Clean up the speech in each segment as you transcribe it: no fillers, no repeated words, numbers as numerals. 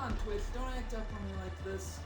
on, Twitch. Don't act up on me like this.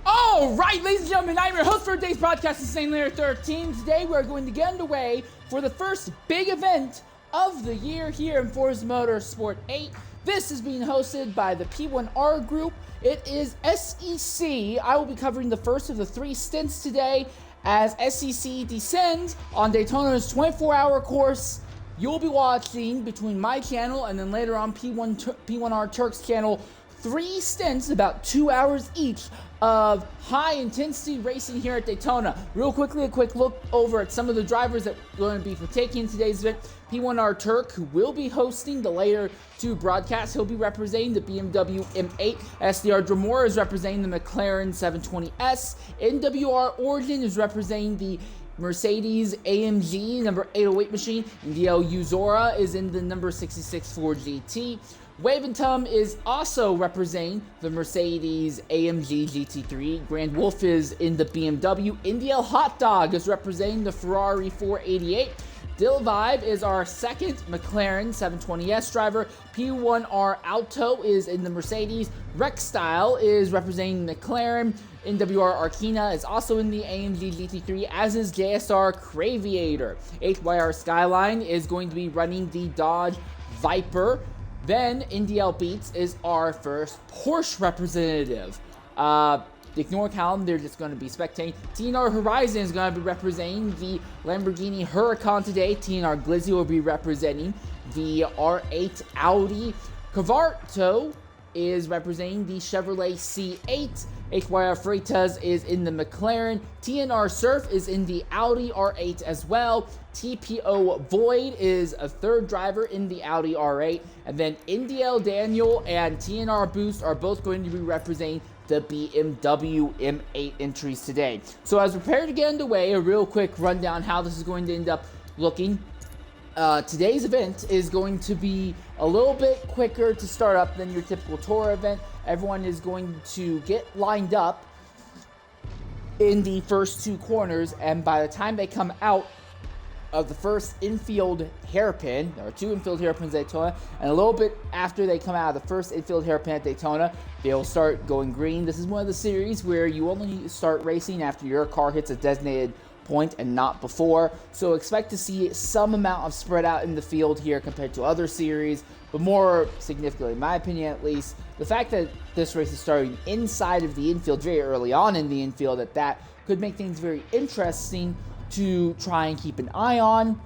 All right, ladies and gentlemen, I'm your host for today's broadcast, Insane Layer 13. Today we are going to get underway for the first big event of the year here in Forza Motorsport 8. This is being hosted by the P1R group. It is SEC. I will be covering the first of the 3 stints today as SEC descends on Daytona's 24-hour course. You'll be watching between my channel and then later on P1R Turk's channel 3 stints, about 2 hours each, of high-intensity racing here at Daytona. Real quickly, a quick look over at some of the drivers that are going to be partaking in today's event. P1R Turk, who will be hosting the later 2 broadcasts. He'll be representing the BMW M8. SDR Dramora is representing the McLaren 720S. NWR Origin is representing the Mercedes AMG number 808 machine. And DL Uzora is in the number 66 Ford GT. Waventum is also representing the Mercedes AMG GT3. Grand Wolf is in the BMW. NDL Hot Dog is representing the Ferrari 488. Dill Vibe is our second McLaren 720S driver. P1R Alto is in the Mercedes. Rex Style is representing McLaren. NWR Arkina is also in the AMG GT3, as is JSR Craviator. HYR Skyline is going to be running the Dodge Viper. Then NDL Beats is our first Porsche representative. Ignore Callum, they're just going to be spectating. TNR Horizon is going to be representing the Lamborghini Huracan today. TNR Glizzy will be representing the R8 Audi. Cavarto is representing the Chevrolet C8. HYR Freitas is in the McLaren. TNR Surf is in the Audi R8 as well. TPO Void is a third driver in the Audi R8. And then NDL Daniel and TNR Boost are both going to be representing the BMW M8 entries today. So as we prepare to get underway, a real quick rundown how this is going to end up looking. Today's event is going to be a little bit quicker to start up than your typical tour event. Everyone is going to get lined up in the first 2 corners, and by the time they come out of the first infield hairpin, there are 2 infield hairpins at Daytona, and a little bit after they come out of the first infield hairpin at Daytona, they'll start going green. This is one of the series where you only start racing after your car hits a designated point and not before, so expect to see some amount of spread out in the field here compared to other series, but more significantly, in my opinion at least, the fact that this race is starting inside of the infield very early on in the infield, that could make things very interesting to try and keep an eye on.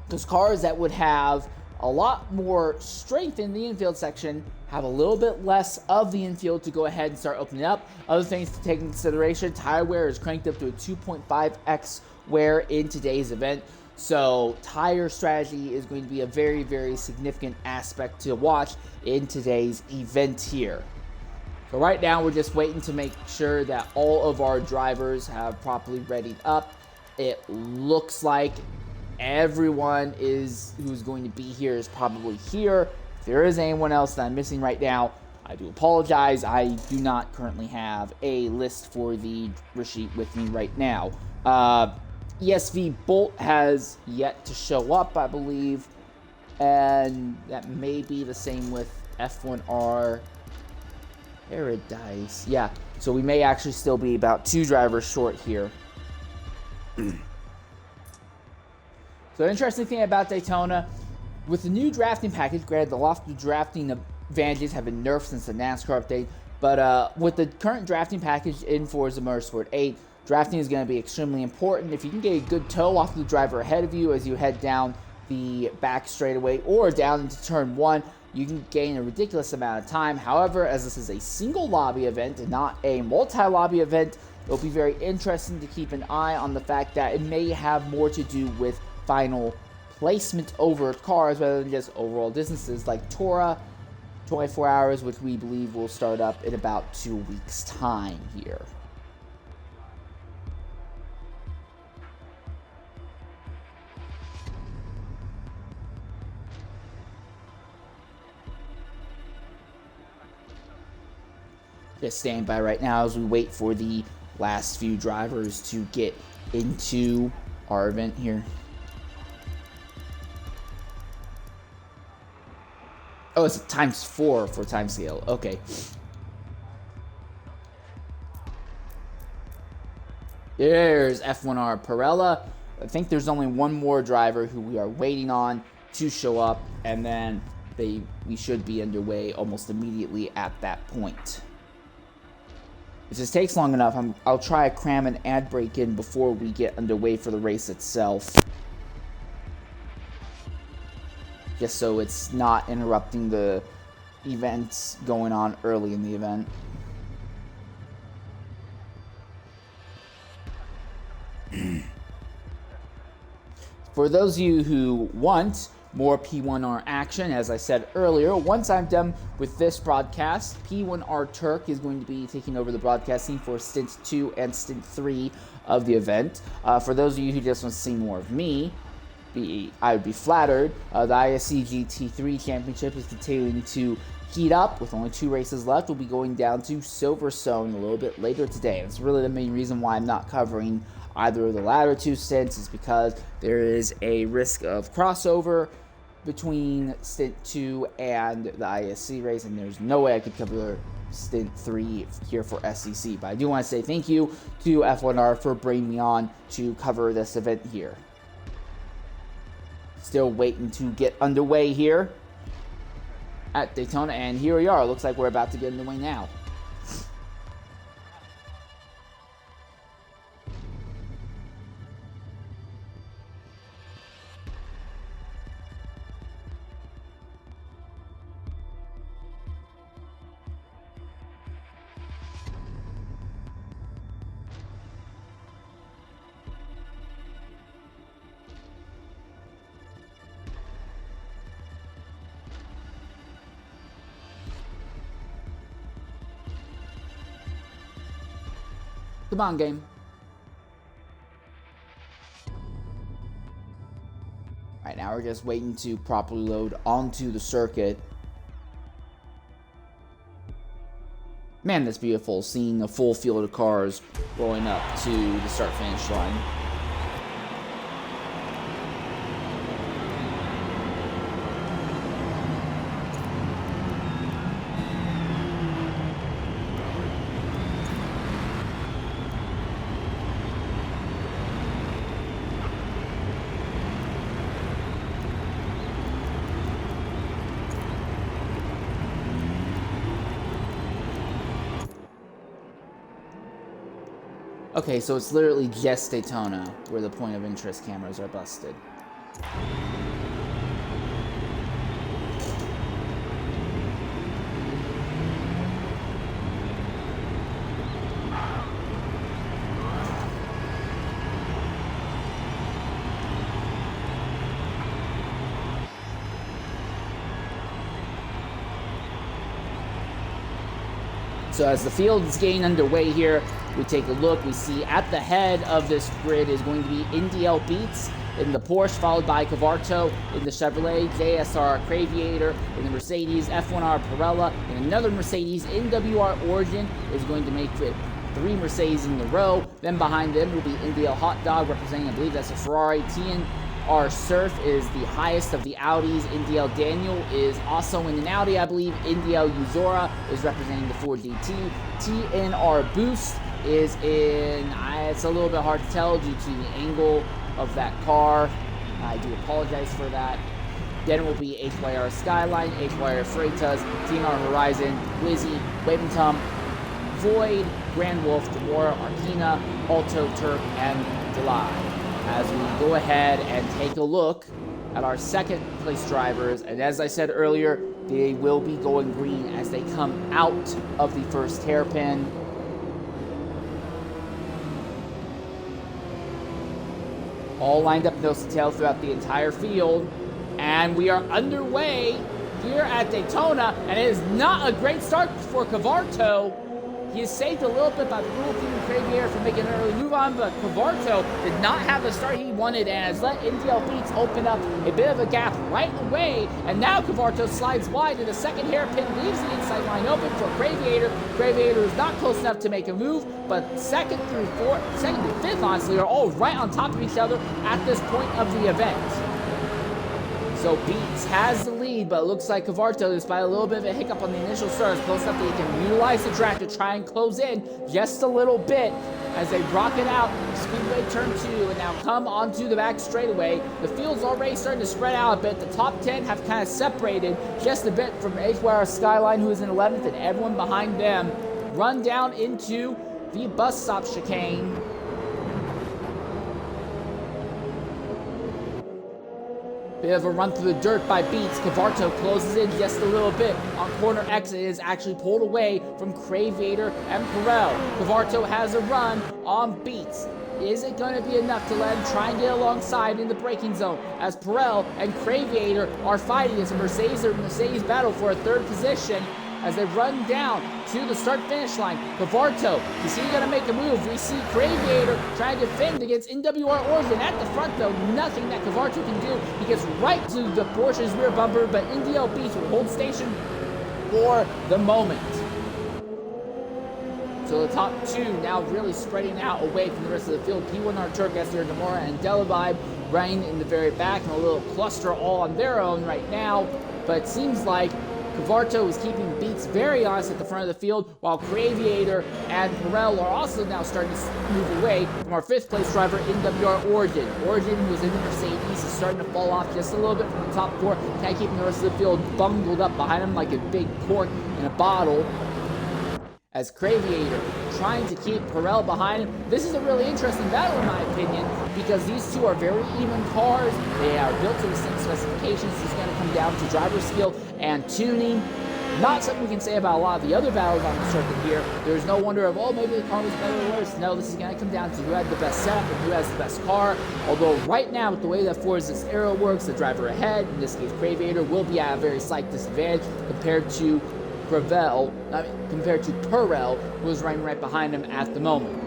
Those cars that would have a lot more strength in the infield section have a little bit less of the infield to go ahead and start opening up. Other things to take into consideration, tire wear is cranked up to a 2.5x wear in today's event. So tire strategy is going to be a very, very significant aspect to watch in today's event here. So right now we're just waiting to make sure that all of our drivers have properly readied up it looks like everyone who's going to be here is probably here. If there is anyone else that I'm missing right now, I do apologize. I do not currently have a list for the sheet with me right now. ESV Bolt has yet to show up, I believe, and that may be the same with F1R Paradise. Yeah, so we may actually still be about 2 drivers short here. So, an interesting thing about Daytona, with the new drafting package, granted the lofty drafting advantages have been nerfed since the NASCAR update, but with the current drafting package in Forza Motorsport 8, drafting is going to be extremely important. If you can get a good toe off the driver ahead of you as you head down the back straightaway or down into turn 1, you can gain a ridiculous amount of time. However, as this is a single lobby event and not a multi-lobby event, it'll be very interesting to keep an eye on the fact that it may have more to do with final placement over cars rather than just overall distances, like Tora 24 hours, which we believe will start up in about 2 weeks' time here. Just stand by right now as we wait for the last few drivers to get into our event here. Oh, it's times 4 for time scale. Okay. There's F1R Pirella. I think there's only one more driver who we are waiting on to show up, and then we should be underway almost immediately at that point. If this takes long enough, I'll try to cram an ad break in before we get underway for the race itself. Just so it's not interrupting the events going on early in the event. For those of you who want more P1R action, as I said earlier, once I'm done with this broadcast, P1R Turk is going to be taking over the broadcasting for Stint 2 and Stint 3 of the event. For those of you who just want to see more of me, I would be flattered. The ISC GT3 Championship is continuing to heat up. With only 2 races left, we'll be going down to Silverstone a little bit later today. That's really the main reason why I'm not covering either of the latter 2 stints, is because there is a risk of crossover between Stint 2 and the ISC race, and there's no way I could cover Stint 3 here for SEC. But I do want to say thank you to F1R for bringing me on to cover this event here. Still waiting to get underway here at Daytona, and here we are. Looks like we're about to get underway now. Come on, game. Right now we're just waiting to properly load onto the circuit. Man, that's beautiful, seeing a full field of cars rolling up to the start-finish line. Okay, so it's literally just Daytona where the point of interest cameras are busted. So as the field is getting underway here, we take a look, we see at the head of this grid is going to be NDL Beats in the Porsche, followed by Cavarto in the Chevrolet, JSR Craviator in the Mercedes, F1R Pirella, and another Mercedes. NWR Origin is going to make it 3 Mercedes in a row. Then behind them will be NDL Hot Dog, representing, I believe that's a Ferrari. TNR Surf is the highest of the Audis. NDL Daniel is also in an Audi, I believe. NDL Uzora is representing the Ford GT. TNR Boost is in, it's a little bit hard to tell due to the angle of that car. I do apologize for that. Then it will be HYR Skyline, HYR Freitas, TNR Horizon, Blizzy, Waventum, Void, Grand Wolf, Demora, Arkina, Alto, Turk, and Delay. As we go ahead and take a look at our second place drivers, and as I said earlier, they will be going green as they come out of the first hairpin. All lined up nose to tail throughout the entire field. And we are underway here at Daytona. And it is not a great start for Cavarto. He is saved a little bit by the Rule Team and Craviator for making an early move on, but Cavarto did not have the start he wanted and has let NDL Beats open up a bit of a gap right away. And now Cavarto slides wide and the second hairpin leaves the inside line open for Craviator. Craviator is not close enough to make a move, but second through fifth, honestly, are all right on top of each other at this point of the event. So Beats has the lead, but it looks like Cavarto, despite a little bit of a hiccup on the initial start, is close enough that he can utilize the track to try and close in just a little bit as they rocket out Speedway Turn 2 and now come onto the back straightaway. The field's already starting to spread out a bit. The top 10 have kind of separated just a bit from HYR Skyline, who is in 11th, and everyone behind them run down into the bus stop chicane. Bit of a run through the dirt by Beats. Cavarto closes in just a little bit. On corner exit is actually pulled away from Craviator and Pirel. Cavarto has a run on Beats. Is it going to be enough to let him try and get alongside in the braking zone as Pirel and Craviator are fighting? It's a Mercedes battle for a third position as they run down to the start-finish line. Cavarto, is he going to make a move? We see Craviator trying to defend against NWR Origin. At the front, though, nothing that Cavarto can do. He gets right to the Porsche's rear bumper, but NDL Beats will hold station for the moment. So the top two now really spreading out away from the rest of the field. P1R Turk, Esther, Demora, and Delavibe running in the very back, and a little cluster all on their own right now. But it seems like Cavarto is keeping Beats very honest at the front of the field, while Craviator and Pirel are also now starting to move away from our fifth place driver, NWR Origin. Origin, who is in the Mercedes, is starting to fall off just a little bit from the top four, kind of keeping the rest of the field bungled up behind him like a big cork in a bottle. As Craviator trying to keep Pirel behind him. This is a really interesting battle in my opinion, because these two are very even cars. They are built to the same specifications. It's going to come down to driver skill and tuning. Not something we can say about a lot of the other battles on the circuit here. There's no wonder of, oh, maybe the car was better or worse. No, this is going to come down to who had the best setup and who has the best car. Although right now, with the way that Forza's arrow works, the driver ahead, in this case Craviator, will be at a very slight disadvantage compared to Pirel, who is running right behind him at the moment.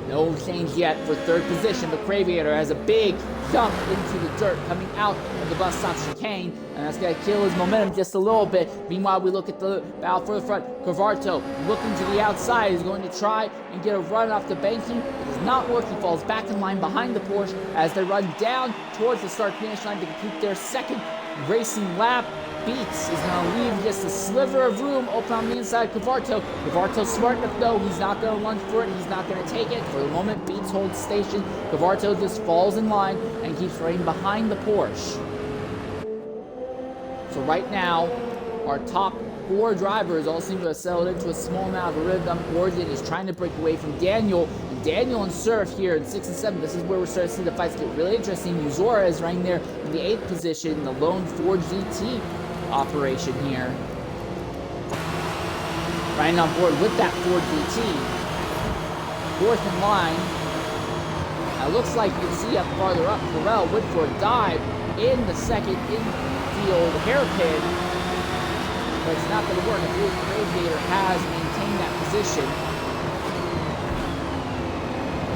No change yet for third position, but Craviator has a big jump into the dirt coming out of the bus stop chicane, and that's going to kill his momentum just a little bit. Meanwhile, we look at the battle for the front. Cavarto looking to the outside is going to try and get a run off the banking. It does not work. He falls back in line behind the Porsche as they run down towards the start-finish line to complete their second racing lap. Beats is going to leave just a sliver of room open on the inside of Cavarto. Cavarto's smart enough, though. He's not going to lunge for it. He's not going to take it. For the moment, Beats holds station. Cavarto just falls in line and keeps running behind the Porsche. So right now, our top four drivers all seem to have settled into a small amount of a rhythm. Origin is trying to break away from Daniel. And Daniel and Surf here in 6 and 7. This is where we're starting to see the fights get really interesting. Uzora is running there in the 8th position in the lone Ford GT operation here. Riding on board with that Ford GT. Fourth in line. Now it looks like you can see up farther up, Pirel went for a dive in the second infield hairpin. but it's not going to work. I believe Radiator has maintained that position.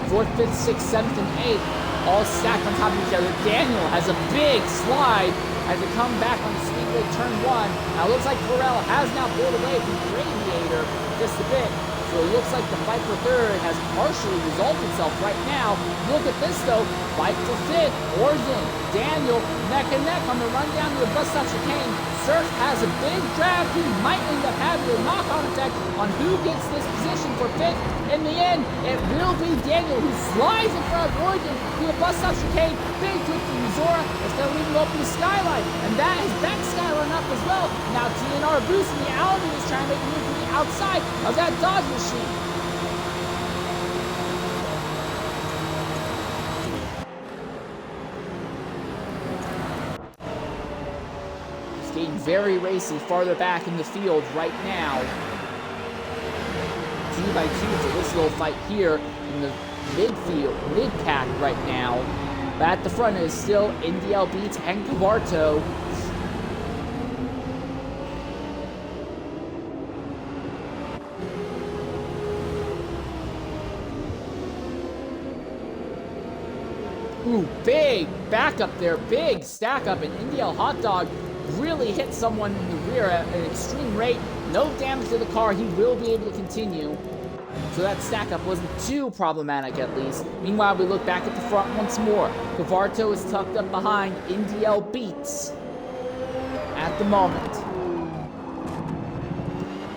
4th, 5th, 6th, 7th, and 8th all stacked on top of each other. Daniel has a big slide as they come back on Speedway Turn 1. Now it looks like Farrell has now pulled away from Radiator just a bit. So it looks like the fight for 3rd has partially resolved itself right now. Look at this though, fight for 5th. Origin, Daniel, neck and neck on the run down to the bus stop chicane. Surf has a big draft. He might end up having a knock-on effect on who gets this position for 5th. In the end, it will be Daniel who slides in front of Origin to the bus stop chicane. Big twist to Uzora. It's going to leave him open the skyline. And that has back skyline up as well. Now TNR boosting the Audi is trying to make a move to the outside of that Dodge machine. Getting very racy farther back in the field right now. 2 by 2 for this little fight here in the midfield, mid-pack right now. But at the front is still NDL Beats and Cavarto. Ooh, big back up there, big stack up, and NDL Hot Dog really hit someone in the rear at an extreme rate. No damage to the car. He will be able to continue. So that stack up wasn't too problematic at least. Meanwhile, we look back at the front once more. Cavarto is tucked up behind NDL Beats at the moment.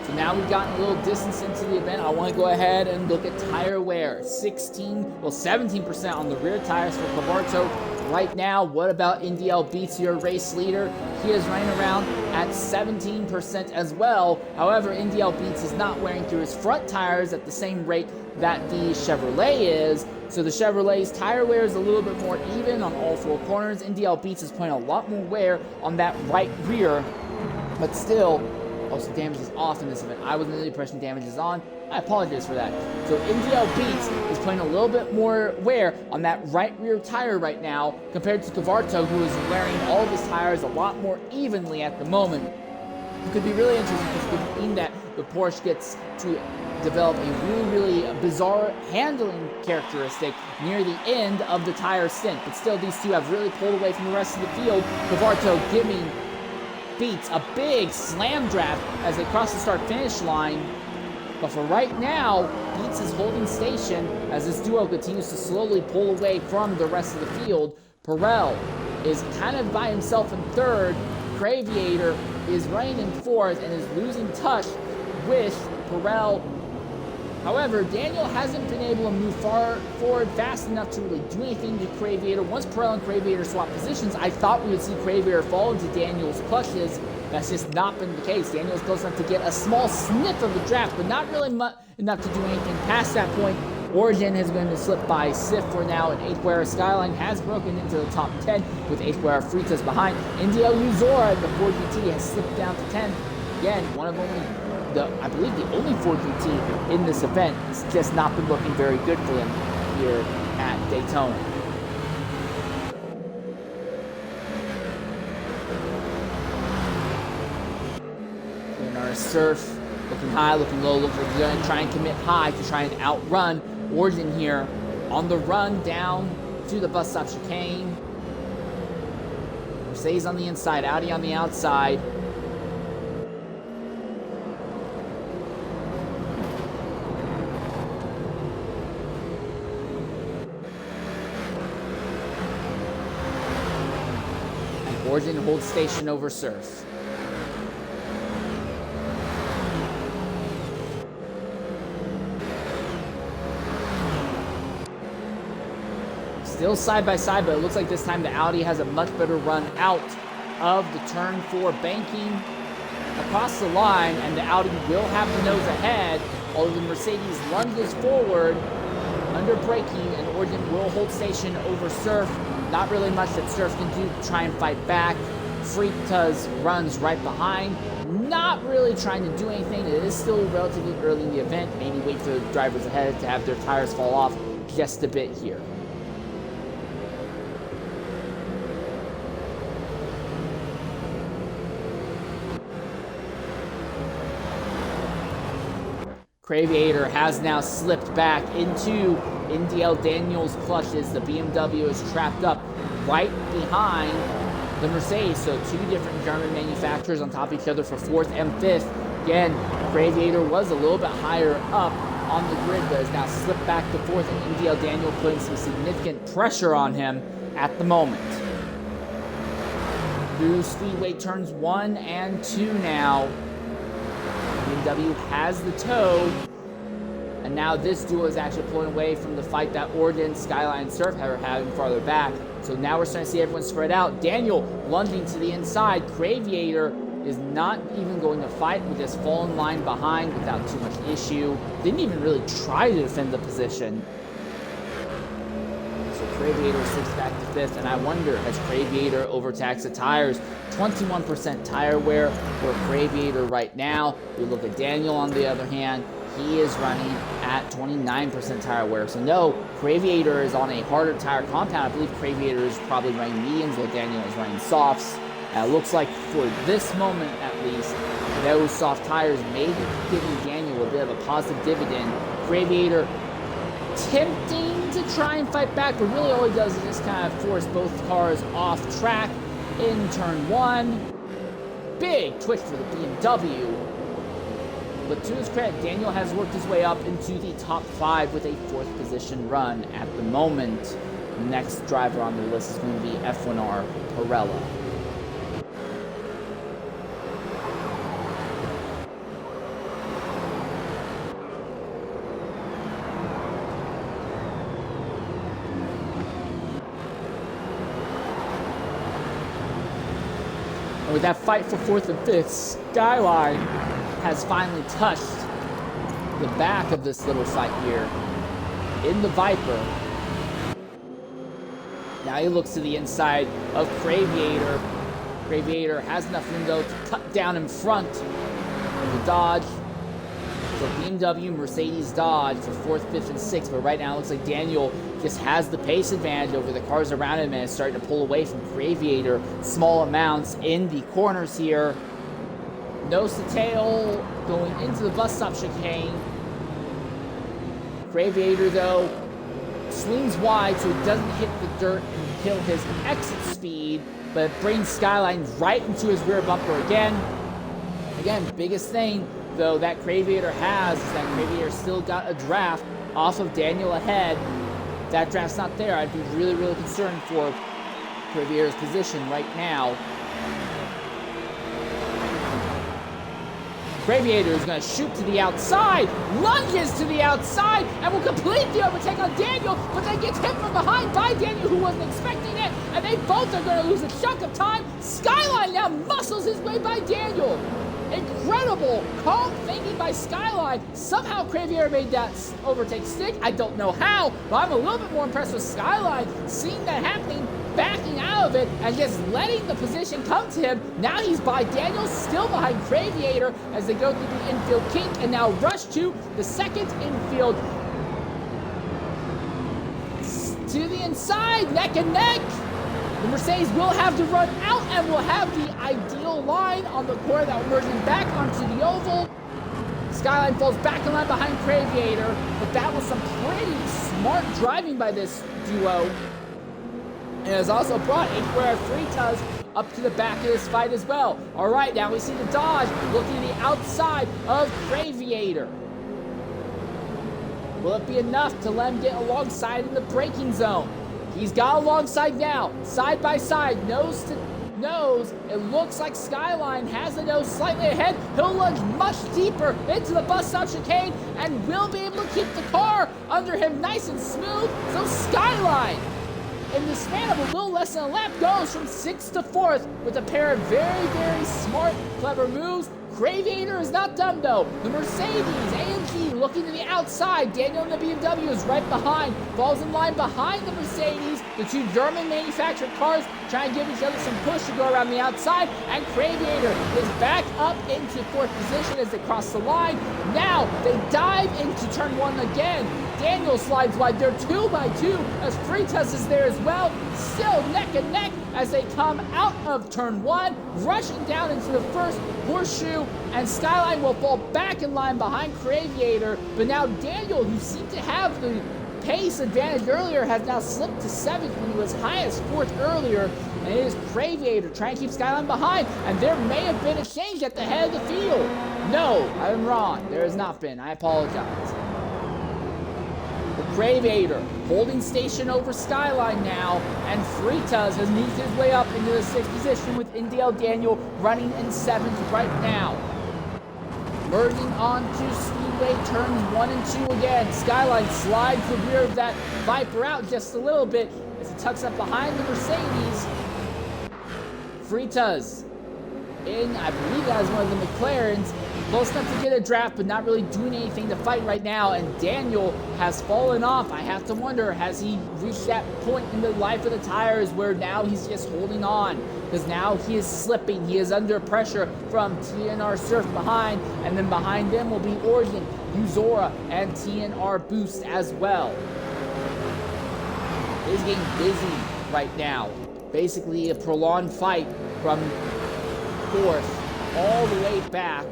So now we've gotten a little distance into the event. I want to go ahead and look at tire wear. 17% on the rear tires for Cavarto. Right now, what about NDL Beats, your race leader? He is running around at 17% as well. However, NDL Beats is not wearing through his front tires at the same rate that the Chevrolet is. So the Chevrolet's tire wear is a little bit more even on all 4 corners. NDL Beats is putting a lot more wear on that right rear, but still, also damage is off in this event. I was under the impression damage is on. I apologize for that. So NDL Beats is putting a little bit more wear on that right rear tire right now compared to Cavarto, who is wearing all of his tires a lot more evenly at the moment. It could be really interesting because it could mean that the Porsche gets to develop a really bizarre handling characteristic near the end of the tire stint. But still, these two have really pulled away from the rest of the field. Cavarto giving Beats a big slam draft as they cross the start-finish line. But for right now, Beats is holding station as this duo continues to slowly pull away from the rest of the field. Perel is kind of by himself in 3rd. Craviator is running in 4th and is losing touch with Perel. However, Daniel hasn't been able to move far forward fast enough to really do anything to Craviator. Once Perel and Craviator swap positions, I thought we would see Craviator fall into Daniel's clutches. That's just not been the case. Daniel's close enough to get a small sniff of the draft, but not really enough to do anything past that point. Origin has been to slip by Sif for now, and 8th Wearer Skyline has broken into the top 10 with 8th Wearer Fritas behind. NDL Uzora, the Ford GT, has slipped down to 10. Again, one of only I believe the only Ford GT in this event. It's just not been looking very good for them here at Daytona. And our Surf looking high, looking low, looks like he's going to try and commit high to try and outrun Origin here on the run down to the bus stop chicane. Mercedes on the inside, Audi on the outside. Origin holds station over Surf. Still side by side, but it looks like this time the Audi has a much better run out of the turn 4 banking across the line, and the Audi will have the nose ahead, although the Mercedes lunges forward under braking, and Origin will hold station over Surf. Not really much that Surf can do to try and fight back. Fritas runs right behind. Not really trying to do anything. It is still relatively early in the event. Maybe wait for the drivers ahead to have their tires fall off just a bit here. Craviator has now slipped back into NDL Daniel's clutches. The BMW is trapped up right behind the Mercedes. So two different German manufacturers on top of each other for 4th and 5th. Again, Craviator was a little bit higher up on the grid, but has now slipped back to 4th, and NDL Daniel putting some significant pressure on him at the moment. Through Speedway turns 1 and 2 now. BMW has the tow, and now this duo is actually pulling away from the fight that Oregon, Skyline, and Surf are having farther back. So now we're starting to see everyone spread out. Daniel lunging to the inside. Craviator is not even going to fight, with this fallen line behind without too much issue. Didn't even really try to defend the position. So Craviator slips back to 5th, and I wonder, has Craviator overtaxed the tires? 21% tire wear for Craviator right now. We look at Daniel on the other hand. He is running at 29% tire wear. So no, Craviator is on a harder tire compound. I believe Craviator is probably running mediums, while Daniel is running softs. It looks like for this moment at least, those soft tires may be giving Daniel a bit of a positive dividend. Craviator tempting to try and fight back, but really all he does is just kind of force both cars off track in turn 1. Big twitch for the BMW. But to his credit, Daniel has worked his way up into the top 5 with a 4th position run at the moment. The next driver on the list is going to be F1R Pirella. And with that fight for 4th and 5th, Skyline has finally touched the back of this little fight here in the Viper. Now he looks to the inside of Craviator. Craviator has enough window to cut down in front of the Dodge. So BMW, Mercedes, Dodge for 4th, 5th, and 6th. But right now it looks like Daniel just has the pace advantage over the cars around him and is starting to pull away from Craviator. Small amounts in the corners here. Nose to tail going into the bus stop chicane. Craviator, though, swings wide so he doesn't hit the dirt and kill his exit speed, but it brings Skyline right into his rear bumper again. Again, biggest thing, though, that Craviator has is that Craviator still got a draft off of Daniel ahead. If that draft's not there, I'd be really, really concerned for Craviator's position right now. Craviator is going to shoot to the outside, lunges to the outside, and will complete the overtake on Daniel, but then gets hit from behind by Daniel, who wasn't expecting it, and they both are going to lose a chunk of time. Skyline now muscles his way by Daniel. Incredible, calm thinking by Skyline. Somehow Craviator made that overtake stick. I don't know how, but I'm a little bit more impressed with Skyline, seeing that happening, backing out of it, and just letting the position come to him. Now he's by Daniel, still behind Craviator as they go through the infield kink, and now rush to the second infield. To the inside, neck and neck. The Mercedes will have to run out and will have the ideal line on the corner that will merge him back onto the oval. Skyline falls back in line behind Craviator, but that was some pretty smart driving by this duo. And has also brought H4R Fritas up to the back of this fight as well. All right, now we see the Dodge looking to the outside of Craviator. Will it be enough to let him get alongside in the braking zone? He's got alongside now, side by side, nose to nose. It looks like Skyline has the nose slightly ahead. He'll lunge much deeper into the bus stop chicane and will be able to keep the car under him nice and smooth. So Skyline, in the span of a little less than a lap, goes from 6th to 4th with a pair of very, very smart, clever moves. Craviator is not done though. The Mercedes AMG looking to the outside. Daniel and the BMW is right behind. Falls in line behind the Mercedes. The two German manufactured cars trying to give each other some push to go around the outside. And Craviator is back up into 4th position as they cross the line. Now they dive into turn 1 again. Daniel slides wide. They're 2 by 2 as Fritas is there as well. Still neck and neck as they come out of turn 1, rushing down into the first Horseshoe and Skyline will fall back in line behind Craviator, but now Daniel, who seemed to have the pace advantage earlier, has now slipped to 7th when he was high as 4th earlier, and it is Craviator trying to keep Skyline behind, and there may have been a change at the head of the field. No, I'm wrong. There has not been. I apologize. The Craviator holding station over Skyline now, and Freitas has moved his way up into the 6th position with Indiel Daniel running in 7th right now. Merging onto Speedway turns 1 and 2 again. Skyline slides the rear of that Viper out just a little bit as it tucks up behind the Mercedes. Freitas in, I believe that is one of the McLarens, close enough to get a draft, but not really doing anything to fight right now, and Daniel has fallen off. I have to wonder, has he reached that point in the life of the tires where now he's just holding on? Because now he is slipping. He is under pressure from TNR Surf behind, and then behind them will be Oregon, Uzora, and TNR Boost as well. It is getting busy right now. Basically a prolonged fight from 4th all the way back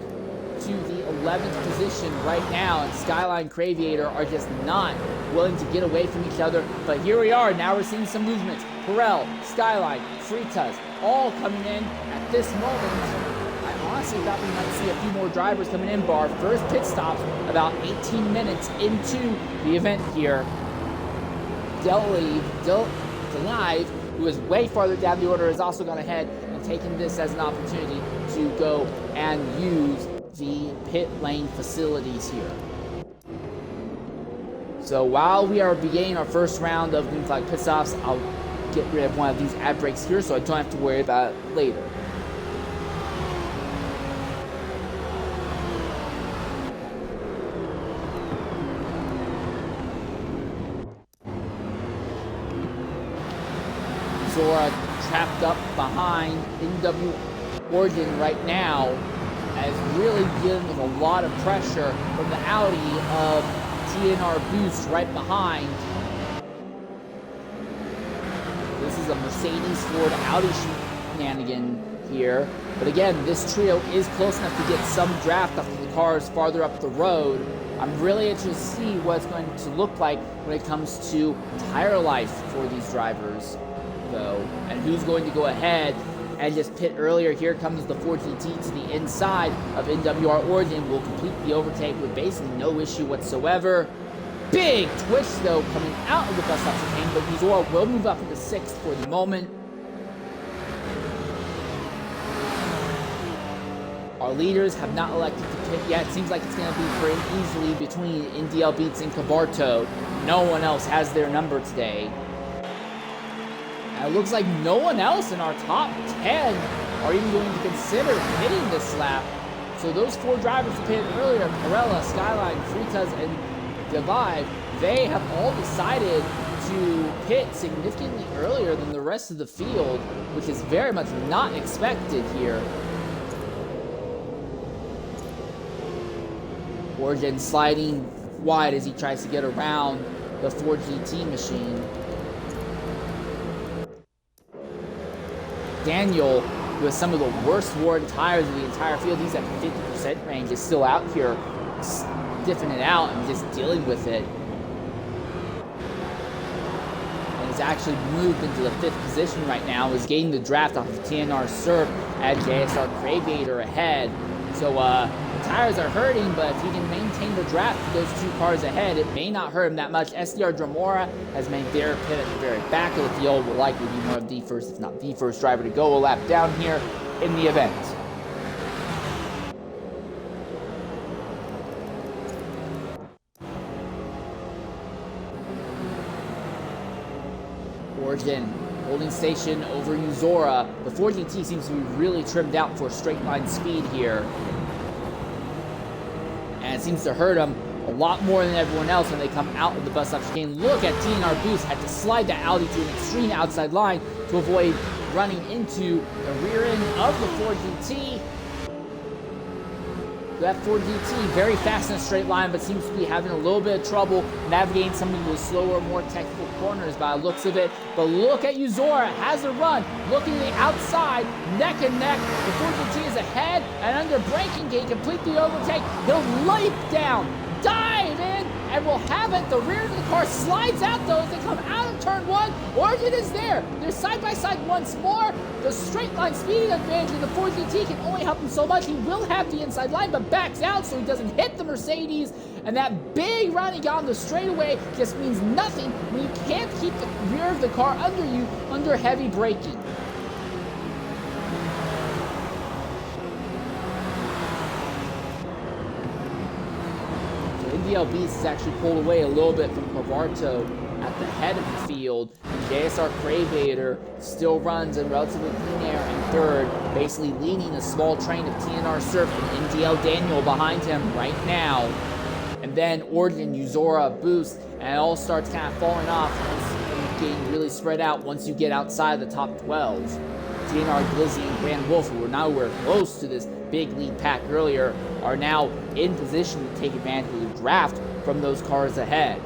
to the 11th position right now, and Skyline Craviator are just not willing to get away from each other. But here we are. Now we're seeing some movements. Perel, Skyline, Freitas, all coming in at this moment. I honestly thought we might see a few more drivers coming in. Bar first pit stops about 18 minutes into the event here. Delive, who is way farther down the order, has also gone ahead and taken this as an opportunity to go and use the pit lane facilities here. So while we are beginning our first round of green flag pit stops, I'll get rid of one of these ad breaks here so I don't have to worry about it later. Zora trapped up behind NW Oregon right now, as really dealing with a lot of pressure from the Audi of TNR Boost right behind. This is a Mercedes Ford Audi shenanigan here. But again, this trio is close enough to get some draft off of the cars farther up the road. I'm really interested to see what it's going to look like when it comes to tire life for these drivers, though, and who's going to go ahead and just pit earlier. Here comes the 4GT to the inside of NWR Oregon. Will complete the overtake with basically no issue whatsoever. Big twist, though, coming out of the bus stop chicane, but Uzora will move up into 6th for the moment. Our leaders have not elected to pit yet. It seems like it's going to be pretty easily between NDL Beats and Cabarto. No one else has their number today. And it looks like no one else in our top 10 are even going to consider pitting this lap. So those 4 drivers who pitted earlier, Perella, Skyline, Freitas, and Delive, they have all decided to pit significantly earlier than the rest of the field, which is very much not expected here. Origin sliding wide as he tries to get around the 4GT machine. Daniel, who has some of the worst worn tires of the entire field, he's at 50% range, is still out here stiffing it out and just dealing with it. And has actually moved into the 5th position right now, is getting the draft off of TNR Surf and JSR Craviator ahead. So the tires are hurting, but if he can maintain the draft with those 2 cars ahead, it may not hurt him that much. SDR Dramora has made their pit at the very back of the field, will likely be one of the first, if not the first driver to go a lap down here in the event. Origin holding station over Uzora. The 4GT seems to be really trimmed out for straight line speed here. And it seems to hurt him a lot more than everyone else when they come out of the bus stop chicane. Look at TNR Boost, had to slide that Audi to an extreme outside line to avoid running into the rear end of the 4GT. That 4GT very fast in a straight line, but seems to be having a little bit of trouble navigating some of the slower, more technical corners by the looks of it. But look at Uzora, has a run, looking to the outside, neck and neck. The 4GT is ahead, and under braking gate, complete the overtake. He'll leap down, dive in, and will have it. The rear of the car slides out though as they come out of turn 1. Origin is there. They're side by side once more. The straight line speeding advantage of the 4GT can only help him so much. He will have the inside line, but backs out so he doesn't hit the Mercedes. And that big run he got on the straightaway just means nothing when you can't keep the rear of the car under you under heavy braking. NDL Beast is actually pulled away a little bit from Cavarto at the head of the field. JSR Craveator still runs in relatively clean air in third, basically leading a small train of TNR Surf and NDL Daniel behind him right now. And then Origin, Uzora, Boost, and it all starts kind of falling off and getting really spread out once you get outside the top 12. TNR, Glizzy, and Grand Wolf, who were nowhere close to this big lead pack earlier, are now in position to take advantage of the draft from those cars ahead.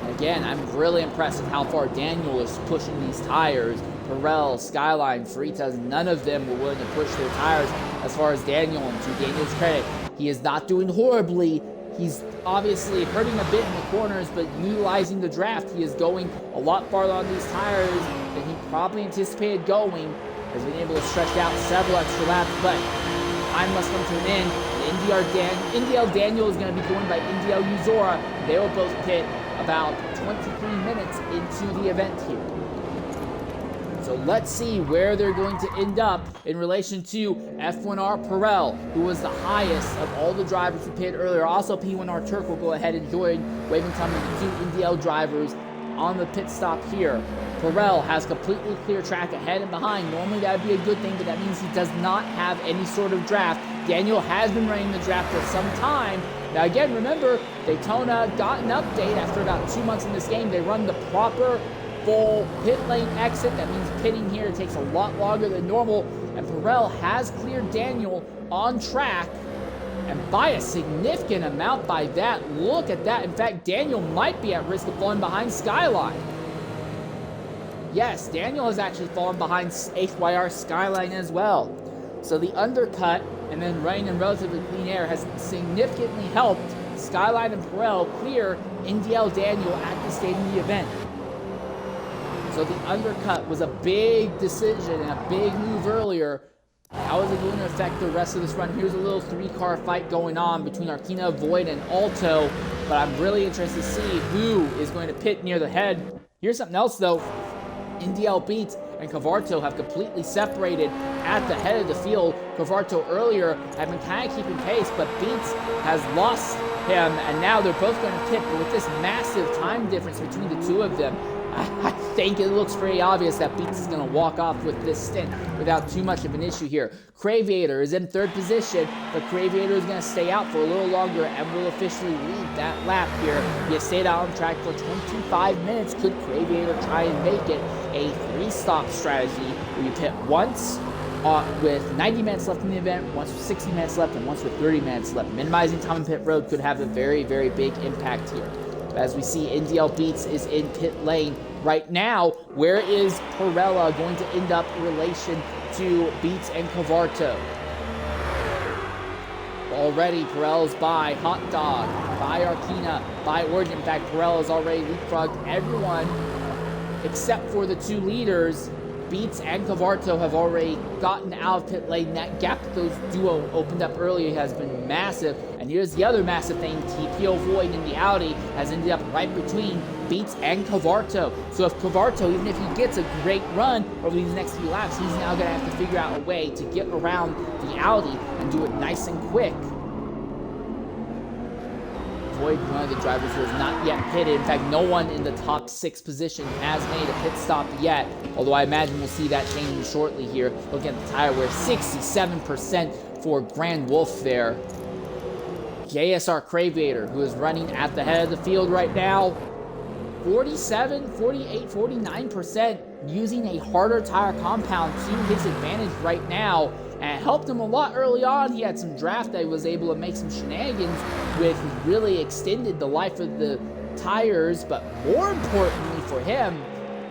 Again, I'm really impressed with how far Daniel is pushing these tires. Pirel, Skyline, Fritas, none of them were willing to push their tires as far as Daniel. And to Daniel's credit, he is not doing horribly. He's obviously hurting a bit in the corners, but utilizing the draft, he is going a lot farther on these tires than he probably anticipated going. Has been able to stretch out several extra laps, but time must come to an end. NDL Daniel is going to be joined by NDL Uzora. They will both pit about 23 minutes into the event here. So let's see where they're going to end up in relation to F1R Pirel, who was the highest of all the drivers who pitted earlier. Also, P1R Turk will go ahead and join, waving time to the two NDL drivers on the pit stop here. Pirel has completely clear track ahead and behind. Normally that would be a good thing, but that means he does not have any sort of draft. Daniel has been running the draft for some time. Now again, remember, Daytona got an update after about 2 months in this game. They run the proper full pit lane exit. That means pitting here takes a lot longer than normal. And Pirel has cleared Daniel on track, and by a significant amount by that. Look at that. In fact, Daniel might be at risk of falling behind Skyline. Yes, Daniel has actually fallen behind HYR Skyline as well. So the undercut and then running in relatively clean air has significantly helped Skyline and Pirel clear NDL Daniel at this stage in the event. So the undercut was a big decision and a big move earlier. How is it going to affect the rest of this run? Here's a little three-car fight going on between Arkina, Void, and Alto, but I'm really interested to see who is going to pit near the head. Here's something else, though. NDL Beats and Cavarto have completely separated at the head of the field. Cavarto earlier had been kind of keeping pace, but Beats has lost him, and now they're both going to pit. But with this massive time difference between the two of them, I think it looks pretty obvious that Beats is going to walk off with this stint without too much of an issue here. Craveator is in third position, but Craveator is going to stay out for a little longer and will officially lead that lap here. He has stayed out on track for 25 minutes. Could Craveator try and make it a three-stop strategy where you pit once with 90 minutes left in the event, once with 60 minutes left, and once with 30 minutes left? Minimizing time in pit road could have a very, very big impact here. As we see, NDL Beats is in pit lane right now. Where is Pirella going to end up in relation to Beats and Cavarto? Already, Pirella's by Hot Dog, by Arkina, by Origin. In fact, Pirella has already leapfrogged everyone except for the two leaders. Beats and Cavarto have already gotten out of pit lane. That gap that those duo opened up earlier has been massive. And here's the other massive thing. TPO Void in the Audi has ended up right between Beats and Cavarto. So if Cavarto, even if he gets a great run over these next few laps, he's now going to have to figure out a way to get around the Audi and do it nice and quick. Void, one of the drivers who has not yet pitted. In fact, no one in the top 6 position has made a pit stop yet, although I imagine we'll see that changing shortly here. Looking at the tire wear, 67% for Grand Wolf there. JSR Craveator, who is running at the head of the field right now, 47, 48, 49%, using a harder tire compound to his advantage right now. and it helped him a lot early on. He had some draft that he was able to make some shenanigans with, really extended the life of the tires, but more importantly for him,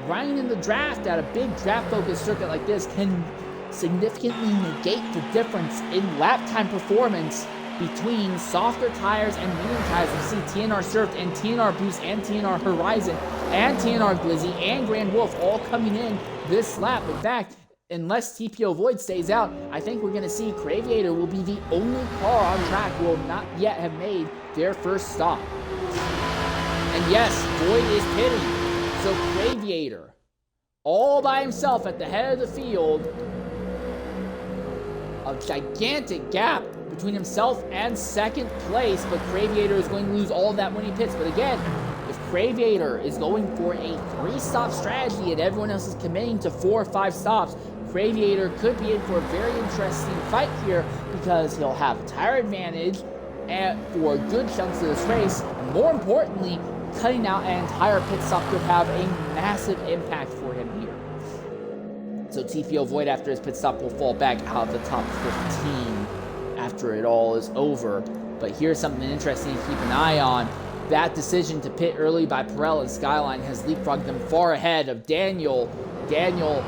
running in the draft at a big draft-focused circuit like this can significantly negate the difference in lap time performance between softer tires and medium tires. We see TNR Surf and TNR Boost and TNR Horizon and TNR Glizzy and Grand Wolf all coming in this lap. In fact, unless TPO Void stays out, I think we're going to see Craviator will be the only car on track who will not yet have made their first stop. And yes, Void is pitting. So Craviator, all by himself at the head of the field, a gigantic gap between himself and second place, but Craviator is going to lose all of that when he pits. But again, if Craviator is going for a 3-stop strategy and everyone else is committing to 4 or 5 stops, Craviator could be in for a very interesting fight here because he'll have a tire advantage for good chunks of this race. And more importantly, cutting out an entire pit stop could have a massive impact for him here. So TPO Void after his pit stop will fall back out of the top 15 after it all is over. But here's something interesting to keep an eye on. That decision to pit early by Perel and Skyline has leapfrogged them far ahead of Daniel. Daniel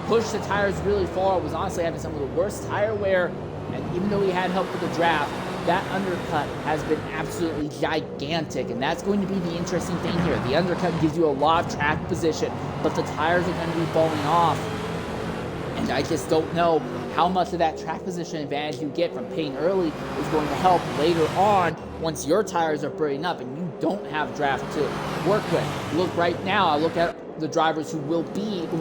pushed the tires really far, was honestly having some of the worst tire wear, and even though he had help with the draft, that undercut has been absolutely gigantic, and that's going to be the interesting thing here. The undercut gives you a lot of track position, but the tires are going to be falling off, and I just don't know how much of that track position advantage you get from pitting early is going to help later on once your tires are burning up and you don't have draft to work with. Look right now, I look at the drivers who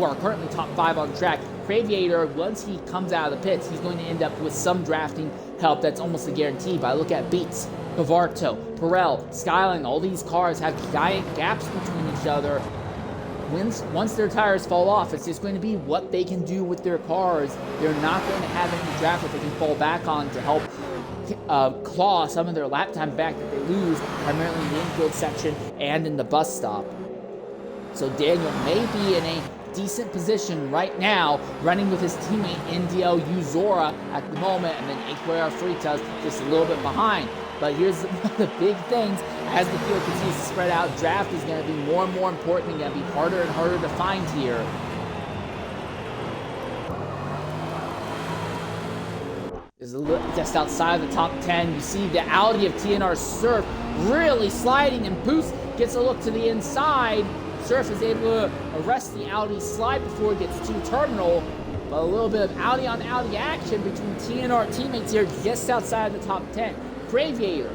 are currently top 5 on track. Craviator, once he comes out of the pits, he's going to end up with some drafting help that's almost a guarantee. But I look at Beats, Pavarto, Perel, Skyline, all these cars have giant gaps between each other. Once their tires fall off, it's just going to be what they can do with their cars. They're not going to have any draft that they can fall back on to help claw some of their lap time back that they lose, primarily in the infield section and in the bus stop. So Daniel may be in a decent position right now, running with his teammate NDL Uzora at the moment, and then AQR Fritas just a little bit behind. But here's one of the big things. As the field continues to spread out, draft is going to be more and more important and going to be harder and harder to find here. Just outside of the top 10, you see the Audi of TNR Surf really sliding, and Boost gets a look to the inside. Surf is able to arrest the Audi slide before it gets to terminal, but a little bit of Audi on Audi action between TNR teammates here just outside of the top 10. Craviator,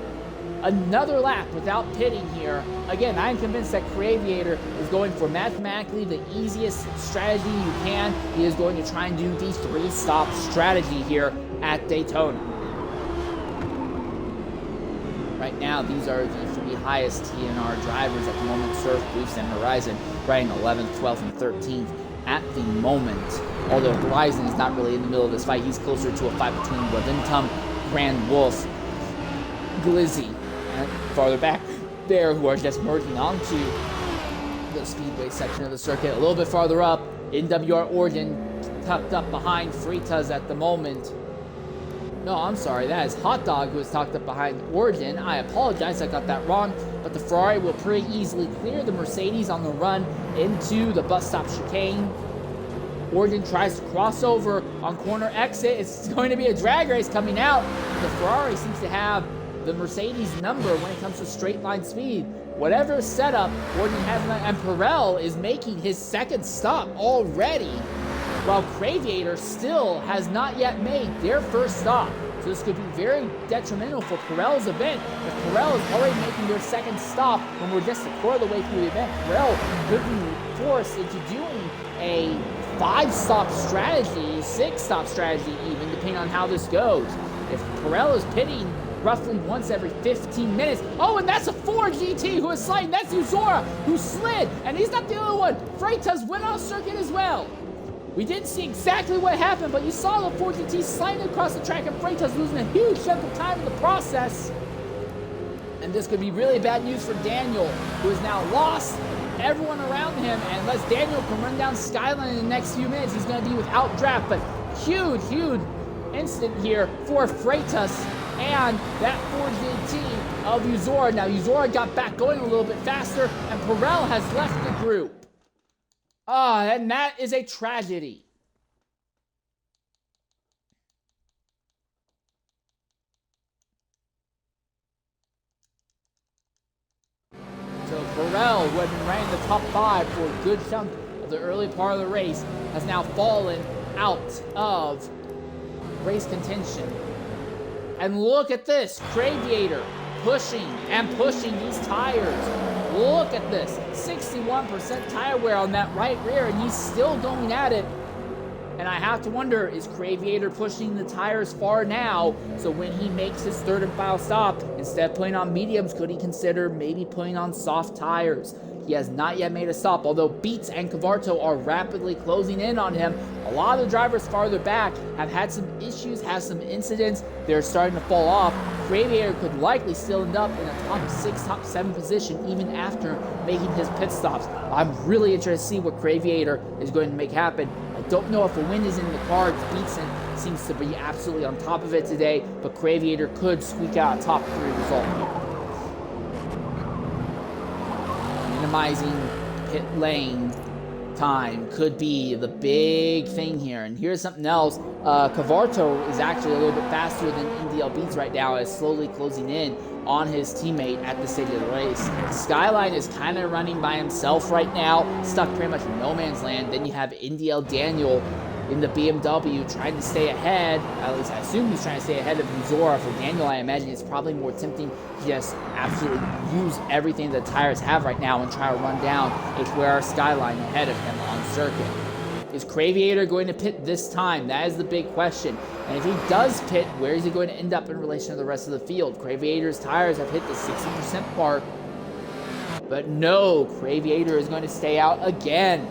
another lap without pitting here. Again, I'm convinced that Craviator is going for mathematically the easiest strategy you can. He is going to try and do the 3-stop strategy here at Daytona. Right now, these are the 3 highest TNR drivers at the moment: Surf, Boost, and Horizon, riding 11th, 12th, and 13th at the moment. Although Horizon is not really in the middle of this fight, he's closer to a fight between Wavintum, Grand Wolf, Glizzy, and farther back there, who are just merging onto the speedway section of the circuit. A little bit farther up, NWR Oregon tucked up behind Fritas at the moment. No, I'm sorry, that is Hot Dog who is tucked up behind Origin. I apologize, I got that wrong, but the Ferrari will pretty easily clear the Mercedes on the run into the bus stop chicane. Origin tries to cross over on corner exit. It's going to be a drag race coming out. The Ferrari seems to have the Mercedes number when it comes to straight line speed. Whatever setup Origin has, and Perel is making his second stop already, while Craviator still has not yet made their first stop. So this could be very detrimental for Perel's event. If Perel is already making their second stop when we're just a quarter of the way through the event, Perel could be forced into doing a 5-stop strategy, 6-stop strategy even, depending on how this goes. If Perel is pitting roughly once every 15 minutes. Oh, and that's a 4 GT who is sliding. That's Uzora who slid, and he's not the only one. Freitas went off circuit as well. We didn't see exactly what happened, but you saw the 4 GT sliding across the track, and Freitas losing a huge chunk of time in the process. And this could be really bad news for Daniel, who has now lost everyone around him. And unless Daniel can run down Skyline in the next few minutes, he's going to be without draft. But huge instant here for Freitas and that Ford GT of Uzora. Now Uzora got back going a little bit faster, and Perel has left the group. And that is a tragedy. So Perel, who had been running the top 5 for a good chunk of the early part of the race, has now fallen out of race contention. And look at this, Craviator pushing and pushing these tires. Look at this, 61% tire wear on that right rear, and he's still going at it. And I have to wonder, is Craviator pushing the tires far now? So when he makes his third and final stop, instead of putting on mediums, could he consider maybe putting on soft tires? He has not yet made a stop, although Beats and Cavarto are rapidly closing in on him. A lot of the drivers farther back have had some issues, have some incidents. They're starting to fall off. Craviator could likely still end up in a top 6, top 7 position even after making his pit stops. I'm really interested to see what Craviator is going to make happen. I don't know if a win is in the cards. Beatson seems to be absolutely on top of it today, but Craviator could squeak out a top 3 result here. Minimizing pit lane time could be the big thing here. And here's something else. Cavarto is actually a little bit faster than NDL Beats right now, is slowly closing in on his teammate at the stage of the race. Skyline is kind of running by himself right now, stuck pretty much in no man's land. Then you have NDL Daniel in the BMW trying to stay ahead. At least I assume he's trying to stay ahead of Uzora. For Daniel, I imagine it's probably more tempting to just absolutely use everything the tires have right now and try to run down HYR Skyline ahead of him on circuit. Is Craviator going to pit this time? That is the big question. And if he does pit, where is he going to end up in relation to the rest of the field? Craviator's tires have hit the 60% mark. But no, Craviator is going to stay out again.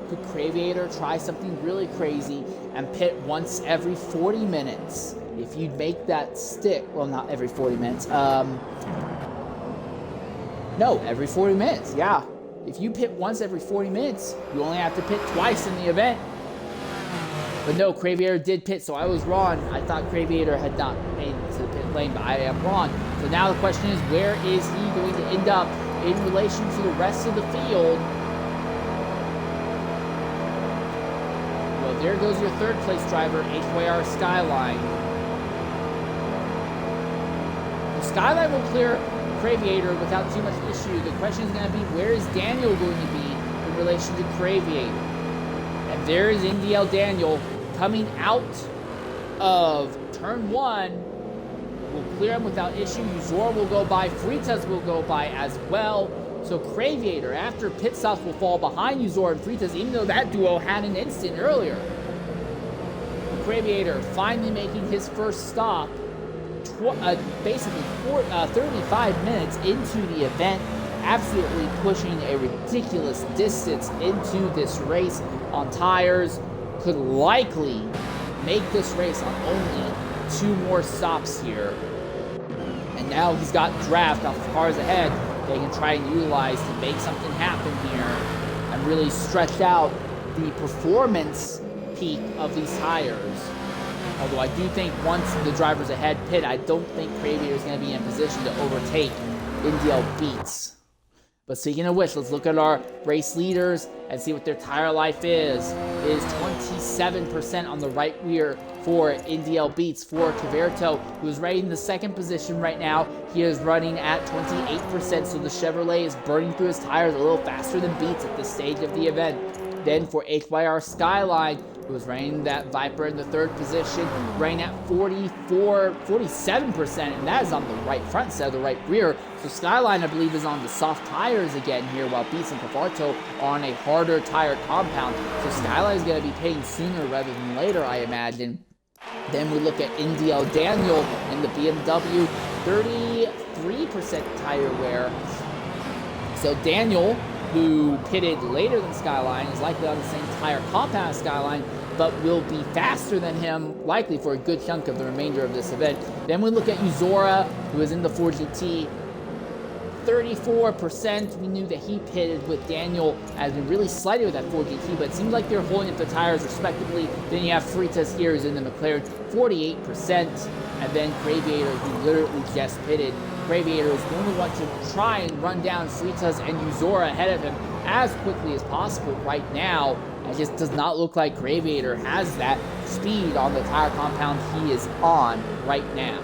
Could Craviator try something really crazy and pit once every 40 minutes? If you make that stick, well, not every 40 minutes. No, every 40 minutes, yeah. If you pit once every 40 minutes, you only have to pit twice in the event. But no, Craviator did pit, so I was wrong. I thought Craviator had not made it to the pit lane, but I am wrong. So now the question is, where is he going to end up in relation to the rest of the field? Well, there goes your third place driver, HYR Skyline. The Skyline will clear Craviator without too much issue. The question is going to be, where is Daniel going to be in relation to Craviator? And there is NDL Daniel coming out of turn 1. Will clear him without issue. Uzora will go by. Freitas will go by as well. So Craviator, after pit stops, will fall behind Uzora and Freitas, even though that duo had an instant earlier. Craviator finally making his first stop, basically 35 minutes into the event, absolutely pushing a ridiculous distance into this race on tires. Could likely make this race on only 2 more stops here. And now he's got draft off the cars ahead they can try and utilize to make something happen here and really stretch out the performance peak of these tires. Although I do think once the drivers ahead pit, I don't think Craviator is going to be in a position to overtake NDL Beats. But speaking of which, let's look at our race leaders and see what their tire life is. It is 27% on the right rear for NDL Beats. For Cavarto, who is right in the second position right now, he is running at 28%, so the Chevrolet is burning through his tires a little faster than Beats at this stage of the event. Then for HYR Skyline, who was running that Viper in the third position, running at 47%, and that is on the right front instead of the right rear. So Skyline, I believe, is on the soft tires again here, while Beats and Cavarto are on a harder tire compound. So Skyline is going to be paying sooner rather than later, I imagine. Then we look at NDL Daniel in the BMW, 33% tire wear. So Daniel, who pitted later than Skyline, is likely on the same tire compound as Skyline, but will be faster than him, likely for a good chunk of the remainder of this event. Then we look at Uzora, who is in the 4GT, 34%. We knew that he pitted with Daniel has been really slighted with that Ford GT, but it seems like they're holding up the tires respectively. Then you have Freitas here who's in the McLaren, 48%. And then Craviator, who literally just pitted. Craviator is going to want to try and run down Freitas and Uzora ahead of him as quickly as possible right now. It just does not look like Craviator has that speed on the tire compound he is on right now.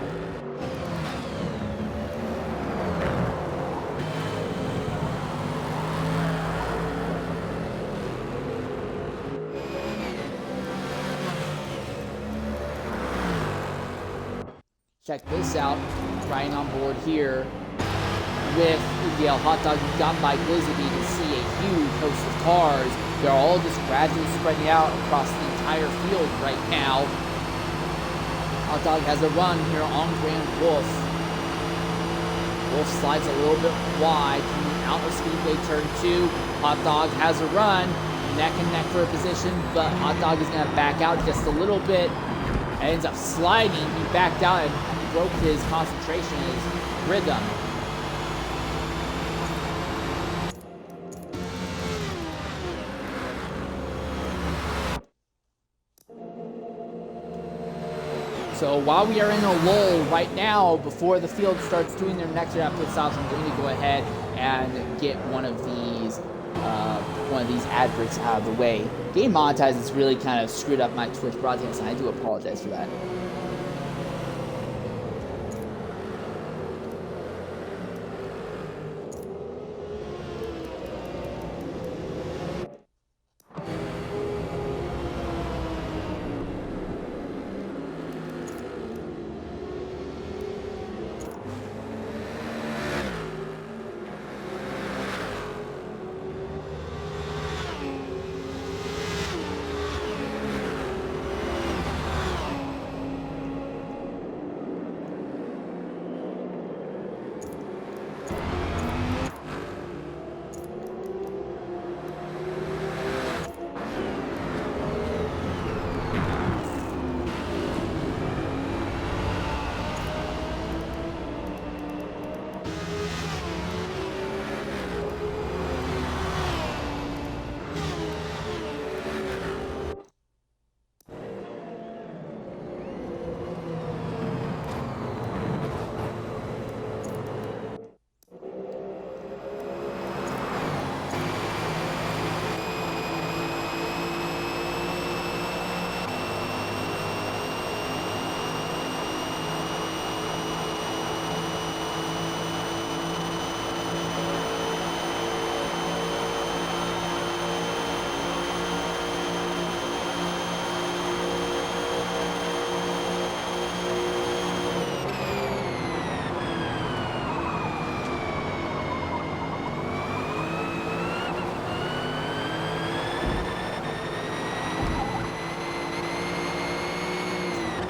Check this out, Ryan on board here with the hot dog done by Glizzy to see a huge host of cars. They're all just gradually spreading out across the entire field right now. Hot dog has a run here on Grand Wolf. Wolf slides a little bit wide, coming out of Speedway turn 2. Hot dog has a run, neck and neck for a position, but Hot dog is going to back out just a little bit. And ends up sliding. He backed out and broke his concentration, his rhythm. So while we are in a lull right now, before the field starts doing their next round pit stops, I'm going to go ahead and get one of these ad breaks out of the way. Game Monetize has really kind of screwed up my Twitch broadcast, and I do apologize for that.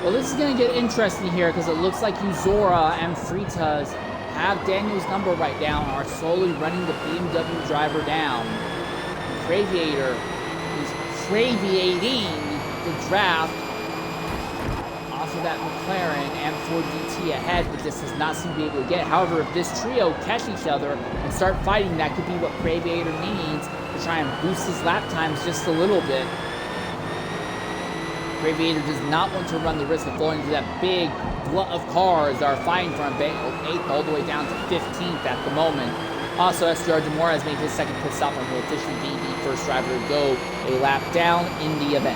Well, this is going to get interesting here because it looks like Uzora and Freitas have Daniel's number right now and are slowly running the BMW driver down. Craviator is craviating the draft off of that McLaren and Ford GT ahead, but just does not seem to be able to get it. However, if this trio catch each other and start fighting, that could be what Craviator needs to try and boost his lap times just a little bit. Craviator does not want to run the risk of falling into that big glut of cars that are fighting from 8th all the way down to 15th at the moment. Also, SDR Demore has made his second pit stop and will officially be the first driver to go a lap down in the event.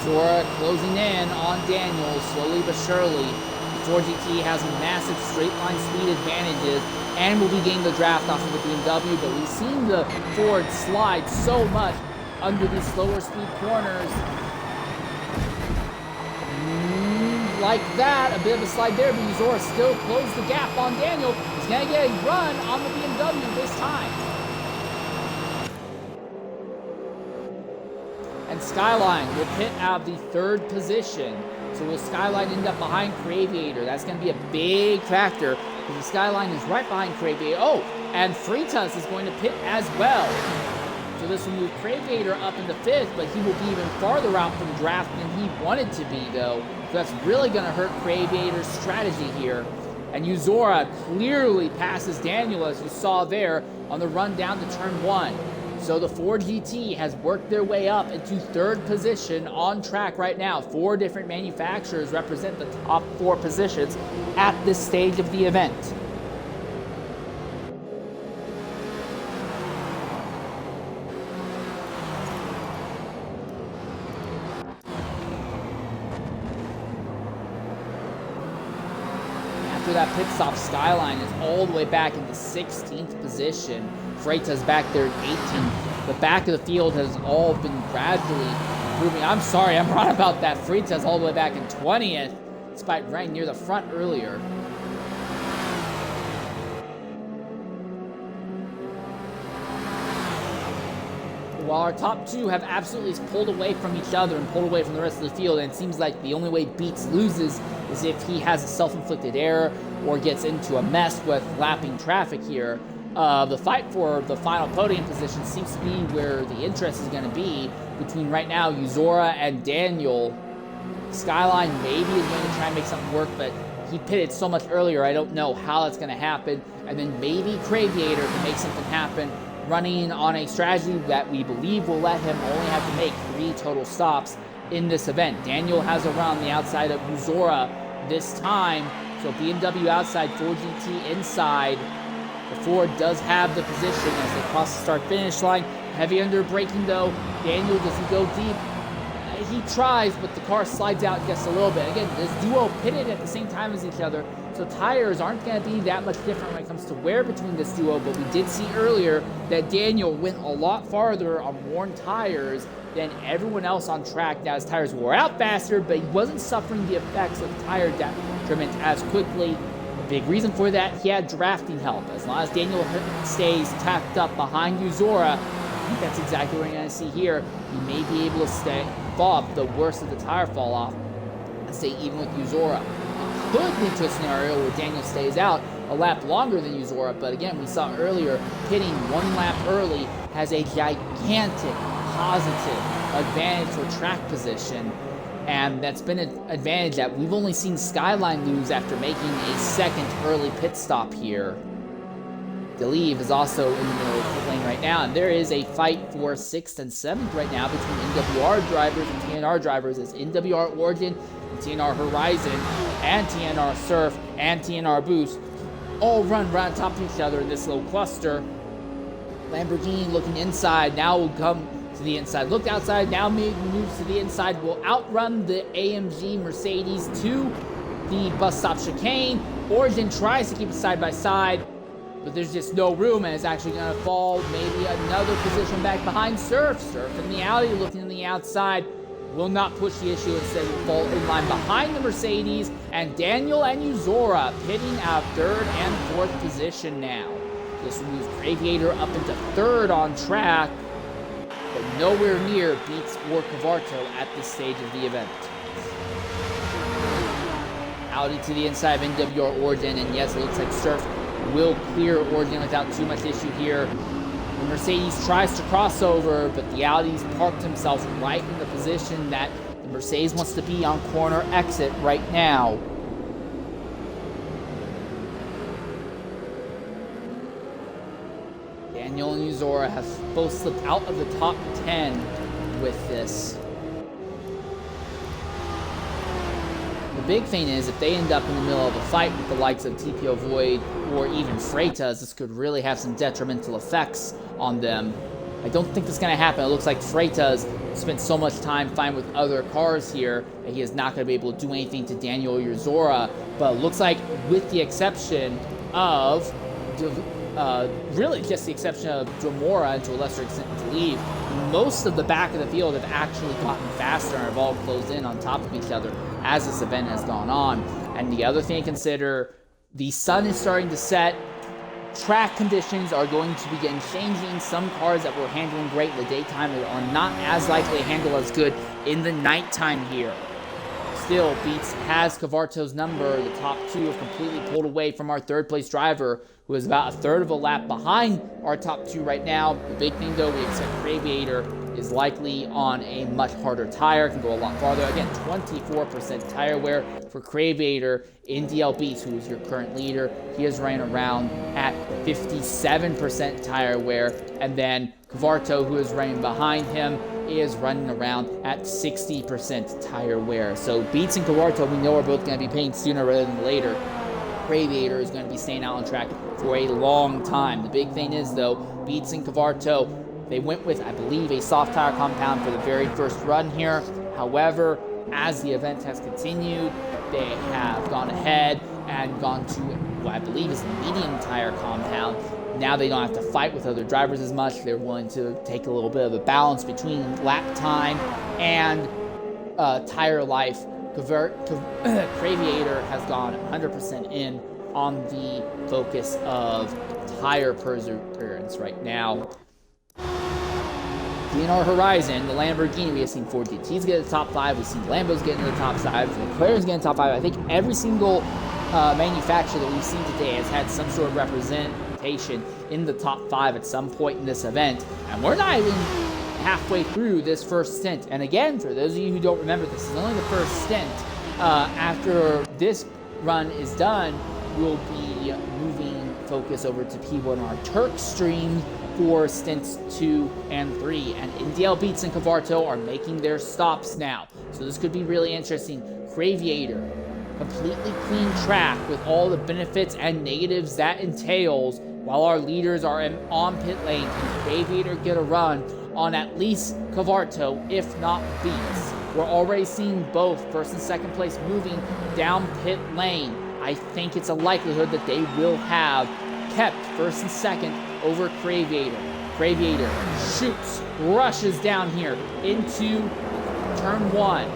Zora closing in on Daniel slowly but surely. The Ford GT has massive straight line speed advantages and will be gaining the draft off of the BMW, but we've seen the Ford slide so much under these slower speed corners. Like that, a bit of a slide there, but Uzora still closed the gap on Daniel. He's going to get a run on the BMW this time. And Skyline will pit out of the 3rd position. So will Skyline end up behind Craviator? That's going to be a big factor because the Skyline is right behind Craviator. Oh, and Freitas is going to pit as well. So this will move Craviator up into 5th, but he will be even farther out from draft than he wanted to be, though. So that's really going to hurt Craviator's strategy here. And Uzora clearly passes Daniel, as you saw there, on the run down to turn 1. So the Ford GT has worked their way up into 3rd position on track right now. 4 different manufacturers represent the top 4 positions at this stage of the event. After that pit stop, Skyline is all the way back into 16th position. Freitas back there at 18th. The back of the field has all been gradually improving. I'm sorry, I'm wrong about that. Freitas all the way back in 20th, despite running near the front earlier. While our top 2 have absolutely pulled away from each other and pulled away from the rest of the field, and it seems like the only way Beats loses is if he has a self-inflicted error or gets into a mess with lapping traffic here. The fight for the final podium position seems to be where the interest is going to be between right now Uzora and Daniel. Skyline maybe is going to try and make something work, but he pitted so much earlier, I don't know how that's going to happen. And then maybe Craviator can make something happen, running on a strategy that we believe will let him only have to make 3 total stops in this event. Daniel has a run on the outside of Uzora this time, so BMW outside, Ford GT inside. The Ford does have the position as they cross the start-finish line. Heavy under braking though. Daniel, does he go deep? He tries, but the car slides out just a little bit. Again, this duo pitted at the same time as each other, so tires aren't going to be that much different when it comes to wear between this duo, but we did see earlier that Daniel went a lot farther on worn tires than everyone else on track. Now his tires wore out faster, but he wasn't suffering the effects of tire detriment as quickly. A big reason for that, he had drafting help. As long as Daniel stays tacked up behind Uzora, I think that's exactly what we're going to see here. He may be able to stay off the worst of the tire fall off and stay even with Uzora. It could lead to a scenario where Daniel stays out a lap longer than Uzora, but again, we saw earlier, pitting 1 lap early has a gigantic positive advantage for track position, and that's been an advantage that we've only seen Skyline lose after making a 2nd early pit stop here. Delive is also in the middle of the pit lane right now, and there is a fight for 6th and 7th right now between NWR drivers and TNR drivers, as NWR Origin, and TNR Horizon, and TNR Surf, and TNR Boost all run right on top of each other in this little cluster. Lamborghini looking inside, now will come to the inside. Looked outside, now moves to the inside, will outrun the AMG Mercedes to the bus stop chicane. Origin tries to keep it side by side, but there's just no room, and it's actually going to fall maybe another position back behind Surf. Surf in the alley, looking in the outside, will not push the issue, instead will fall in line behind the Mercedes, and Daniel and Uzora pitting out 3rd and 4th position now. This will move Craviator up into 3rd on track, but nowhere near Beats or Cavarto at this stage of the event. Audi to the inside of NWR Origin, and yes, it looks like Surf will clear Origin without too much issue here. The Mercedes tries to cross over, but the Audi's parked himself right in the position that the Mercedes wants to be on corner exit right now. Daniel and Uzora have both slipped out of the top 10 with this. The big thing is, if they end up in the middle of a fight with the likes of TPO Void or even Freitas, this could really have some detrimental effects on them. I don't think that's going to happen. It looks like Freitas spent so much time fighting with other cars here that he is not going to be able to do anything to Daniel or Uzora. But it looks like, with the exception of really just the exception of Dromora and to a lesser extent Delive, most of the back of the field have actually gotten faster and have all closed in on top of each other as this event has gone on. And the other thing to consider, the sun is starting to set. Track conditions are going to begin changing. Some cars that were handling great in the daytime are not as likely to handle as good in the nighttime here. Still, Beats has Cavarto's number. The top 2 have completely pulled away from our 3rd place driver, who is about a third of a lap behind our top two right now. The big thing, though, we expect Craviator is likely on a much harder tire, can go a lot farther. Again, 24% tire wear for Craviator in DL Beats, who is your current leader. He is running around at 57% tire wear. And then Cavarto, who is running behind him, is running around at 60% tire wear. So Beats and Cavarto, we know, are both going to be paying sooner rather than later. Craviator is going to be staying out on track for a long time. The big thing is, though, Beats and Cavarto, they went with, I believe, a soft tire compound for the very first run here. However, as the event has continued, they have gone ahead and gone to what I believe is a medium tire compound. Now they don't have to fight with other drivers as much. They're willing to take a little bit of a balance between lap time and tire life. Craviator has gone 100% in on the focus of tire perseverance right now. In our horizon, the Lamborghini, we have seen Ford GTs get to the top 5. We've seen Lambos get into the top 5. McLaren's getting to the top 5. I think every single manufacturer that we've seen today has had some sort of representation in the top 5 at some point in this event. And we're not even halfway through this first stint. And again, for those of you who don't remember, this is only the first stint. After this run is done, we'll be moving focus over to P1 our Turk stream for stints 2 and 3. And NDL Beats and Cavarto are making their stops now. So this could be really interesting. Craviator, completely clean track with all the benefits and negatives that entails, while our leaders are on pit lane. Can Craviator get a run on at least Cavarto, if not Beats? We're already seeing both first and second place moving down pit lane. I think it's a likelihood that they will have kept first and second over Craviator. Craviator shoots, rushes down here into turn 1.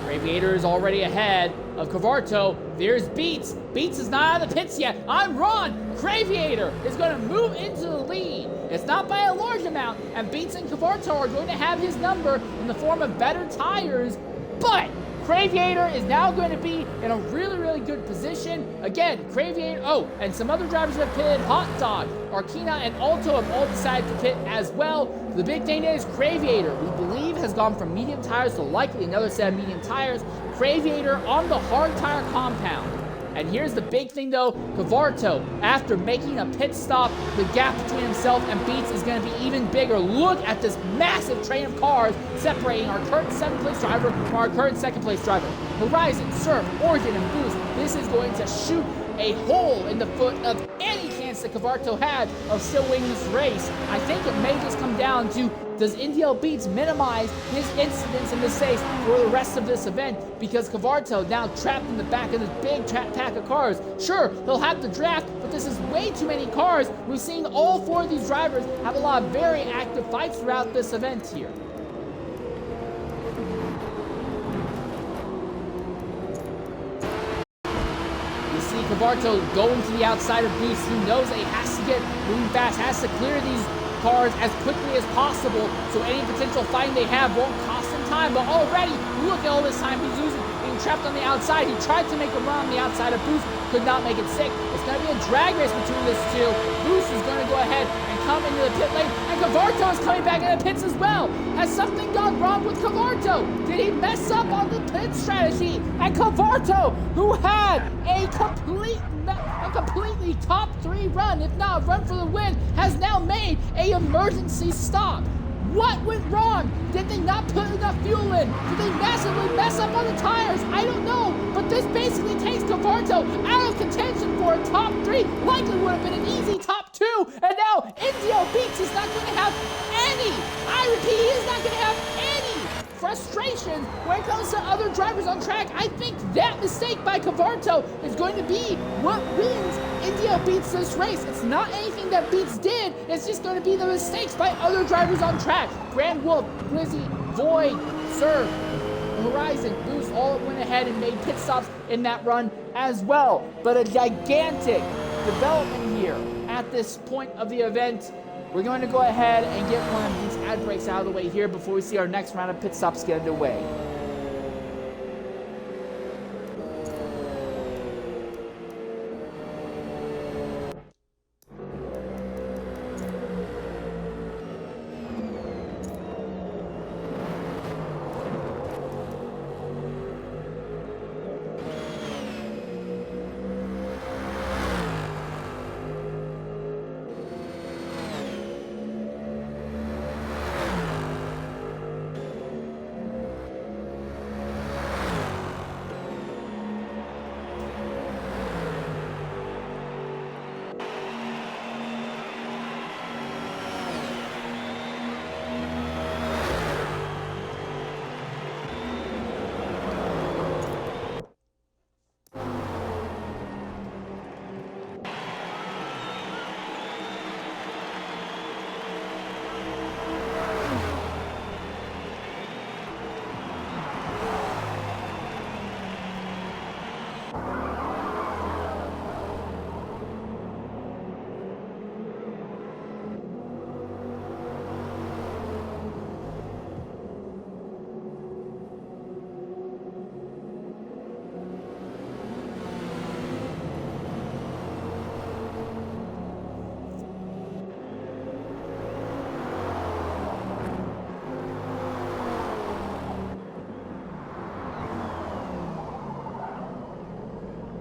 Craviator is already ahead of Cavarto. There's Beats. Beats is not out of the pits yet. On run. Craviator is going to move into the lead. It's not by a large amount, and Beats and Cavarto are going to have his number in the form of better tires, but Craviator is now going to be in a really, really good position. Again, Craviator, and some other drivers have pitted. Hot Dog, Arkina, and Alto have all decided to pit as well. The big thing is Craviator, we believe, has gone from medium tires to likely another set of medium tires. Craviator on the hard tire compound. And here's the big thing, though. Cavarto, after making a pit stop, the gap between himself and Beats is going to be even bigger. Look at this massive train of cars separating our current 7th place driver from our current 2nd place driver. Horizon, Surf, Origin, and Boost. This is going to shoot a hole in the foot of any chance that Cavarto had of still winning this race. I think it may just come down to, does NDL Beats minimize his incidents and mistakes for the rest of this event? Because Cavarto now trapped in the back of this big pack of cars. Sure, he'll have the draft, but this is way too many cars. We've seen all 4 of these drivers have a lot of very active fights throughout this event here. Cavarto going to the outside of Boost, who knows that he has to get moving fast, has to clear these cars as quickly as possible, so any potential fighting they have won't cost him time. But already, look at all this time he's losing, being trapped on the outside. He tried to make a run on the outside of Boost, could not make it stick. It's going to be a drag race between these two. Boost is going to go ahead and come into the pit lane, and Cavarto is coming back into the pits as well. Has something gone wrong with Cavarto? Did he mess up on the pit strategy? And Cavarto, who had a completely top 3 run, if not a run for the win, has now made a emergency stop. What went wrong? Did they not put enough fuel in? Did they massively mess up on the tires? I don't know, but this basically takes Cavarto out of contention for a top 3. Likely would have been an easy top 2, and now NDL Beats is not going to have any, I repeat, he is not going to have any frustration when it comes to other drivers on track. I think that mistake by Cavarto is going to be what wins NDL Beats this race. It's not anything that Beats did, it's just going to be the mistakes by other drivers on track. Grand Wolf, Blizzy, Void, Surf, Horizon, Boost all went ahead and made pit stops in that run as well. But a gigantic development here at this point of the event. We're going to go ahead and get one of these ad breaks out of the way here before we see our next round of pit stops get underway.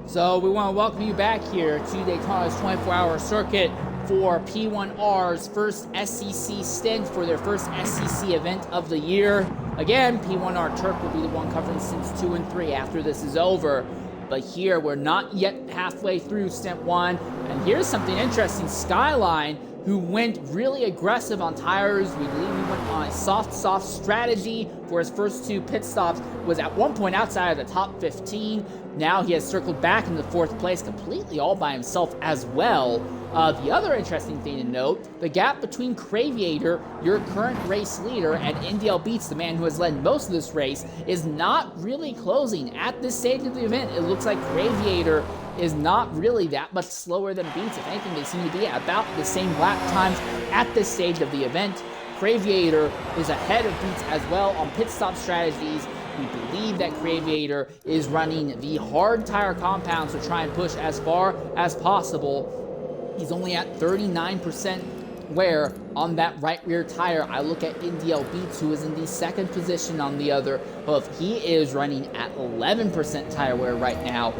So we want to welcome you back here to Daytona's 24-hour circuit for P1R's first SEC stint for their first SEC event of the year. Again, P1R Turk will be the one covering stints 2 and 3 after this is over. But here, we're not yet halfway through stint 1. And here's something interesting. Skyline, who went really aggressive on tires. We believe he went on a soft strategy for his first 2 pit stops, was at one point outside of the top 15. Now he has circled back into 4th place completely all by himself as well. The other interesting thing to note, the gap between Craviator, your current race leader, and NDL Beats, the man who has led most of this race, is not really closing. At this stage of the event, it looks like Craviator is not really that much slower than Beats. If anything, they seem to be at about the same lap times at this stage of the event. Craviator is ahead of Beats as well on pit stop strategies. We believe that Craviator is running the hard tire compounds to try and push as far as possible. He's only at 39% wear on that right rear tire. I look at NDL Beats, who is in the 2nd position on the other hoof. He is running at 11% tire wear right now.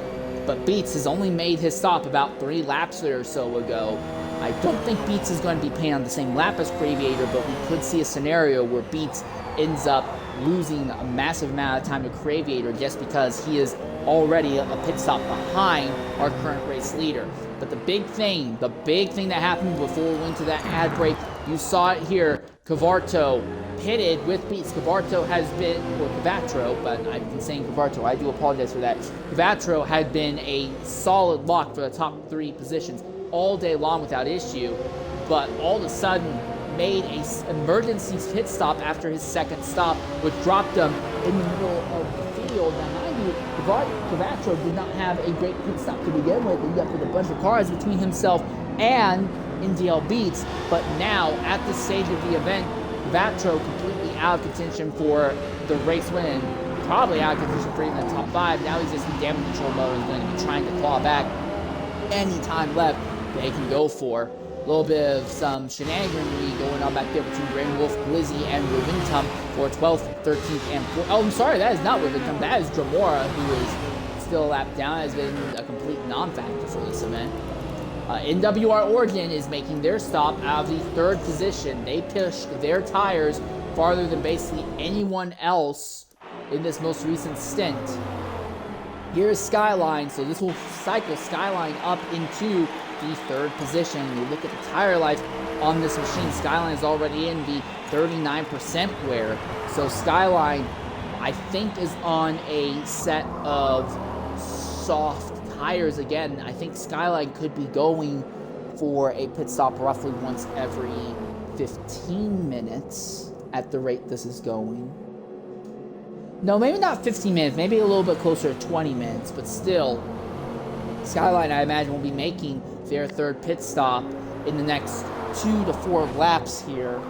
But Beats has only made his stop about 3 laps or so ago. I don't think Beats is going to be paying on the same lap as Craviator, but we could see a scenario where Beats ends up losing a massive amount of time to Craviator just because he is already a pit stop behind our current race leader. But the big thing that happened before we went to that ad break, you saw it here. Cavarto pitted with Beats. Cavarto has been, or Cavatro, but I've been saying Cavarto. I do apologize for that. Cavatro had been a solid lock for the top 3 positions all day long without issue, but all of a sudden made an emergency pit stop after his 2nd stop, which dropped him in the middle of the field. Now, mind you, Cavatro did not have a great pit stop to begin with. He ended up with a bunch of cars between himself and NDL Beats, but now, at this stage of the event, Cavatro completely out of contention for the race win, probably out of contention for even the top 5. Now he's just in damage control mode and going to be trying to claw back any time left they can go for. A little bit of some shenaniganry going on back there between Rain Wolf, Glizzy, and Ravintum for 12th, 13th, and 4th. Oh, I'm sorry, that is not Ravintum. That is Dramora, who is still a lap down, has been a complete non-factor for this event. NWR Oregon is making their stop out of the 3rd position. They pushed their tires farther than basically anyone else in this most recent stint. Here's Skyline, so this will cycle Skyline up into the 3rd position. You look at the tire life on this machine, Skyline is already in the 39% wear. So Skyline, I think, is on a set of soft tires again. I think Skyline could be going for a pit stop roughly once every 15 minutes at the rate this is going. No, maybe not 15 minutes, maybe a little bit closer to 20 minutes, but still, Skyline, I imagine, will be making their 3rd pit stop in the next 2 to 4 laps here.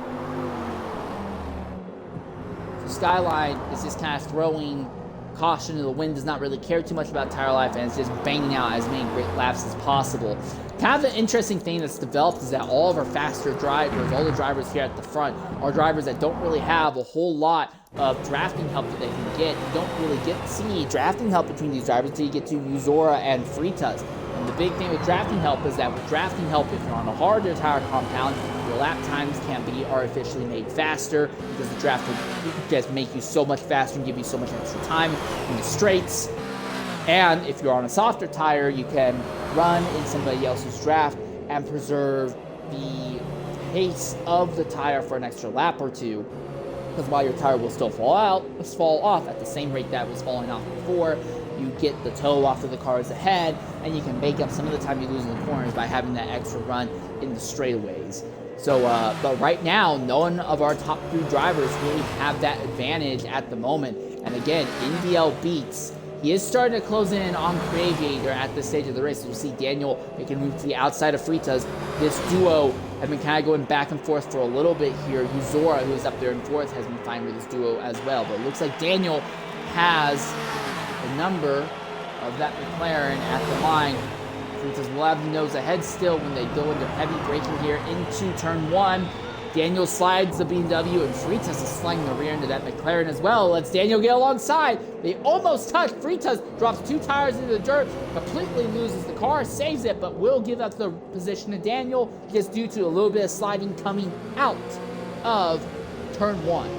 So Skyline is just kind of throwing caution to the wind, does not really care too much about tire life, and is just banging out as many great laps as possible. Kind of the interesting thing that's developed is that all of our faster drivers, all the drivers here at the front, are drivers that don't really have a whole lot of drafting help that they can get. You don't really get to see drafting help between these drivers until you get to Uzora and Fritas. And the big thing with drafting help is that with drafting help, if you're on a harder tire compound, your lap times can be artificially made faster because the draft will just make you so much faster and give you so much extra time in the straights. And if you're on a softer tire, you can run in somebody else's draft and preserve the pace of the tire for an extra lap or two. Because while your tire will still fall off at the same rate that was falling off before, you get the toe off of the cars ahead, and you can make up some of the time you lose in the corners by having that extra run in the straightaways. So, but right now, none of our top 3 drivers really have that advantage at the moment. And again, NDL Beats, he is starting to close in on Craviator at this stage of the race. We'll see Daniel making a move to the outside of Fritas. This duo have been kind of going back and forth for a little bit here. Uzora, who is up there in 4th, has been fine with this duo as well. But it looks like Daniel has the number of that McLaren at the line. Fritas will have the nose ahead still when they go into heavy braking here into turn 1. Daniel slides the BMW, and Freitas is sliding the rear end of that McLaren as well. Lets Daniel get alongside. They almost touch. Freitas drops 2 tires into the dirt, completely loses the car, saves it, but will give up the position to Daniel just due to a little bit of sliding coming out of turn 1.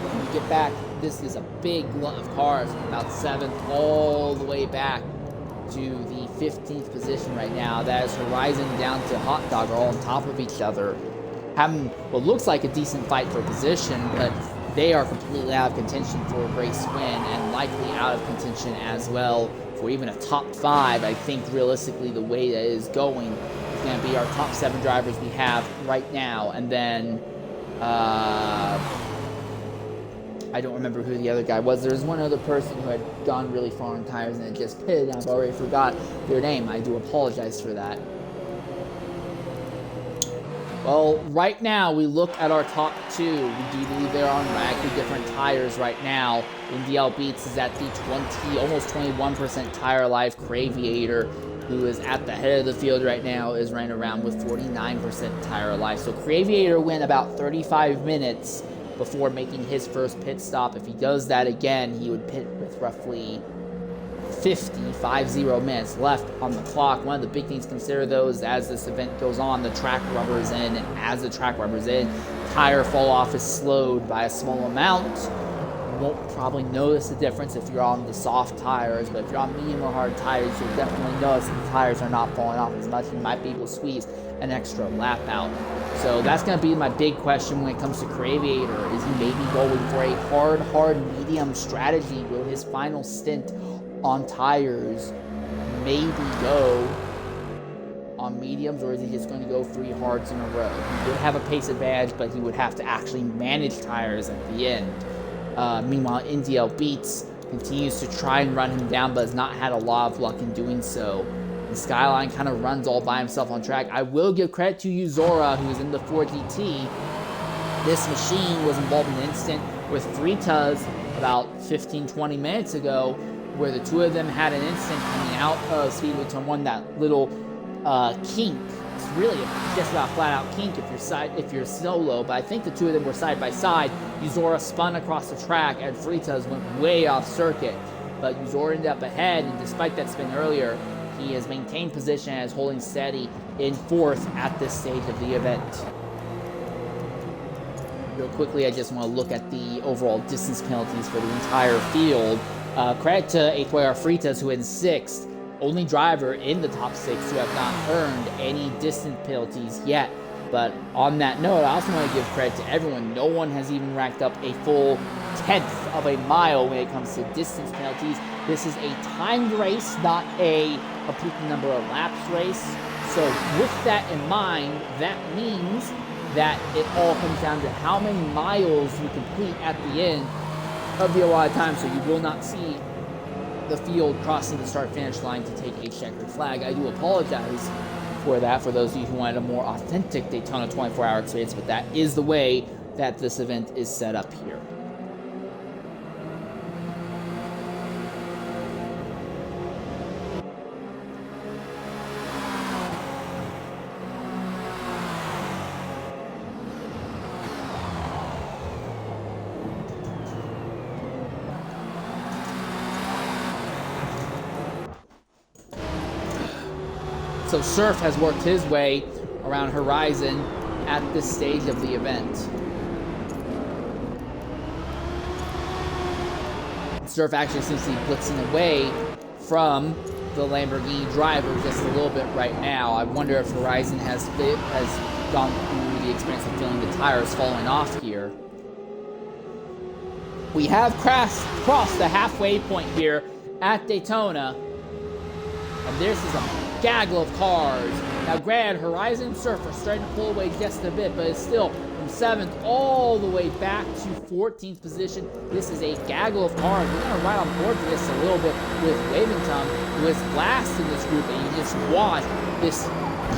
When we get back, this is a big lot of cars from about 7th all the way back to the 15th position right now. That is Horizon down to Hot Dog are all on top of each other, having what looks like a decent fight for position, but they are completely out of contention for a race win and likely out of contention as well for even a top 5. I think realistically the way that it is going is going to be our top 7 drivers we have right now, and then I don't remember who the other guy was. There was one other person who had gone really far on tires and had just pitted, and I've already forgot their name. I do apologize for that. Well, right now, we look at our top 2. We do believe they're on radically different tires right now. NDL Beats is at the almost 21% tire life. Craviator, who is at the head of the field right now, is running around with 49% tire life. So Craviator went about 35 minutes before making his first pit stop. If he does that again, he would pit with roughly 50 minutes left on the clock. One of the big things to consider, though, is as this event goes on, the track rubber is in, and as the track rubber is in, tire fall off is slowed by a small amount. You won't probably notice the difference if you're on the soft tires, but if you're on medium or hard tires, you'll definitely notice that the tires are not falling off as much. You might be able to squeeze an extra lap out. So that's going to be my big question when it comes to Craviator. Is he maybe going for a hard medium strategy? Will his final stint on tires maybe go on mediums, or is he just going to go 3 hards in a row? He would have a pace advantage, but he would have to actually manage tires at the end. Meanwhile, NDL Beats continues to try and run him down, but has not had a lot of luck in doing so. And Skyline kind of runs all by himself on track. I will give credit to Uzora, who is in the 4GT. This machine was involved in an incident with Freitas about 15-20 minutes ago, where the two of them had an incident coming out of Speedway Turn 1, that little kink. It's really just about flat-out kink if you're solo, but I think the two of them were side by side. Uzora spun across the track, and Freitas went way off circuit, but Uzora ended up ahead, and despite that spin earlier, he has maintained position and is holding steady in 4th at this stage of the event. Real quickly, I just want to look at the overall distance penalties for the entire field. Credit to HYR Freitas, who in 6th, only driver in the top 6 who have not earned any distance penalties yet. But on that note, I also want to give credit to everyone. No one has even racked up a full 1/10 of a mile when it comes to distance penalties. This is a timed race, not a complete number of laps race. So with that in mind, that means that it all comes down to how many miles you complete at the end of the allotted time. So you will not see the field crossing the start-finish line to take a checkered flag. I do apologize for that, for those of you who wanted a more authentic Daytona 24-hour experience, but that is the way that this event is set up here. So Surf has worked his way around Horizon at this stage of the event. Surf actually seems to be blitzing away from the Lamborghini driver just a little bit right now. I wonder if Horizon has gone through the experience of feeling the tires falling off here. We have crossed the halfway point here at Daytona, and this is a gaggle of cars. Now granted, Horizon and Surf are starting to pull away just a bit, but it's still from 7th all the way back to 14th position. This is a gaggle of cars. We're going to ride on board for this a little bit with Wavington, who is last in this group, and you just watch this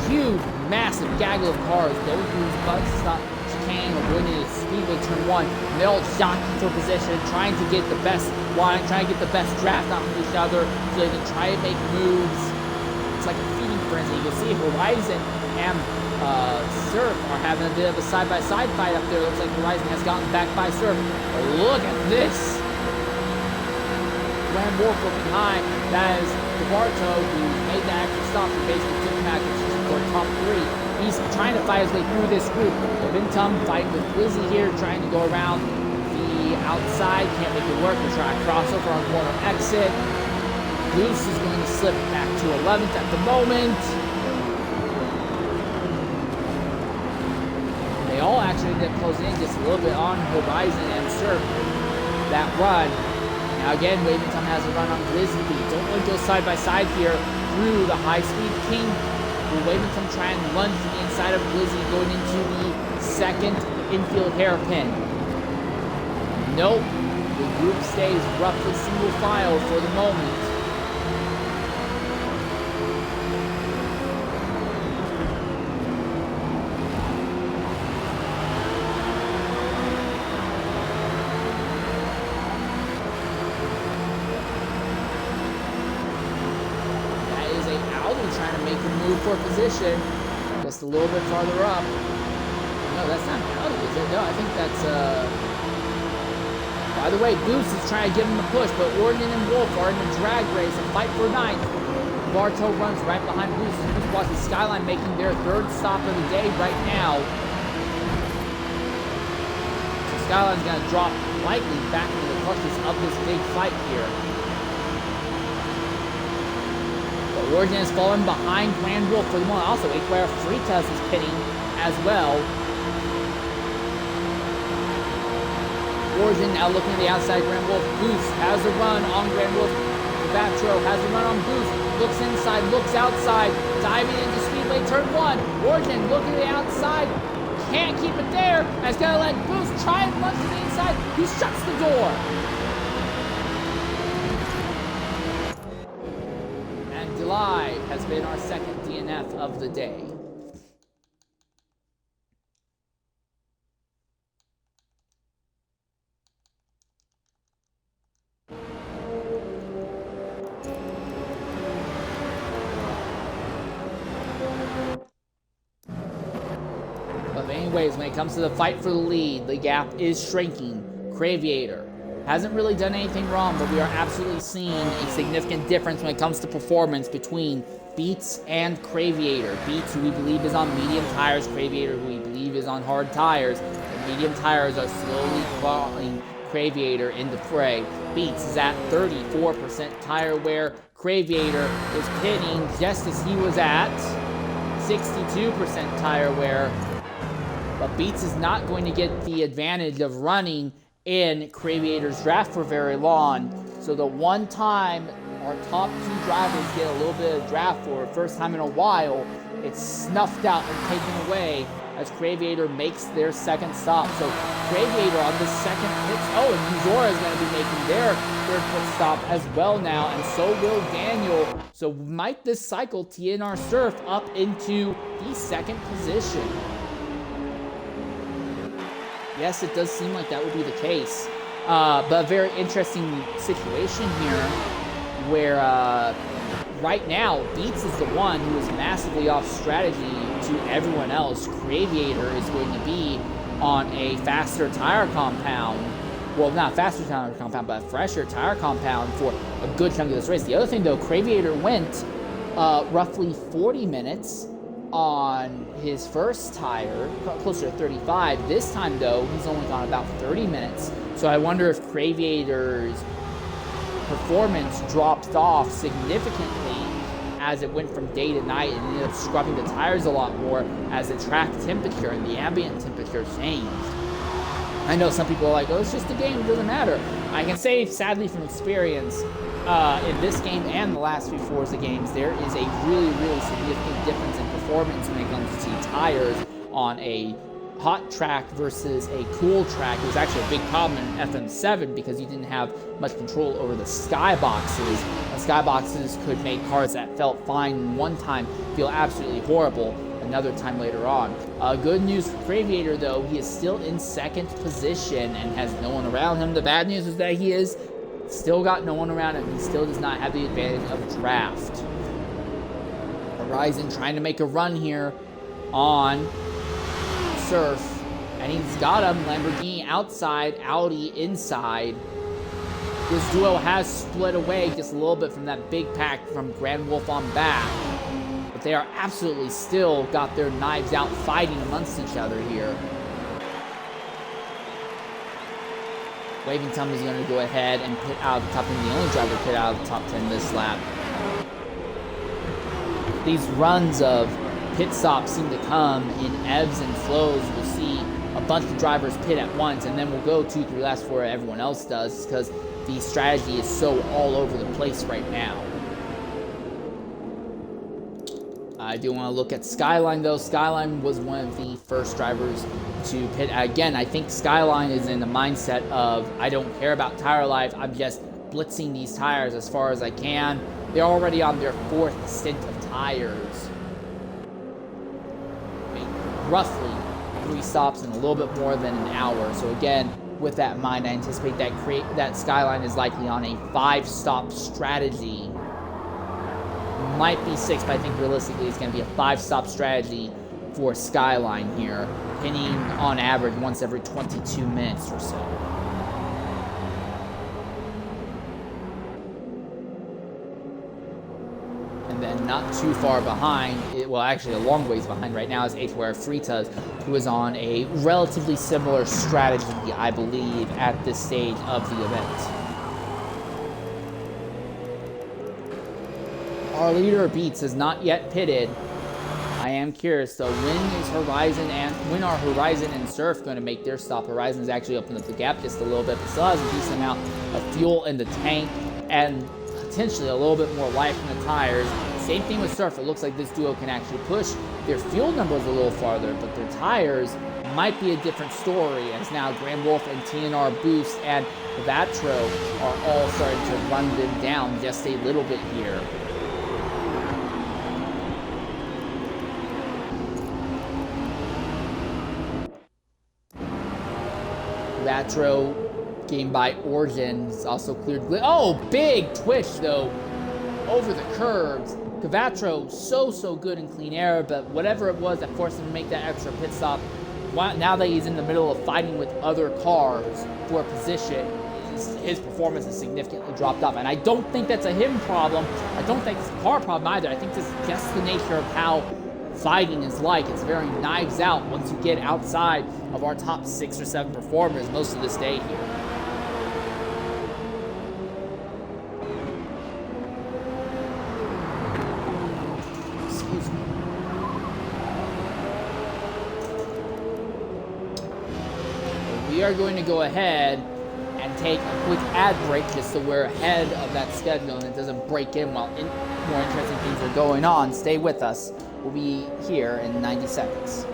huge, massive gaggle of cars go through these bus stop Kane going into Speedway Turn 1. And they're all jockeying for position, trying to get the best line, trying to get the best draft off of each other so they can try and make moves. It's like a feeding frenzy. You can see Horizon and Surf are having a bit of a side-by-side fight up there. Looks like Horizon has gotten back by Surf. But look at this. Grand Wolf looking behind. That is DeBarto, who made the extra stop and basically took him out for top 3. He's trying to fight his way through this group. Vintum fighting with Blizzy here, trying to go around the outside. Can't make it work. We're trying to crossover on corner exit. Goose is going to slip back to 11th at the moment. They all actually end up closing in just a little bit on Horizon and Surf that run. Now again, Waventum has a run on Blizzy. Don't really go side by side here through the high-speed King. Will Waventum try and lunge to the inside of Blizzy going into the second infield hairpin? Nope. The group stays roughly single file for the moment. Trying to make a move for position just a little bit farther up. No, that's not Audi, is it? No, I think that's by the way, Goose is trying to give him a push, but Orden and Wolf are in the drag race, a fight for 9th. Bartow runs right behind Goose. Goose watches Skyline making their 3rd stop of the day right now. So Skyline's gonna drop likely back into the clutches of this big fight here. Orden is falling behind Grand Wolf for the moment. Also, Aquare Fritas is pinning as well. Orden now looking at the outside. Grand Wolf. Goose has a run on Grand Wolf. Batro has a run on Goose. Looks inside, looks outside. Diving into Speedway Turn 1. Orden looking at the outside. Can't keep it there. Has got to let Goose try and lunge to the inside. He shuts the door. Live has been our second DNF of the day. But anyways, when it comes to the fight for the lead, the gap is shrinking. Craviator hasn't really done anything wrong, but we are absolutely seeing a significant difference when it comes to performance between Beats and Craviator. Beats, who we believe is on medium tires, Craviator, who we believe is on hard tires. The medium tires are slowly falling Craviator into fray. Beats is at 34% tire wear. Craviator is pitting just as he was at 62% tire wear. But Beats is not going to get the advantage of running in Craviator's draft for very long. So the one time our top 2 drivers get a little bit of draft for the first time in a while, it's snuffed out and taken away as Craviator makes their second stop. So Craviator on this second pit, and Uzora is going to be making their 3rd pit stop as well now, and so will Daniel. So might this cycle TNR Surf up into the 2nd position? Yes, it does seem like that would be the case. But a very interesting situation here where right now Beats is the one who is massively off strategy to everyone else. Craviator is going to be on a faster tire compound. Well, not faster tire compound, but a fresher tire compound for a good chunk of this race. The other thing, though, Craviator went roughly 40 minutes on his first tire, closer to 35. This time, though, he's only gone about 30 minutes. So I wonder if Craviator's performance dropped off significantly as it went from day to night and ended up scrubbing the tires a lot more as the track temperature and the ambient temperature changed. I know some people are like, oh, it's just a game, it doesn't matter. I can say, sadly, from experience, in this game and the last few Forza games, there is a really, really significant difference in performance when it comes to tires on a hot track versus a cool track. It was actually a big problem in FM7 because you didn't have much control over the skyboxes. The skyboxes could make cars that felt fine one time feel absolutely horrible the another time later on. Good news for Aviator, though, he is still in second position and has no one around him. The bad news is that he is still got no one around him. He still does not have the advantage of draft. Horizon trying to make a run here on Surf, and he's got him. Lamborghini outside, Audi inside. This duo has split away just a little bit from that big pack from Grand Wolf on back, but they are absolutely still got their knives out fighting amongst each other here. Waving Tum is going to go ahead and pit out of the top 10, the only driver pit out of the top 10 this lap. These runs of pit stops seem to come in ebbs and flows. We'll see a bunch of drivers pit at once, and then we'll go 2-3 laps before everyone else does, because the strategy is so all over the place right now. I do want to look at Skyline, though. Skyline was one of the first drivers to pit. Again, I think Skyline is in the mindset of, I don't care about tire life, I'm just blitzing these tires as far as I can. They're already on their 4th stint of tires. Roughly 3 stops in a little bit more than an hour. So again, with that in mind, I anticipate that Skyline is likely on a 5-stop strategy. Might be 6, but I think realistically it's going to be a 5-stop strategy for Skyline here, pinning on average once every 22 minutes or so. And then not too far behind, well, actually a long ways behind right now, is H-Ware Fritas, who is on a relatively similar strategy, I believe, at this stage of the event. Our leader, Beats, has not yet pitted. I am curious, though, when are Horizon and Surf going to make their stop? Horizon's actually opened up the gap just a little bit, but still has a decent amount of fuel in the tank and potentially a little bit more life in the tires. Same thing with Surf. It looks like this duo can actually push their fuel numbers a little farther, but their tires might be a different story, as now Grand Wolf and TNR Boost and Vatro are all starting to run them down just a little bit here. Vatro gained by Origin is also cleared. Oh, big twitch though over the curves. Cavatro so good in clean air, but whatever it was that forced him to make that extra pit stop, now that he's in the middle of fighting with other cars for a position, his performance has significantly dropped off. And I don't think that's a him problem. I don't think it's a car problem either. I think this is just the nature of how fighting is like. It's very knives out once you get outside of our top 6 or 7 performers most of this day here. Excuse me. We are going to go ahead and take a quick ad break just so we're ahead of that schedule and it doesn't break in while more interesting things are going on. Stay with us. We'll be here in 90 seconds.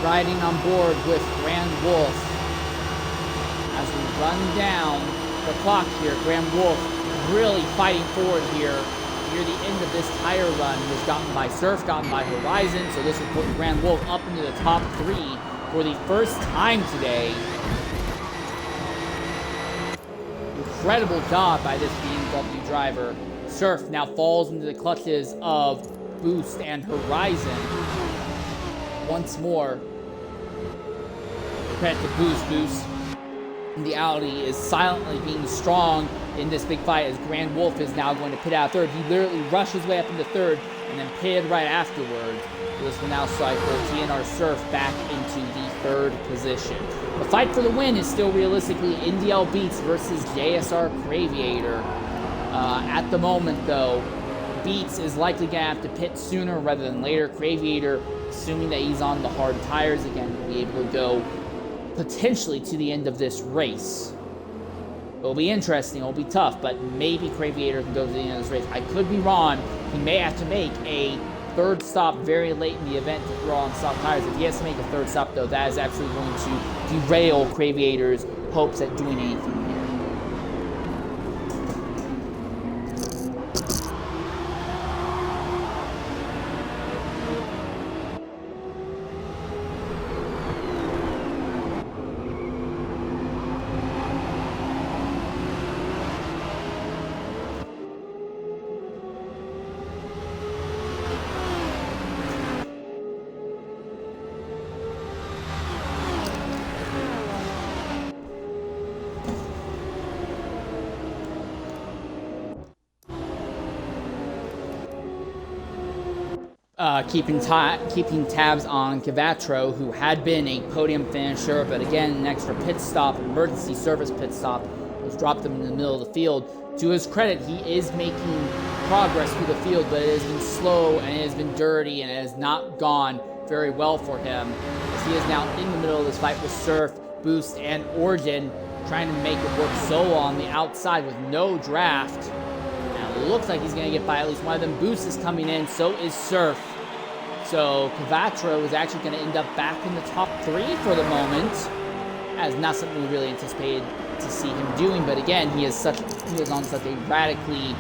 riding on board with Grand Wolf. As we run down the clock here, Grand Wolf really fighting forward here. Near the end of this tire run, he was gotten by Surf, gotten by Horizon, so this will put Grand Wolf up into the top 3 for the first time today. Incredible job by this BMW driver. Surf now falls into the clutches of Boost and Horizon. Once more, credit to Boost. And the Audi is silently being strong in this big fight as Grand Wolf is now going to pit out third. He literally rushed his way up into third and then pitted right afterwards. This will now cycle TNR Surf back into the third position. The fight for the win is still realistically NDL Beats versus JSR Craviator. At the moment, though, Beats is likely going to have to pit sooner rather than later. Craviator, assuming that he's on the hard tires again, will be able to go potentially to the end of this race. It'll be interesting, it'll be tough, but maybe Craviator can go to the end of this race. I could be wrong. He may have to make a third stop very late in the event to throw on soft tires. If he has to make a third stop, though, that is absolutely going to derail Craviator's hopes at doing anything here. Keeping tabs on Cavatro, who had been a podium finisher, but again, an extra pit stop, emergency service pit stop, was dropped him in the middle of the field. To his credit, he is making progress through the field, but it has been slow and it has been dirty and it has not gone very well for him, as he is now in the middle of this fight with Surf, Boost, and Origin, trying to make it work solo on the outside with no draft. Now it looks like he's going to get by at least one of them. Boost is coming in, so is Surf. So Cavatro is actually going to end up back in the top 3 for the moment, as not something we really anticipated to see him doing. But again, he is on such a radically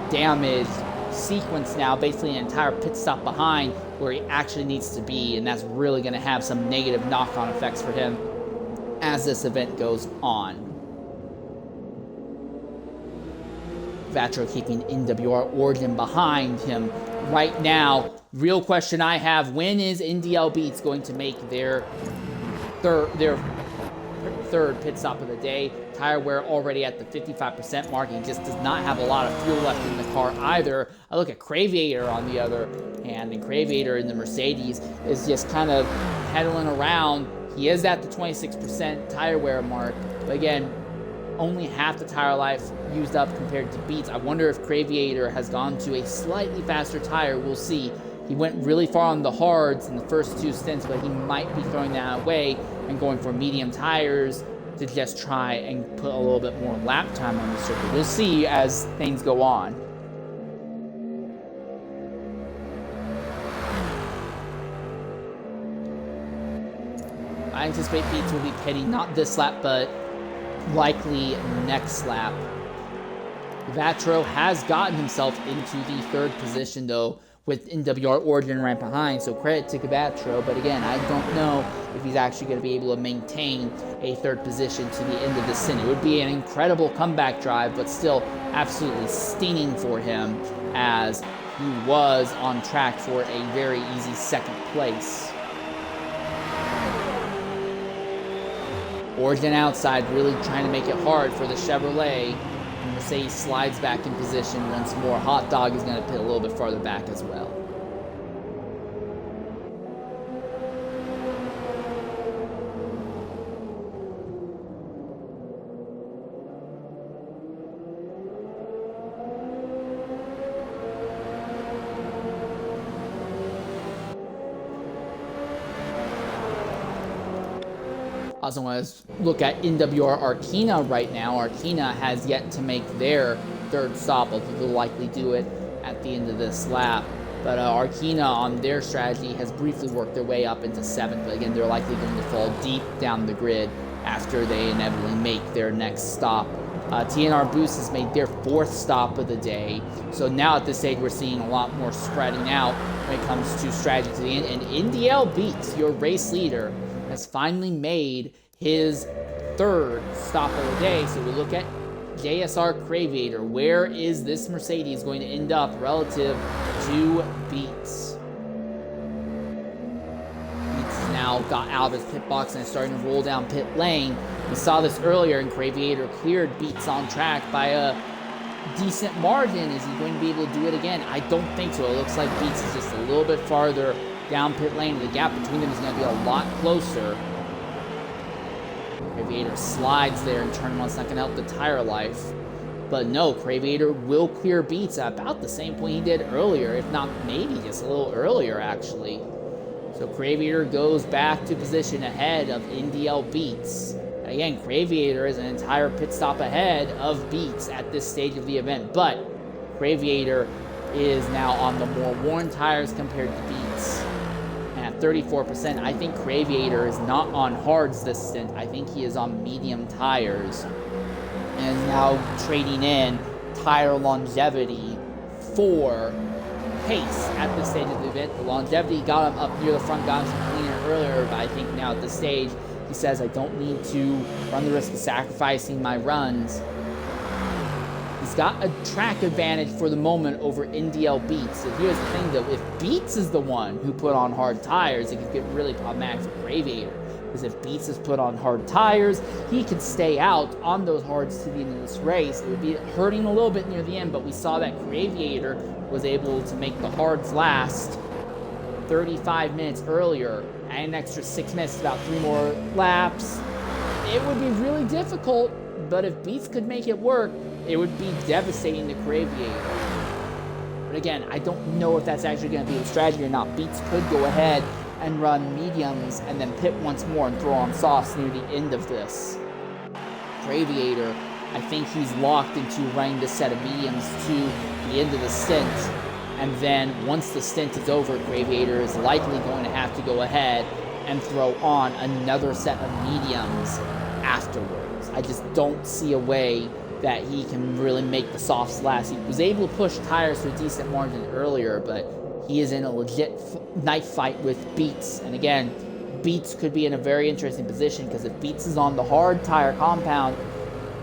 damaged sequence now, basically an entire pit stop behind where he actually needs to be, and that's really going to have some negative knock-on effects for him as this event goes on. Cavatro keeping NWR Origin behind him right now. Real question I have, when is NDL Beats going to make their third pit stop of the day? Tire wear already at the 55% mark. He just does not have a lot of fuel left in the car either. I look at Craviator on the other hand, and Craviator in the Mercedes is just kind of pedaling around. He is at the 26% tire wear mark, but again, only half the tire life used up compared to Beats. I wonder if Craviator has gone to a slightly faster tire. We'll see. He went really far on the hards in the first 2 stints, but he might be throwing that away and going for medium tires to just try and put a little bit more lap time on the circuit. We'll see as things go on. I anticipate Beats will be pitting not this lap, but likely next lap. Cavatro has gotten himself into the 3rd position, though, with NWR Origin right behind, so credit to Cavatro, but again, I don't know if he's actually going to be able to maintain a 3rd position to the end of the stint. It would be an incredible comeback drive, but still absolutely stinging for him, as he was on track for a very easy 2nd place. Origin outside, really trying to make it hard for the Chevrolet. Mercedes slides back in position once more. Hot Dog is going to pit a little bit farther back as well. I also want to look at NWR Arkina right now. Arkina has yet to make their 3rd stop, although they'll likely do it at the end of this lap. But Arkina on their strategy has briefly worked their way up into 7th, but again, they're likely going to fall deep down the grid after they inevitably make their next stop. TNR Boost has made their 4th stop of the day, so now at this stage we're seeing a lot more spreading out when it comes to strategy to the end, and NDL Beats, your race leader, has finally made his 3rd stop of the day. So we look at JSR Craviator. Where is this Mercedes going to end up relative to Beats? Beats now got out of his pit box and is starting to roll down pit lane. We saw this earlier, and Craviator cleared Beats on track by a decent margin. Is he going to be able to do it again? I don't think so. It looks like Beats is just a little bit farther down pit lane. The gap between them is going to be a lot closer. Craviator slides there in turn 1. It's not going to help the tire life. But no, Craviator will clear Beats at about the same point he did earlier, if not maybe just a little earlier, actually. So Craviator goes back to position ahead of NDL Beats. Again, Craviator is an entire pit stop ahead of Beats at this stage of the event, but Craviator is now on the more worn tires compared to Beats. And at 34%, I think Craviator is not on hards this stint. I think he is on medium tires and is now trading in tire longevity for pace at this stage of the event. The longevity got him up near the front, got him some cleaner earlier, but I think now at this stage, he says, I don't need to run the risk of sacrificing my runs. He's got a track advantage for the moment over NDL Beats. So here's the thing, though. If Beats is the one who put on hard tires, it could get really problematic for Craviator. Because if Beats has put on hard tires, he could stay out on those hards to the end of this race. It would be hurting a little bit near the end, but we saw that Craviator was able to make the hards last 35 minutes earlier, and an extra 6 minutes, about 3 more laps. It would be really difficult, but if Beats could make it work, it would be devastating to Craviator. But again, I don't know if that's actually going to be the strategy or not. Beats could go ahead and run mediums and then pit once more and throw on softs near the end of this. Craviator, I think he's locked into running this set of mediums to the end of the stint. And then once the stint is over, Craviator is likely going to have to go ahead and throw on another set of mediums afterwards. I just don't see a way that he can really make the softs last. He was able to push tires to a decent margin earlier, but he is in a legit knife fight with Beats. And again, Beats could be in a very interesting position, because if Beats is on the hard tire compound,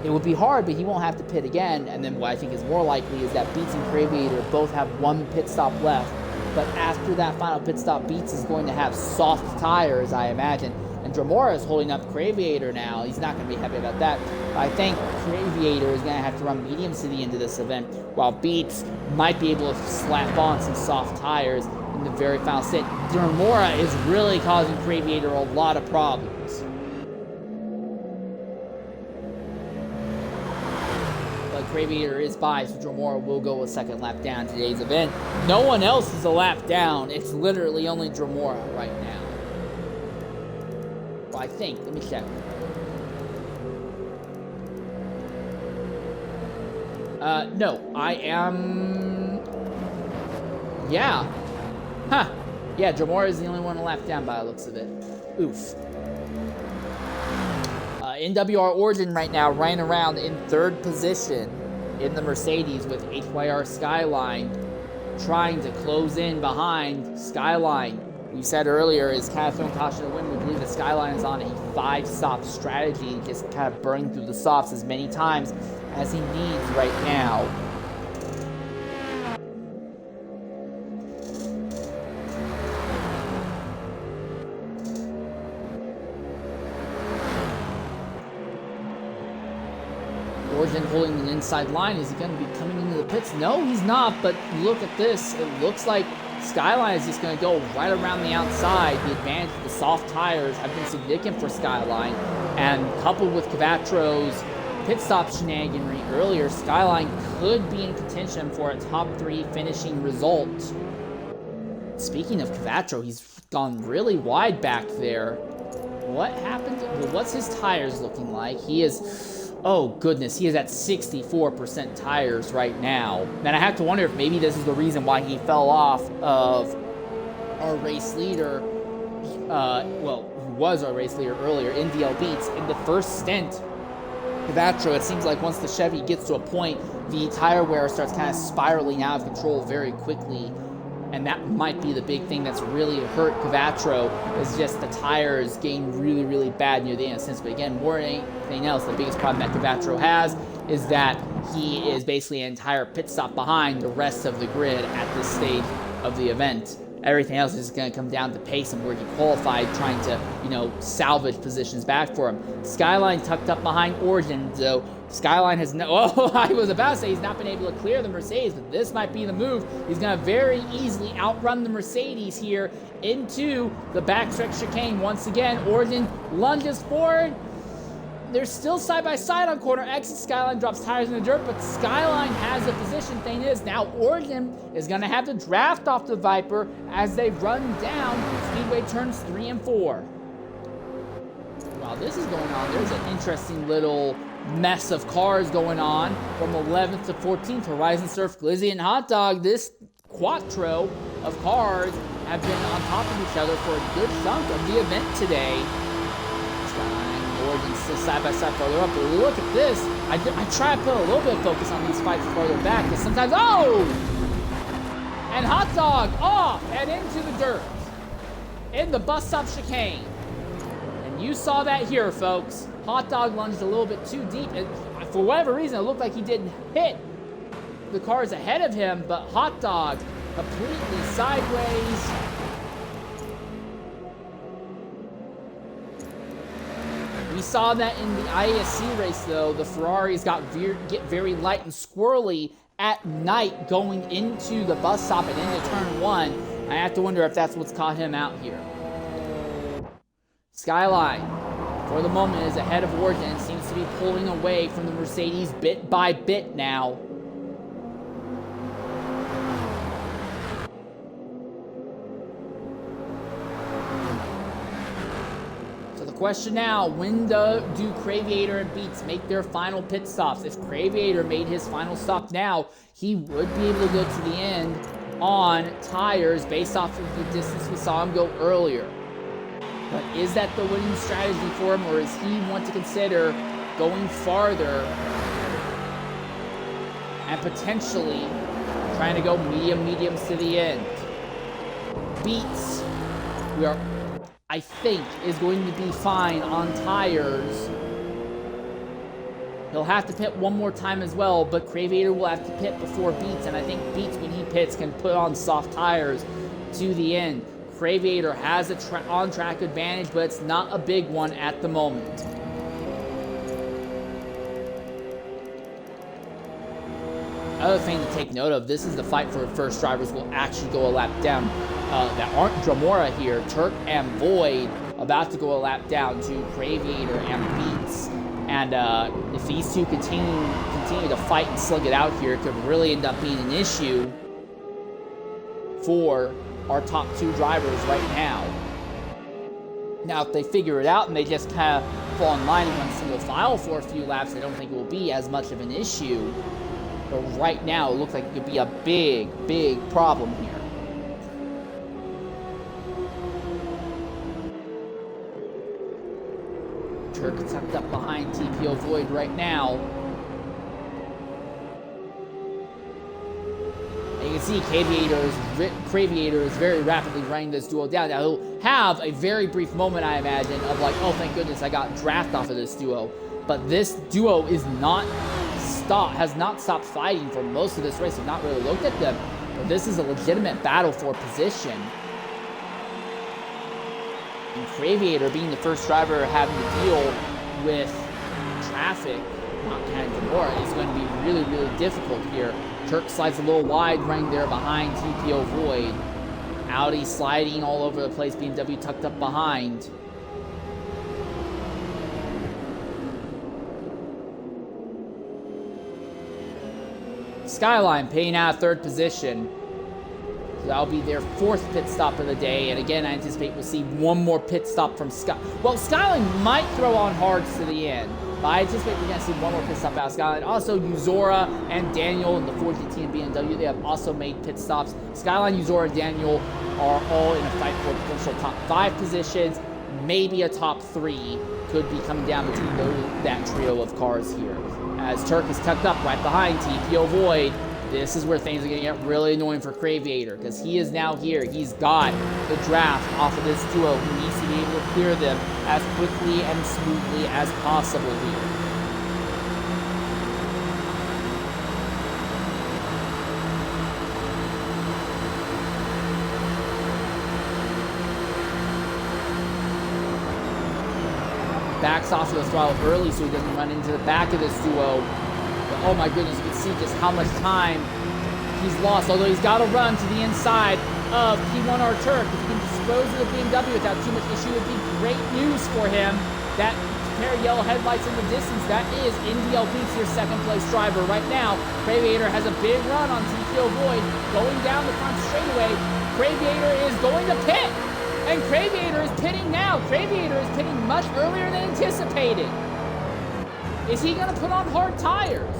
it would be hard, but he won't have to pit again. And then what I think is more likely is that Beats and Craviator both have 1 pit stop left. But after that final pit stop, Beats is going to have soft tires, I imagine. And Dremora is holding up Craviator now. He's not going to be happy about that. But I think Craviator is going to have to run mediums to the end of this event, while Beats might be able to slap on some soft tires in the very final stint. Dremora is really causing Craviator a lot of problems. Craviator is by, so Dremora will go a second lap down today's event. No one else is a lap down. It's literally only Dremora right now. Well, I think. Let me check. No. I am... Yeah. Huh. Yeah, Dremora is the only one a lap down by the looks of it. Oof. NWR Origin right now running around in 3rd position in the Mercedes with HYR Skyline trying to close in behind Skyline. We said earlier is kind of throwing caution to the wind. We believe that Skyline is on a 5-stop strategy, just kind of burning through the softs as many times as he needs right now. Origin holding an inside line. Is he going to be coming into the pits? No, he's not, but look at this. It looks like Skyline is just going to go right around the outside. The advantage of the soft tires have been significant for Skyline, and coupled with Cavatro's pit stop shenaniganry earlier, Skyline could be in contention for a top 3 finishing result. Speaking of Cavatro, he's gone really wide back there. What happened? Well, what's his tires looking like? He is... Oh goodness, he is at 64% tires right now. And I have to wonder if maybe this is the reason why he fell off of our race leader, who was our race leader earlier, in DL Beats. In the first stint, Quattro, it seems like once the Chevy gets to a point, the tire wear starts kind of spiraling out of control very quickly. And that might be the big thing that's really hurt Quattro, is just the tires getting really, really bad near the end of the stint. But again, more than anything else, the biggest problem that Quattro has is that he is basically an entire pit stop behind the rest of the grid at this stage of the event. Everything else is going to come down to pace and where he qualified, trying to, salvage positions back for him. Skyline tucked up behind Origin, though. Skyline has I was about to say he's not been able to clear the Mercedes, but this might be the move. He's going to very easily outrun the Mercedes here into the backstretch chicane. Once again, Origin lunges forward. They're still side by side on corner exit. Skyline drops tires in the dirt, but Skyline has the position. Thing is, now Origin is going to have to draft off the Viper as they run down Speedway turns 3 and 4. While this is going on, there's an interesting little mess of cars going on from 11th to 14th. Horizon Surf, Glizzy, and Hot Dog. This quattro of cars have been on top of each other for a good chunk of the event today. Origin still side by side further up, but look at this. I try to put a little bit of focus on these fights further back, because sometimes, and Hot Dog off and into the dirt in the bus stop chicane. And you saw that here, folks. Hot Dog lunged a little bit too deep, and for whatever reason, it looked like he didn't hit the cars ahead of him, but Hot Dog completely sideways. We saw that in the IASC race, though. The Ferraris get very light and squirrely at night going into the bus stop and into turn 1. I have to wonder if that's what's caught him out here. Skyline, for the moment, is ahead of Origin and seems to be pulling away from the Mercedes bit by bit now. Question now, when do Craviator and Beats make their final pit stops? If Craviator made his final stop now, he would be able to go to the end on tires based off of the distance we saw him go earlier. But is that the winning strategy for him, or is he want to consider going farther and potentially trying to go mediums to the end? Beats, I think, is going to be fine on tires. He'll have to pit one more time as well, but Craviator will have to pit before Beats, and I think Beats, when he pits, can put on soft tires to the end. Craviator has a on-track advantage, but it's not a big one at the moment. Other thing to take note of, this is the fight for first drivers will actually go a lap down. That aren't Dramora here. Turk and Void about to go a lap down to Craviator and Beats. And if these two continue to fight and slug it out here, it could really end up being an issue for our top 2 drivers right now. Now, if they figure it out and they just kind of fall in line and run single file for a few laps, I don't think it will be as much of an issue. But right now, it looks like it could be a big, big problem here. Turk tucked up behind TPO Void right now. And you can see Craviator is very rapidly running this duo down. Now, he'll have a very brief moment, I imagine, of like, oh, thank goodness I got draft off of this duo. But this duo has not stopped fighting for most of this race. I've not really looked at them. But this is a legitimate battle for position. And Craviator, being the first driver having to deal with traffic, not counting Dramora, is going to be really, really difficult here. Turk slides a little wide, running there behind TPO Void. Audi sliding all over the place, BMW tucked up behind. Skyline paying out of 3rd position. So that'll be their 4th pit stop of the day. And again, I anticipate we'll see one more pit stop from Skyline might throw on hards to the end. But I anticipate we're going to see one more pit stop out of Skyline. Also, Uzora and Daniel in the 4GT and BMW, they have also made pit stops. Skyline, Uzora, and Daniel are all in a fight for potential top 5 positions. Maybe a top 3 could be coming down between that trio of cars here. As Turk is tucked up right behind TPO Void, this is where things are going to get really annoying for Craviator, because he is now here. He's got the draft off of this duo who needs to be able to clear them as quickly and smoothly as possible here. Backs off to the throttle early so he doesn't run into the back of this duo. But oh my goodness, you can see just how much time he's lost, although he's got to run to the inside of P1R Turk. If he can dispose of the BMW without too much issue, it would be great news for him. That pair of yellow headlights in the distance, that is NDL Beats, your second place driver right now. Craviator has a big run on TPO Void, going down the front straightaway. Craviator is going to pit, and Craviator is pitting now. Craviator is pitting much earlier than anticipated. Is he going to put on hard tires?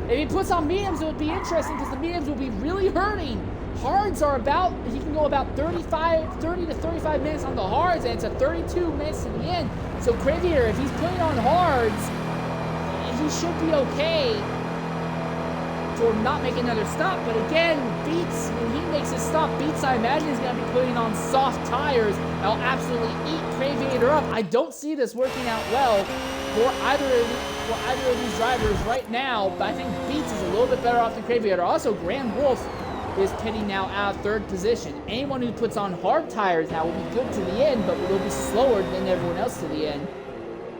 If he puts on mediums, it would be interesting because the mediums will be really hurting. Hards are about, he can go about 30 to 35 minutes on the hards, and it's a 32 minutes to the end. So Craviator, if he's putting on hards, he should be okay for not making another stop. But again, Beats, when he makes his stop, Beats, I imagine, is going to be putting on soft tires. That'll absolutely eat Craviator up. I don't see this working out well for either of these drivers right now, but I think Beats is a little bit better off than Craviator. Also, Grand Wolf is pitting now out of 3rd position. Anyone who puts on hard tires now will be good to the end, but will be slower than everyone else to the end.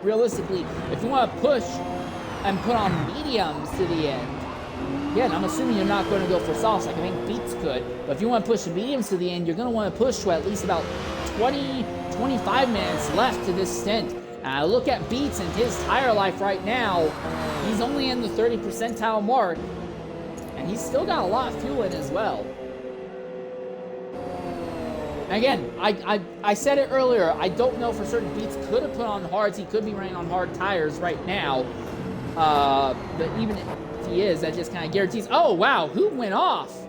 Realistically, if you want to push and put on mediums to the end, again, I'm assuming you're not going to go for softs like I think Beats could, but if you want to push the mediums to the end, you're going to want to push to at least about 20-25 minutes left to this stint. Look at Beats and his tire life right now. He's only in the 30 percentile mark, and he's still got a lot of fuel in as well. Again, I said it earlier, I don't know for certain. Beats could have put on hards. He could be running on hard tires right now. But even if he is, that just kind of guarantees. Oh, wow, who went off?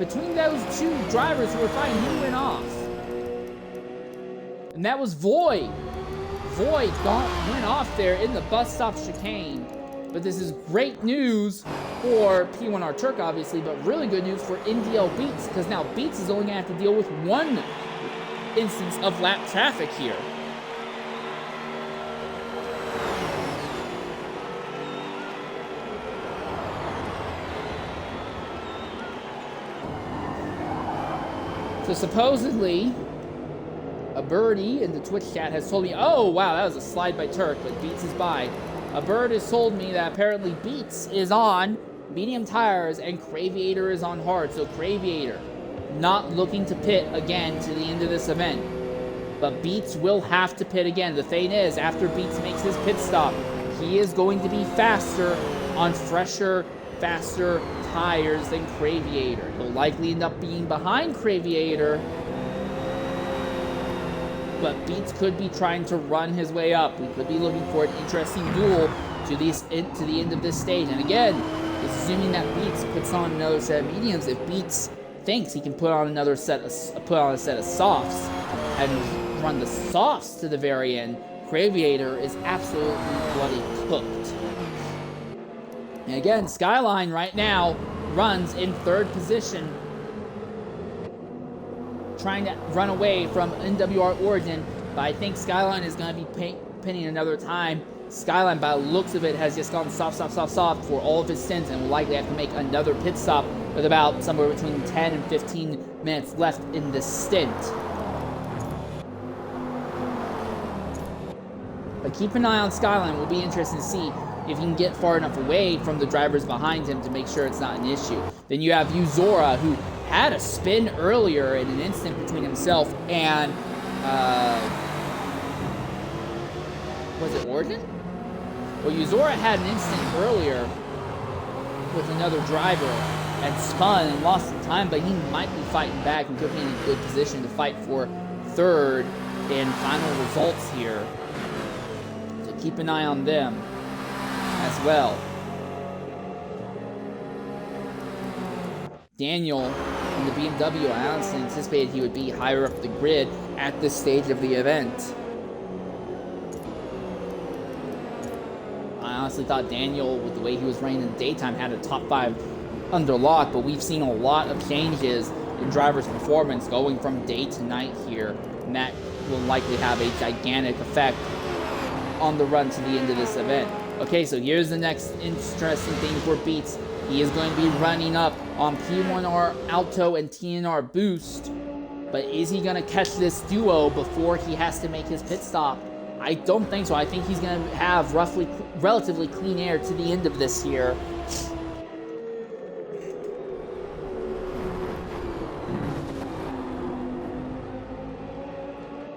Between those two drivers who were fighting, who went off? And that was Void. Void went off there in the bus stop chicane. But this is great news for P1R Turk, obviously, but really good news for NDL Beats, because now Beats is only going to have to deal with one instance of lap traffic here. So supposedly, a birdie in the Twitch chat has told me, oh wow, that was a slide by Turk, but Beats is by. A bird has told me that apparently Beats is on medium tires and Craviator is on hard. So Craviator not looking to pit again to the end of this event. But Beats will have to pit again. The thing is, after Beats makes his pit stop, he is going to be faster on fresher, faster tires than Craviator. He'll likely end up being behind Craviator, but Beats could be trying to run his way up. We could be looking for an interesting duel to the end of this stage. And again, assuming that Beats puts on another set of mediums, if Beats thinks he can put on a set of softs and run the softs to the very end, Craviator is absolutely bloody cooked. And again, Skyline right now runs in 3rd position, trying to run away from NWR Origin, but I think Skyline is going to be pinning another time. Skyline, by the looks of it, has just gone soft for all of his stints and will likely have to make another pit stop with about somewhere between 10 and 15 minutes left in this stint. But keep an eye on Skyline. It will be interesting to see if he can get far enough away from the drivers behind him to make sure it's not an issue. Then you have Uzora, who had a spin earlier in an instant between himself and, was it Origin? Well, Uzora had an instant earlier with another driver and spun and lost some time, but he might be fighting back and could be in a good position to fight for 3rd in final results here. So keep an eye on them as well. Daniel in the BMW, I honestly anticipated he would be higher up the grid at this stage of the event. I honestly thought Daniel, with the way he was running in the daytime, had a top 5 under lock, but we've seen a lot of changes in drivers' performance going from day to night here, and that will likely have a gigantic effect on the run to the end of this event. Okay, so here's the next interesting thing for Beats. He is going to be running up on P1R Alto and TNR Boost, but is he going to catch this duo before he has to make his pit stop? I don't think so. I think he's going to have relatively clean air to the end of this here.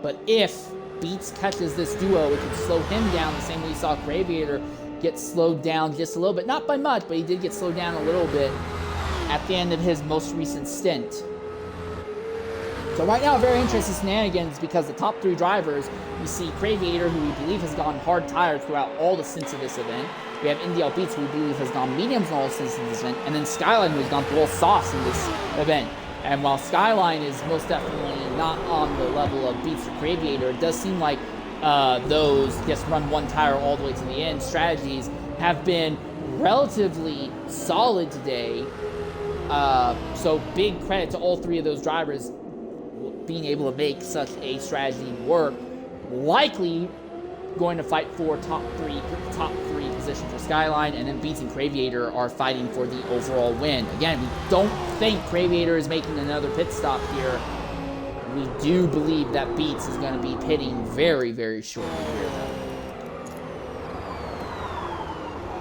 But if Beats catches this duo, it could slow him down the same way we saw Craviator get slowed down just a little bit. Not by much, but he did get slowed down a little bit at the end of his most recent stint. So right now, very interesting shenanigans, because the top 3 drivers, we see Craviator, who we believe has gone hard tire throughout all the stints of this event. We have NDL Beats, who we believe has gone mediums in all the stints of this event. And then Skyline, who's gone through all softs in this event. And while Skyline is most definitely not on the level of Beats or Craviator, it does seem like those just run one tire all the way to the end strategies have been relatively solid today. So big credit to all 3 of those drivers being able to make such a strategy work. Likely going to fight for top three position for Skyline, and then Beats and Craviator are fighting for the overall win. Again, we don't think Craviator is making another pit stop here. We do believe that Beats is going to be pitting very, very shortly here, though.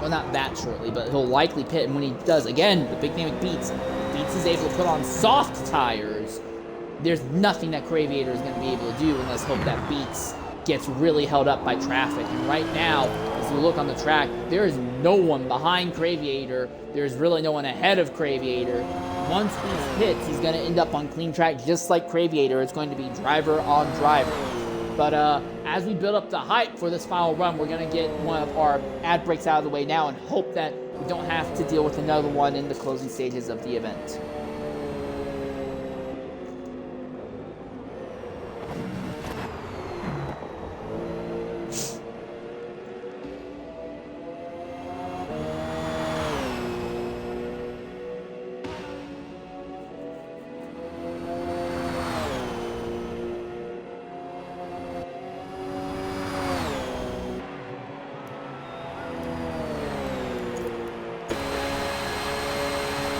Well, not that shortly, but he'll likely pit, and when he does, again, the big thing with Beats is able to put on soft tires. There's nothing that Craviator is going to be able to do unless hope that Beats gets really held up by traffic. And right now, as we look on the track, there is no one behind Craviator. There's really no one ahead of Craviator. Once Beats pits, he's going to end up on clean track just like Craviator. It's going to be driver on driver. But as we build up the hype for this final run, we're going to get one of our ad breaks out of the way now and hope that we don't have to deal with another one in the closing stages of the event.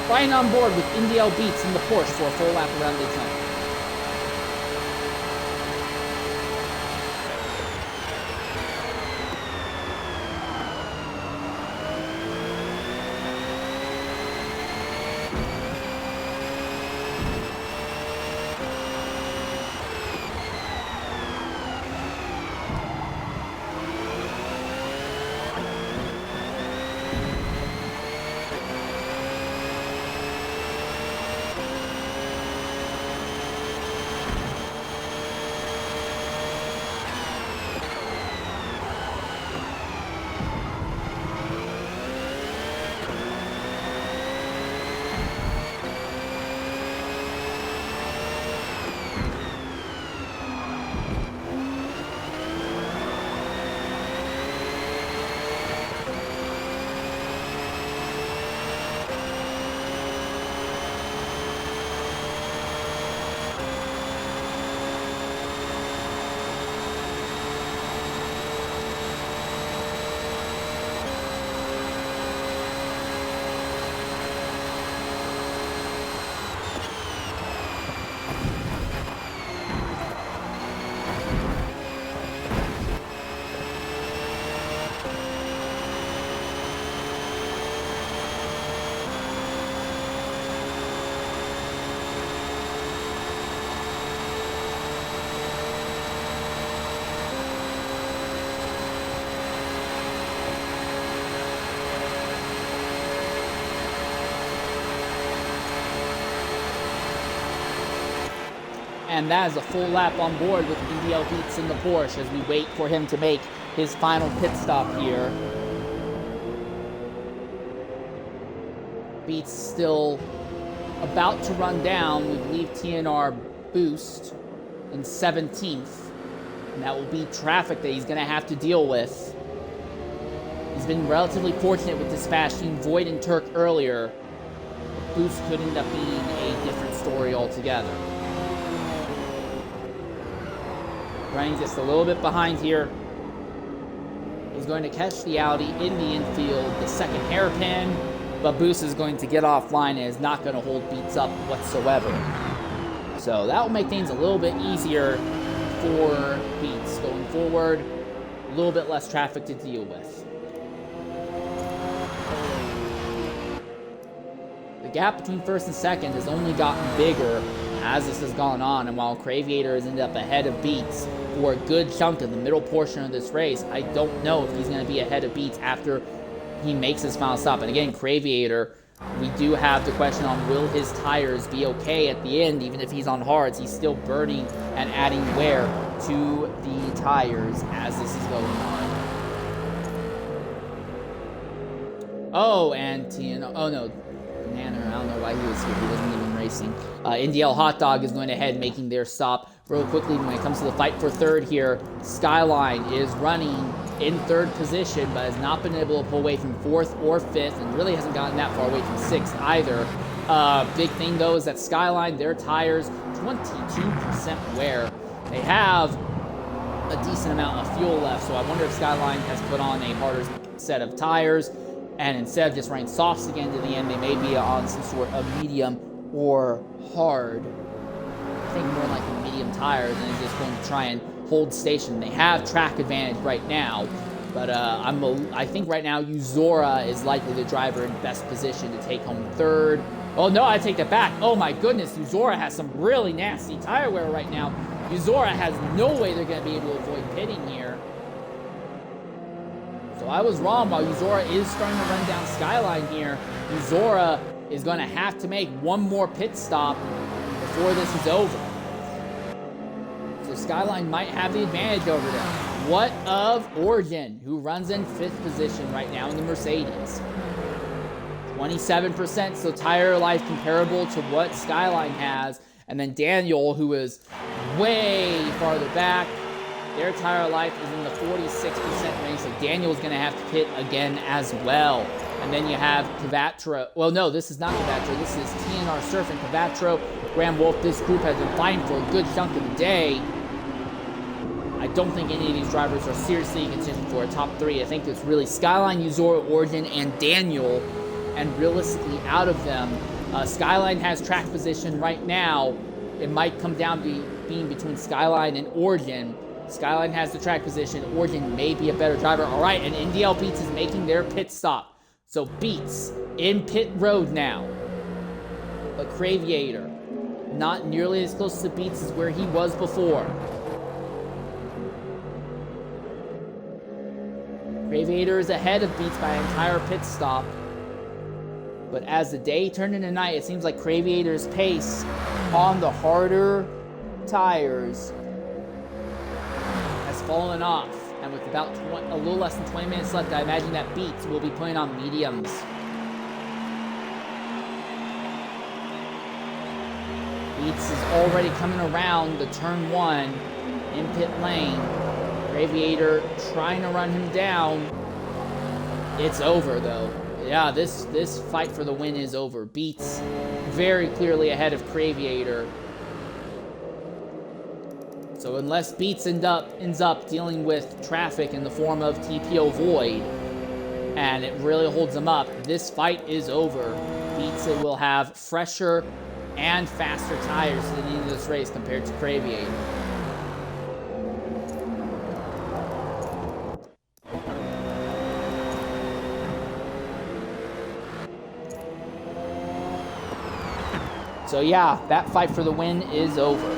Flying on board with NDL Beats in the Porsche for a full lap around Daytona. And that is a full lap on board with NDL Beats in the Porsche as we wait for him to make his final pit stop here. Beats still about to run down. We believe TNR boost in 17th. And that will be traffic that he's going to have to deal with. He's been relatively fortunate with this fast, seeing Void and Turk earlier. Boost could end up being a different story altogether. Running just a little bit behind here. He's going to catch the Audi in the infield, the second hairpin, but Boost is going to get offline and is not going to hold Beats up whatsoever. So that will make things a little bit easier for Beats going forward. A little bit less traffic to deal with. The gap between first and second has only gotten bigger as this has gone on, and while Craviator has ended up ahead of Beats for a good chunk of the middle portion of this race, I don't know if he's going to be ahead of Beats after he makes his final stop. And again, Craviator, we do have the question on will his tires be okay at the end. Even if he's on hards, he's still burning and adding wear to the tires as this is going on. Oh, and oh no, Banana, I don't know why he was here. He wasn't even racing. NDL Hot Dog is going ahead making their stop. Real quickly, when it comes to the fight for third here, Skyline is running in third position, but has not been able to pull away from fourth or fifth, and really hasn't gotten that far away from sixth either. Big thing, though, is that Skyline, their tires, 22% wear. They have a decent amount of fuel left, so I wonder if Skyline has put on a harder set of tires, and instead of just running softs again to the end, they may be on some sort of medium or hard. I think more like a medium tires, and they're just going to try and hold station. They have track advantage right now, but I think right now Uzora is likely the driver in best position to take home third. Oh no, I take that back. Oh my goodness, Uzora has some really nasty tire wear right now. Uzora has no way they're going to be able to avoid pitting here. So I was wrong. While Uzora is starting to run down Skyline here, Uzora is going to have to make one more pit stop before this is over. So Skyline might have the advantage over them. What of Oregon, who runs in fifth position right now in the Mercedes? 27%, so tire life comparable to what Skyline has. And then Daniel, who is way farther back, their tire life is in the 46% range, so Daniel's going to have to pit again as well. And then you have Cavatra. Well, no, this is not Cavatra. This is TNR Surf and Cavatra. Graham Wolf, this group has been fighting for a good chunk of the day. I don't think any of these drivers are seriously contending for a top three. I think it's really Skyline, Uzora, Origin, and Daniel. And realistically, out of them, Skyline has track position right now. It might come down to being between Skyline and Origin. Skyline has the track position. Origin may be a better driver. All right, and NDL Beats is making their pit stop. So Beats in pit road now. But Craviator, not nearly as close to Beats as where he was before. Craviator is ahead of Beats by an entire pit stop. But as the day turned into night, it seems like Craviator's pace on the harder tires has fallen off. And with about a little less than 20 minutes left, I imagine that Beats will be putting on mediums. Beats is already coming around the turn one in pit lane. Craviator trying to run him down. It's over though. Yeah, this fight for the win is over. Beats very clearly ahead of Craviator. So unless Beats ends up dealing with traffic in the form of TPO Void, and it really holds them up, this fight is over. Beats will have fresher and faster tires at the end of this race compared to Craviator. So yeah, that fight for the win is over.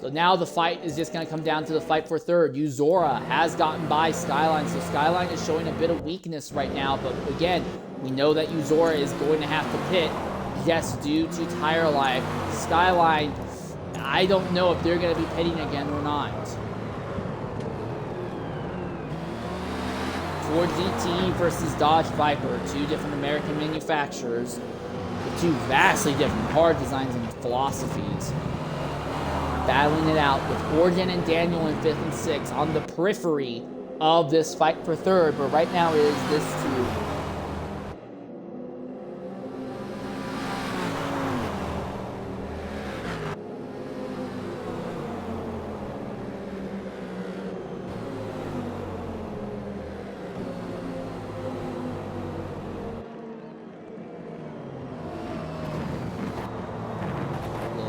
So now the fight is just going to come down to the fight for third. Uzora has gotten by Skyline, so Skyline is showing a bit of weakness right now. But again, we know that Uzora is going to have to pit just due to tire life. Skyline, I don't know if they're going to be pitting again or not. Ford GT versus Dodge Viper, two different American manufacturers with two vastly different car designs and philosophies. Battling it out with Origin and Daniel in 5th and 6th on the periphery of this fight for 3rd, but right now it is this two.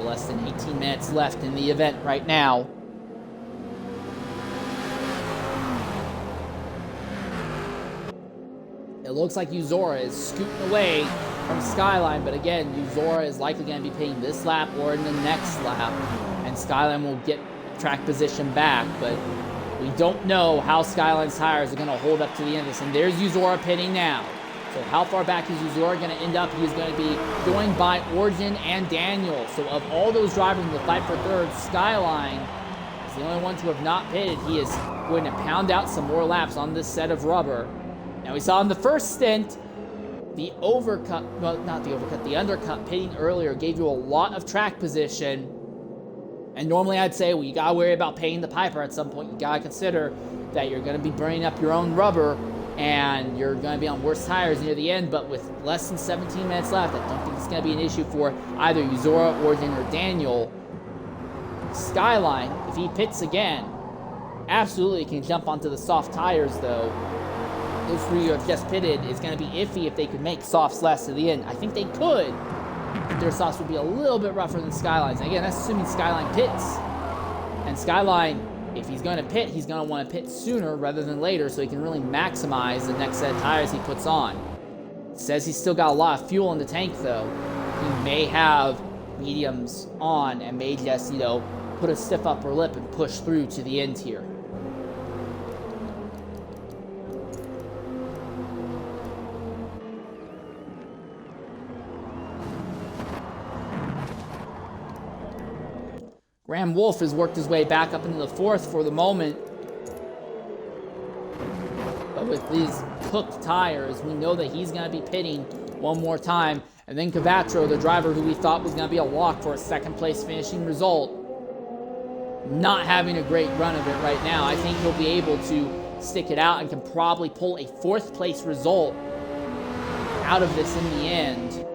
Less than 18 minutes left in the event right now. It looks like Uzora is scooting away from Skyline, but again, Uzora is likely going to be pitting this lap or in the next lap, and Skyline will get track position back, but we don't know how Skyline's tires are going to hold up to the end of this, and there's Uzora pitting now. So how far back is Uzora going to end up? He's going to be joined by Origin and Daniel. So of all those drivers in the fight for 3rd, Skyline is the only one to have not pitted. He is going to pound out some more laps on this set of rubber. Now we saw in the first stint, the overcut, well, not the overcut, the undercut pitting earlier gave you a lot of track position. And normally I'd say, well, you got to worry about paying the piper at some point. You got to consider that you're going to be burning up your own rubber and you're going to be on worse tires near the end, but with less than 17 minutes left, I don't think it's going to be an issue for either Uzora, Origin, or Daniel. Skyline, if he pits again, absolutely can jump onto the soft tires, though. Those three who have just pitted is going to be iffy if they could make softs last to the end. I think they could, but their softs would be a little bit rougher than Skyline's. And again, that's assuming Skyline pits. And Skyline, if he's going to pit, he's going to want to pit sooner rather than later so he can really maximize the next set of tires he puts on. It says he's still got a lot of fuel in the tank, though. He may have mediums on and may just, put a stiff upper lip and push through to the end here. Graham Wolf has worked his way back up into the 4th for the moment. But with these hooked tires, we know that he's going to be pitting one more time. And then Cavattro, the driver who we thought was going to be a lock for a 2nd place finishing result, not having a great run of it right now. I think he'll be able to stick it out and can probably pull a 4th place result out of this in the end.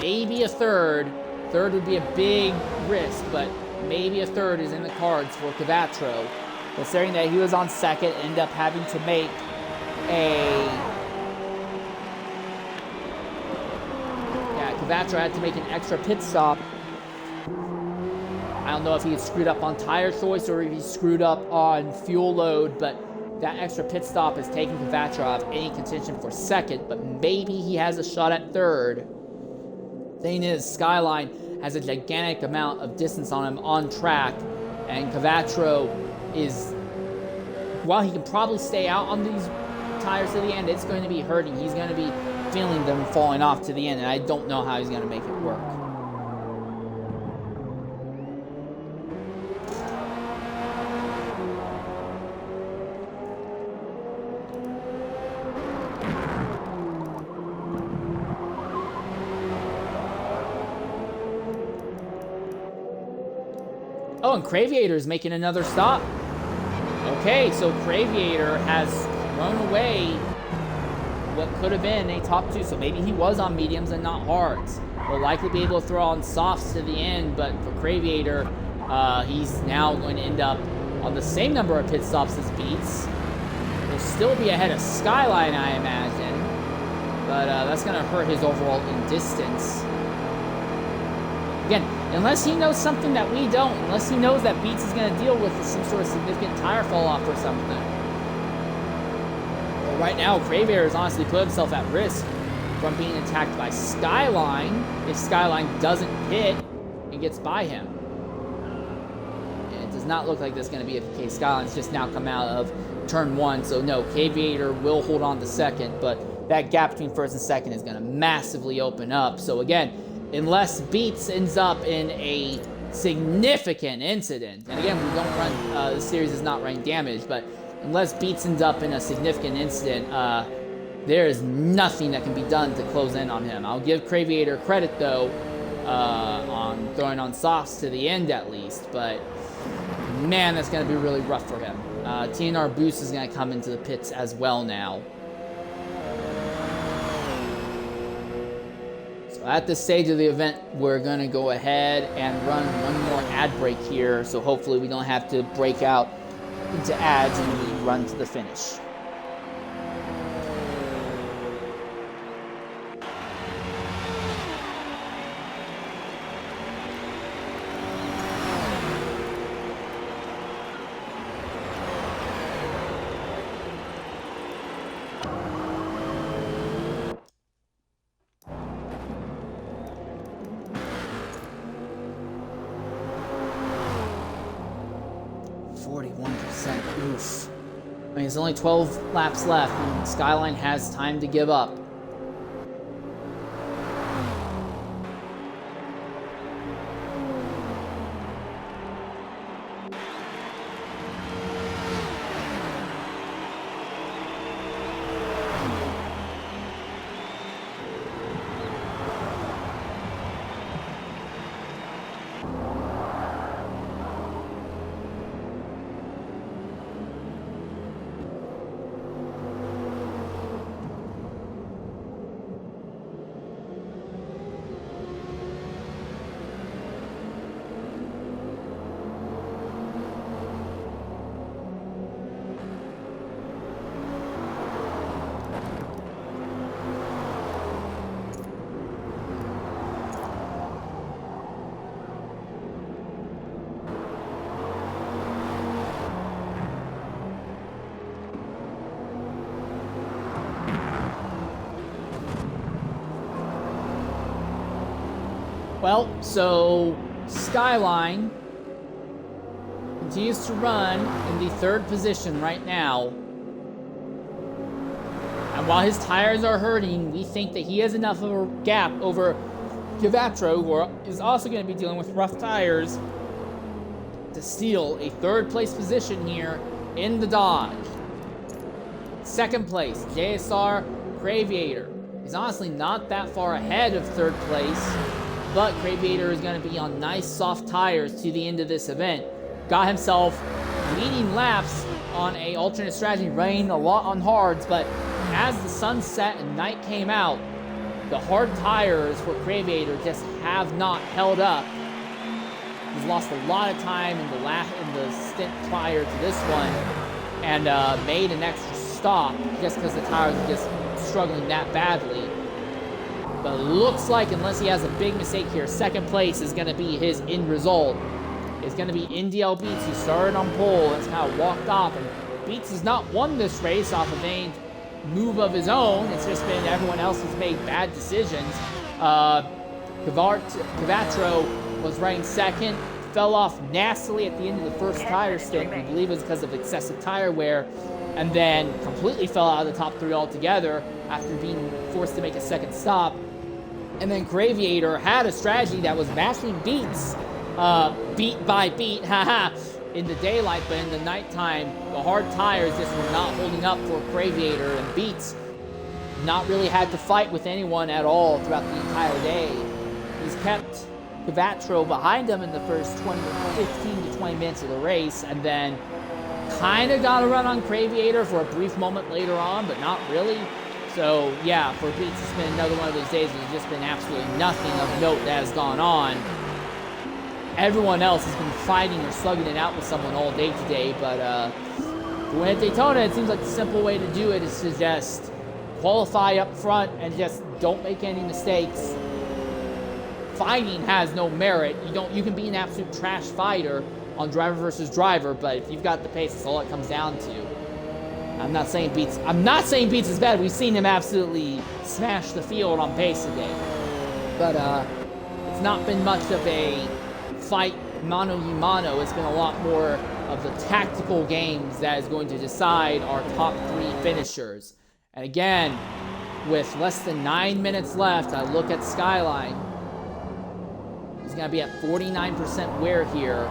Maybe a 3rd. 3rd would be a big risk, but maybe a 3rd is in the cards for Cavattro. Considering that he was on 2nd, ended up having to make Cavattro had to make an extra pit stop. I don't know if he had screwed up on tire choice or if he screwed up on fuel load, but that extra pit stop is taking Cavattro out of any contention for 2nd, but maybe he has a shot at 3rd. Thing is, Skyline has a gigantic amount of distance on him on track, and Cavattro is, while he can probably stay out on these tires to the end, it's going to be hurting. He's going to be feeling them falling off to the end, and I don't know how he's going to make it work. Oh, and Craviator is making another stop. Okay, so Craviator has thrown away what could have been a top 2. So maybe he was on mediums and not hards. Will likely be able to throw on softs to the end, but for Craviator, he's now going to end up on the same number of pit stops as Beats. Will still be ahead of Skyline, I imagine, but that's going to hurt his overall in distance. Again, unless he knows something that we don't, unless he knows that Beats is going to deal with some sort of significant tire fall off or something. Well, right now, Craviator has honestly put himself at risk from being attacked by Skyline if Skyline doesn't pit and gets by him. And it does not look like that's going to be the case. Skyline's just now come out of turn 1, so no, Craviator will hold on to 2nd, but that gap between 1st and 2nd is going to massively open up. So again, unless Beats ends up in a significant incident. And again, we don't run, the series is not running damage, but unless Beats ends up in a significant incident, there is nothing that can be done to close in on him. I'll give Craviator credit, though, on throwing on softs to the end at least, but man, that's going to be really rough for him. TNR Boost is going to come into the pits as well now. So at this stage of the event, we're going to go ahead and run one more ad break here, so hopefully we don't have to break out into ads and we run to the finish. Oof. I mean, there's only 12 laps left, and Skyline has time to give up. Well, so Skyline continues to run in the third position right now. And while his tires are hurting, we think that he has enough of a gap over Cavatra, who is also going to be dealing with rough tires, to steal a third place position here in the Dodge. Second place, JSR Craviator. He's honestly not that far ahead of third place, but Craviator is going to be on nice soft tires to the end of this event. Got himself leading laps on a alternate strategy, running a lot on hards, but as the sun set and night came out, the hard tires for Craviator just have not held up. He's lost a lot of time in the stint prior to this one, and made an extra stop just because the tires are just struggling that badly. But it looks like, unless he has a big mistake here, second place is going to be his end result. It's going to be NDL Beats, who started on pole. That's kind of walked off. And Beats has not won this race off of any move of his own. It's just been everyone else has made bad decisions. Cavatra was running second, fell off nastily at the end of the first tire stint. We believe it was because of excessive tire wear, and then completely fell out of the top three altogether after being forced to make a second stop. And then Craviator had a strategy that was matching Beats, beat by beat, in the daylight, but in the nighttime, the hard tires just were not holding up for Craviator, and Beats not really had to fight with anyone at all throughout the entire day. He's kept Cavatra behind him in the first 15 to 20 minutes of the race, and then kind of got a run on Craviator for a brief moment later on, but not really. So, yeah, for Beats, it's been another one of those days where there's just been absolutely nothing of note that has gone on. Everyone else has been fighting or slugging it out with someone all day today, but to win at Daytona, it seems like the simple way to do it is to just qualify up front and just don't make any mistakes. Fighting has no merit. You can be an absolute trash fighter on driver versus driver, but if you've got the pace, that's all it comes down to. I'm not saying Beats is bad. We've seen him absolutely smash the field on pace today. But it's not been much of a fight mano-y-mano. It's been a lot more of the tactical games that is going to decide our top three finishers. And again, with less than 9 minutes left, I look at Skyline. He's going to be at 49% wear here.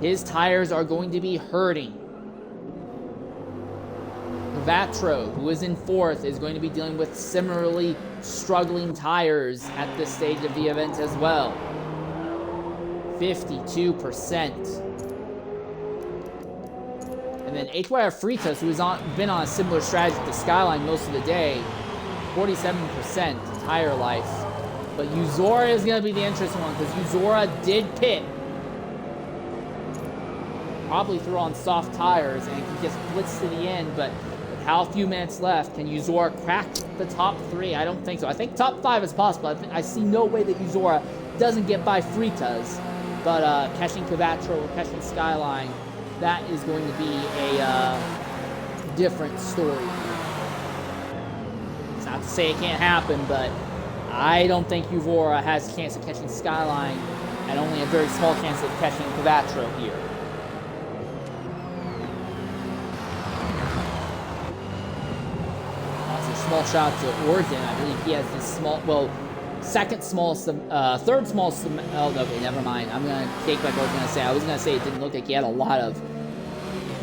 His tires are going to be hurting. Vatro, who is in 4th, is going to be dealing with similarly struggling tires at this stage of the event as well. 52%. And then HYR Fritas, who has been on a similar strategy to Skyline most of the day, 47% tire life. But Uzora is going to be the interesting one, because Uzora did pit. Probably threw on soft tires, and he just blitzed to the end, but with how few minutes left, can Uzora crack the top 3? I don't think so. I think top 5 is possible. I see no way that Uzora doesn't get by Fritas, but catching Cvatro or catching Skyline, that is going to be a different story. It's not to say it can't happen, but I don't think Uzora has a chance of catching Skyline, and only a very small chance of catching Cvatro here. Small shot to Oregon. I believe he has this second smallest, third smallest. Oh, okay, never mind. I'm gonna take back what I was gonna say. I was gonna say it didn't look like he had a lot of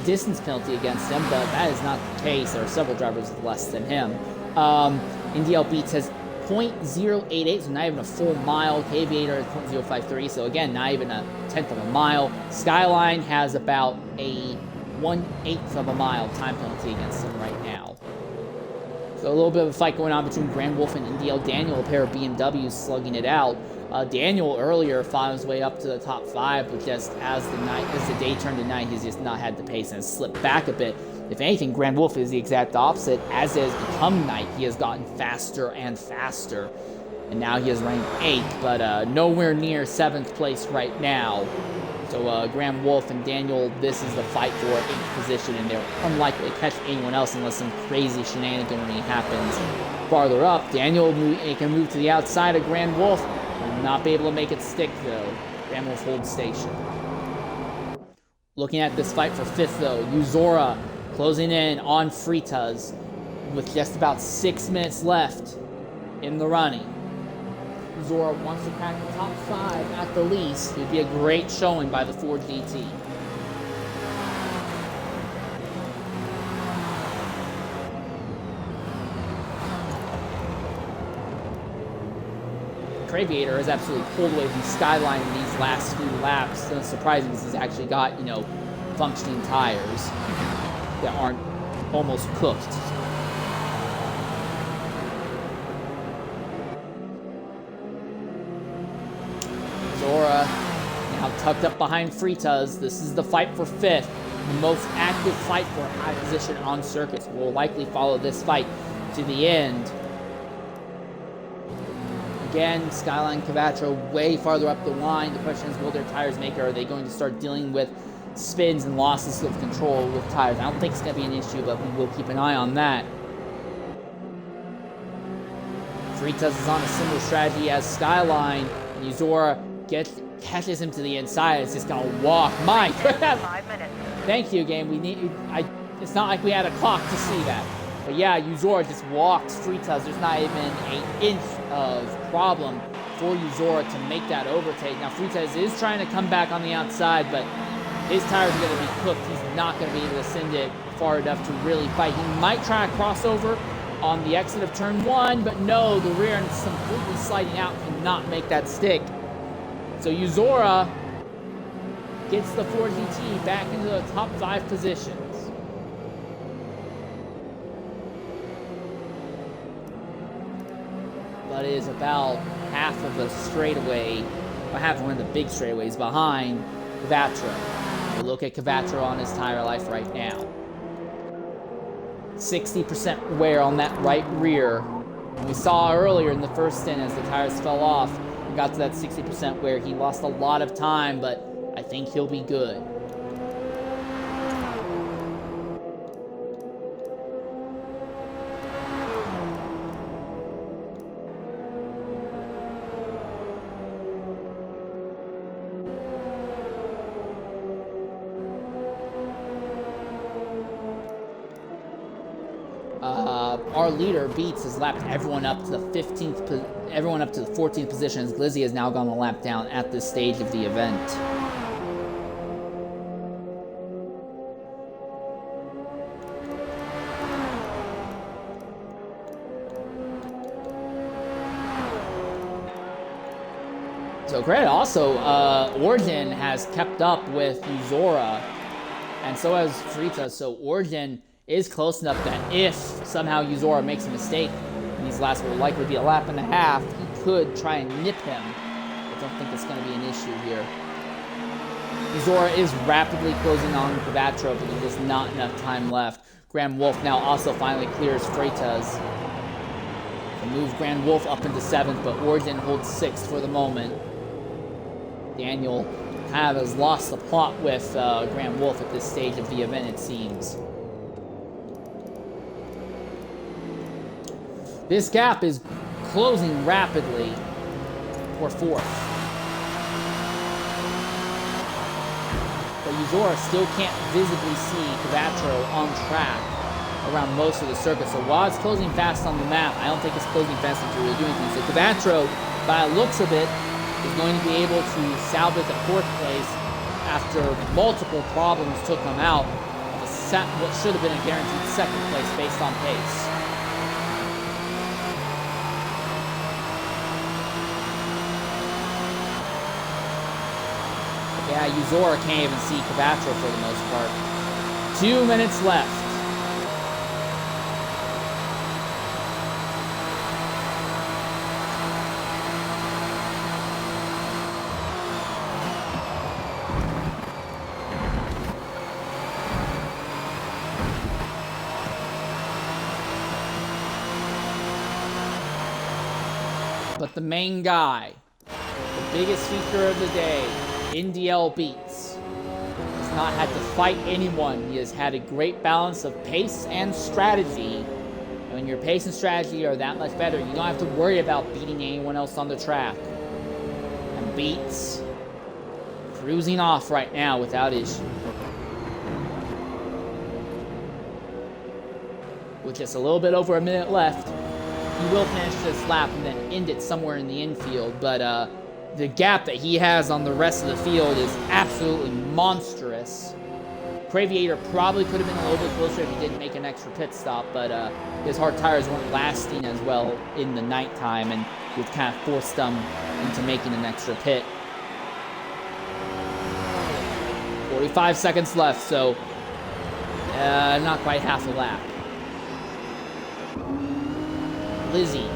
distance penalty against him, but that is not the case. There are several drivers with less than him. NDL Beats has 0.088, so not even a full mile. Aviator is 0.053, so again, not even a tenth of a mile. Skyline has about a 1/8 of a mile time penalty against him right now. So a little bit of a fight going on between Grand Wolf and NDL Daniel, a pair of BMWs slugging it out. Daniel earlier found his way up to the top 5, but just as the day turned to night, he's just not had the pace and has slipped back a bit. If anything, Grand Wolf is the exact opposite. As it has become night, he has gotten faster and faster. And now he is ranked 8th, but nowhere near 7th place right now. So Grand Wolf and Daniel, this is the fight for 8th position, and they're unlikely to catch anyone else unless some crazy shenaniganery happens farther up. Daniel can move to the outside of Grand Wolf, will not be able to make it stick though. Grand Wolf holds station. Looking at this fight for 5th though, Uzora closing in on Fritas with just about 6 minutes left in the running. Uzora wants to crack the top 5 at the least. It would be a great showing by the Ford GT. Craviator has absolutely pulled away from Skyline in these last few laps. It's surprising because he's actually got, functioning tires that aren't almost cooked. Uzora now tucked up behind Fritas. This is the fight for 5th. The most active fight for a high position on circuits. We'll likely follow this fight to the end. Again, Skyline, Cvatro way farther up the line. The question is, will their tires make it? Are they going to start dealing with spins and losses of control with tires? I don't think it's going to be an issue, but we will keep an eye on that. Fritas is on a similar strategy as Skyline. And Uzora catches him to the inside. It's just going to walk. My goodness. 5 minutes. Thank you, game. It's not like we had a clock to see that. But yeah, Uzora just walks Fritas. There's not even an inch of problem for Uzora to make that overtake. Now, Fritas is trying to come back on the outside, but his tires are going to be cooked. He's not going to be able to send it far enough to really fight. He might try a crossover on the exit of turn 1, but no, the rear end is completely sliding out, cannot make that stick. So Uzora gets the Ford GT back into the top 5 positions. But it is about half of a straightaway, or half of one of the big straightaways behind Cvatro. We'll look at Cvatro on his tire life right now. 60% wear on that right rear. And we saw earlier in the first stint as the tires fell off, we got to that 60% wear. He lost a lot of time, but I think he'll be good. our leader, Beats, has lapped everyone up to the 14th position, as Glizzy has now gone a lap down at this stage of the event. So credit also, Origin has kept up with Uzora, and so has Frita, so Origin is close enough that if somehow Uzora makes a mistake, and these last will likely be a lap and a half, he could try and nip him. I don't think it's going to be an issue here. Uzora is rapidly closing on Cavacho, but there's not enough time left. Grand Wolf now also finally clears Freitas. They move Grand Wolf up into 7th, but Origin holds 6th for the moment. Daniel has lost the plot with Grand Wolf at this stage of the event, it seems. This gap is closing rapidly for 4th. But Uzora still can't visibly see Cavacho on track around most of the circuit. So while it's closing fast on the map, I don't think it's closing fast enough to really do anything. So Cavacho, by the looks of it, is going to be able to salvage a 4th place after multiple problems took him out of what should have been a guaranteed 2nd place based on pace. Yeah, Uzora can't even see Cavacho for the most part. 2 minutes left. But the main guy, the biggest feature of the day, NDL Beats, has not had to fight anyone. He has had a great balance of pace and strategy. And when your pace and strategy are that much better, you don't have to worry about beating anyone else on the track. And Beats, cruising off right now without issue. With just a little bit over a minute left, he will finish this lap and then end it somewhere in the infield, but the gap that he has on the rest of the field is absolutely monstrous. Craviator probably could have been a little bit closer if he didn't make an extra pit stop, but his hard tires weren't lasting as well in the nighttime, and it kind of forced them into making an extra pit. 45 seconds left, so not quite half a lap. Lizzie,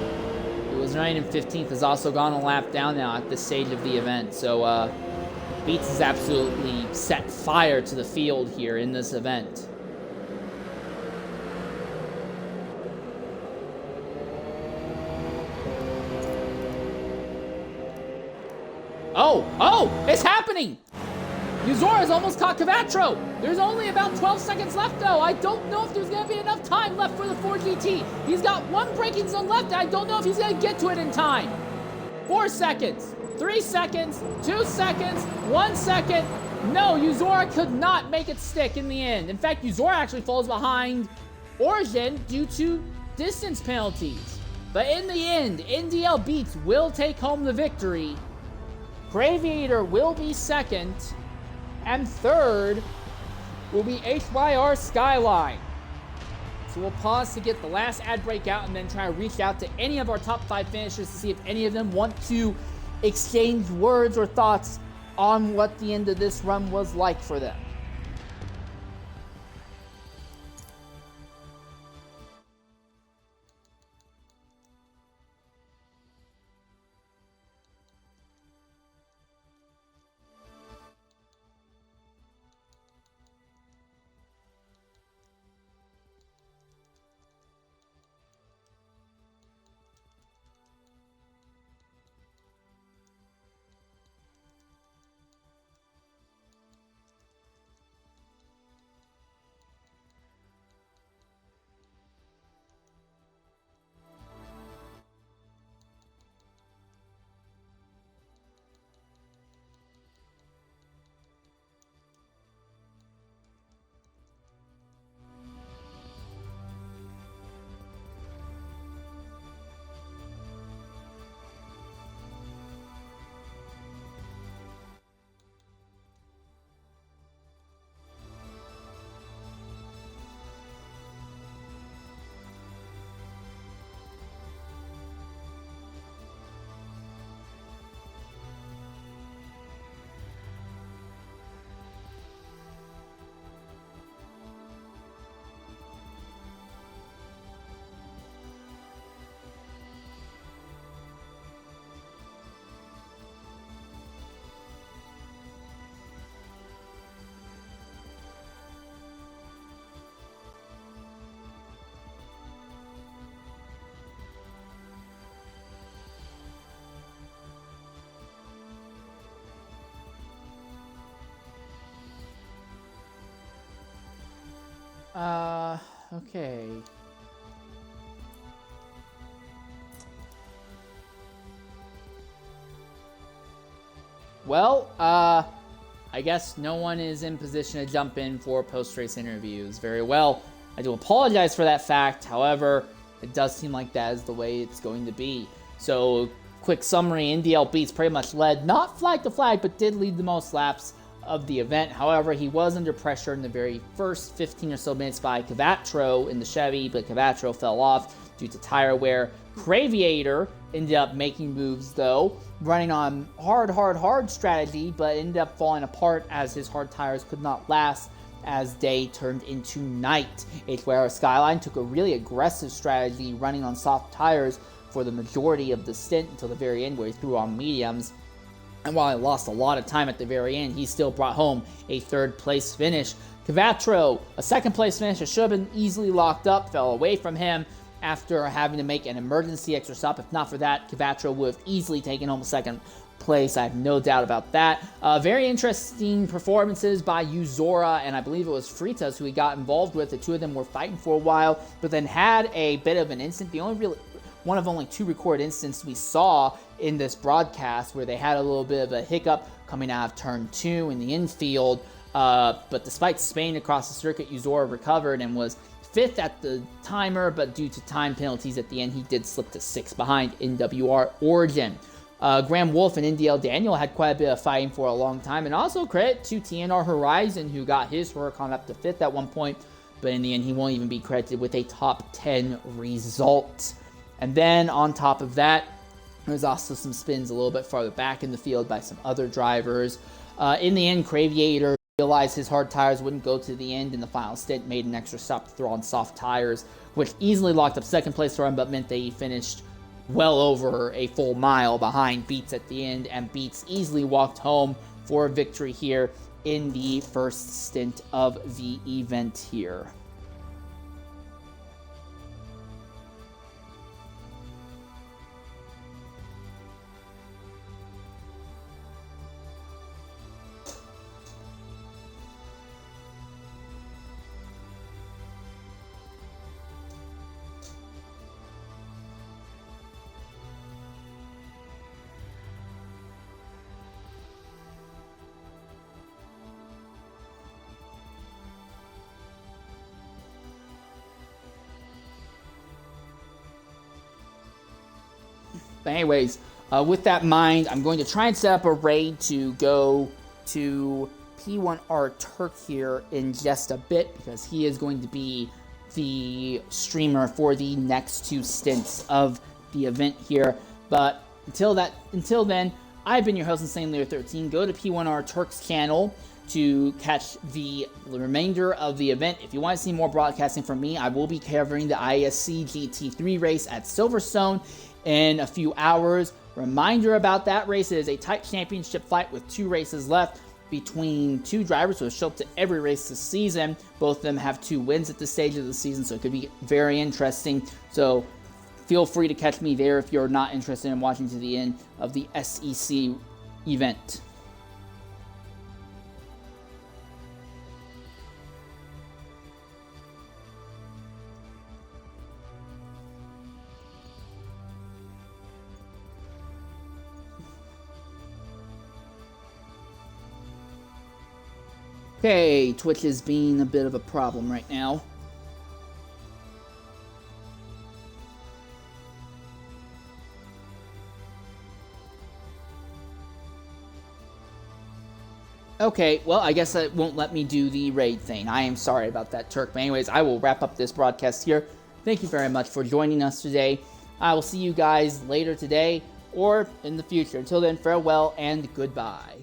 who was running in 15th, has also gone a lap down now at this stage of the event. So Beats has absolutely set fire to the field here in this event. Oh, it's happening! Uzora's almost caught Cavacho. There's only about 12 seconds left, though. I don't know if there's going to be enough time left for the 4GT. He's got 1 braking zone left, and I don't know if he's going to get to it in time. 4 seconds, 3 seconds, 2 seconds, 1 second. No, Uzora could not make it stick in the end. In fact, Uzora actually falls behind Origin due to distance penalties. But in the end, NDL Beats will take home the victory. Craviator will be second. And third will be HYR Skyline. So we'll pause to get the last ad break out and then try to reach out to any of our top 5 finishers to see if any of them want to exchange words or thoughts on what the end of this run was like for them. Okay. Well, I guess no one is in position to jump in for post-race interviews. Very well. I do apologize for that fact. However, it does seem like that is the way it's going to be. So, quick summary, NDL Beats pretty much led, not flag to flag, but did lead the most laps of the event. However, he was under pressure in the very first 15 or so minutes by Cavatro in the Chevy, but Cavatro fell off due to tire wear. Craviator ended up making moves, though, running on hard strategy, but ended up falling apart as his hard tires could not last as day turned into night. H-Ware Skyline took a really aggressive strategy running on soft tires for the majority of the stint until the very end where he threw on mediums. And while he lost a lot of time at the very end, he still brought home a third-place finish. Cavatro, a second-place finish that should have been easily locked up, fell away from him after having to make an emergency extra stop. If not for that, Cavatro would have easily taken home second place. I have no doubt about that. Very interesting performances by Uzora, and I believe it was Fritas who he got involved with. The two of them were fighting for a while, but then had a bit of an incident. The only really one of only two recorded instances we saw in this broadcast where they had a little bit of a hiccup coming out of turn 2 in the infield. But despite spinning across the circuit, Uzora recovered and was 5th at the timer, but due to time penalties at the end, he did slip to 6th behind NWR Origin. Graham Wolf and NDL Daniel had quite a bit of fighting for a long time, and also credit to TNR Horizon, who got his Huracan up to 5th at one point, but in the end, he won't even be credited with a top 10 result. And then on top of that, there's also some spins a little bit farther back in the field by some other drivers. In the end, Craviator realized his hard tires wouldn't go to the end in the final stint, made an extra stop to throw on soft tires, which easily locked up second place run, but meant that he finished well over a full mile behind Beats at the end, and Beats easily walked home for a victory here in the first stint of the event here. But anyways, with that in mind, I'm going to try and set up a raid to go to P1R Turk here in just a bit, because he is going to be the streamer for the next two stints of the event here. But until then, I've been your host, Insane Leader 13. Go to P1R Turk's channel to catch the remainder of the event. If you want to see more broadcasting from me, I will be covering the ISC GT3 race at Silverstone in a few hours. Reminder about that race: it is a tight championship fight with 2 races left between 2 drivers who have shown up to every race this season. Both of them have 2 wins at this stage of the season, so it could be very interesting. So feel free to catch me there if you're not interested in watching to the end of the SEC event. Okay, Twitch is being a bit of a problem right now. Okay, well, I guess that won't let me do the raid thing. I am sorry about that, Turk. But anyways, I will wrap up this broadcast here. Thank you very much for joining us today. I will see you guys later today or in the future. Until then, farewell and goodbye.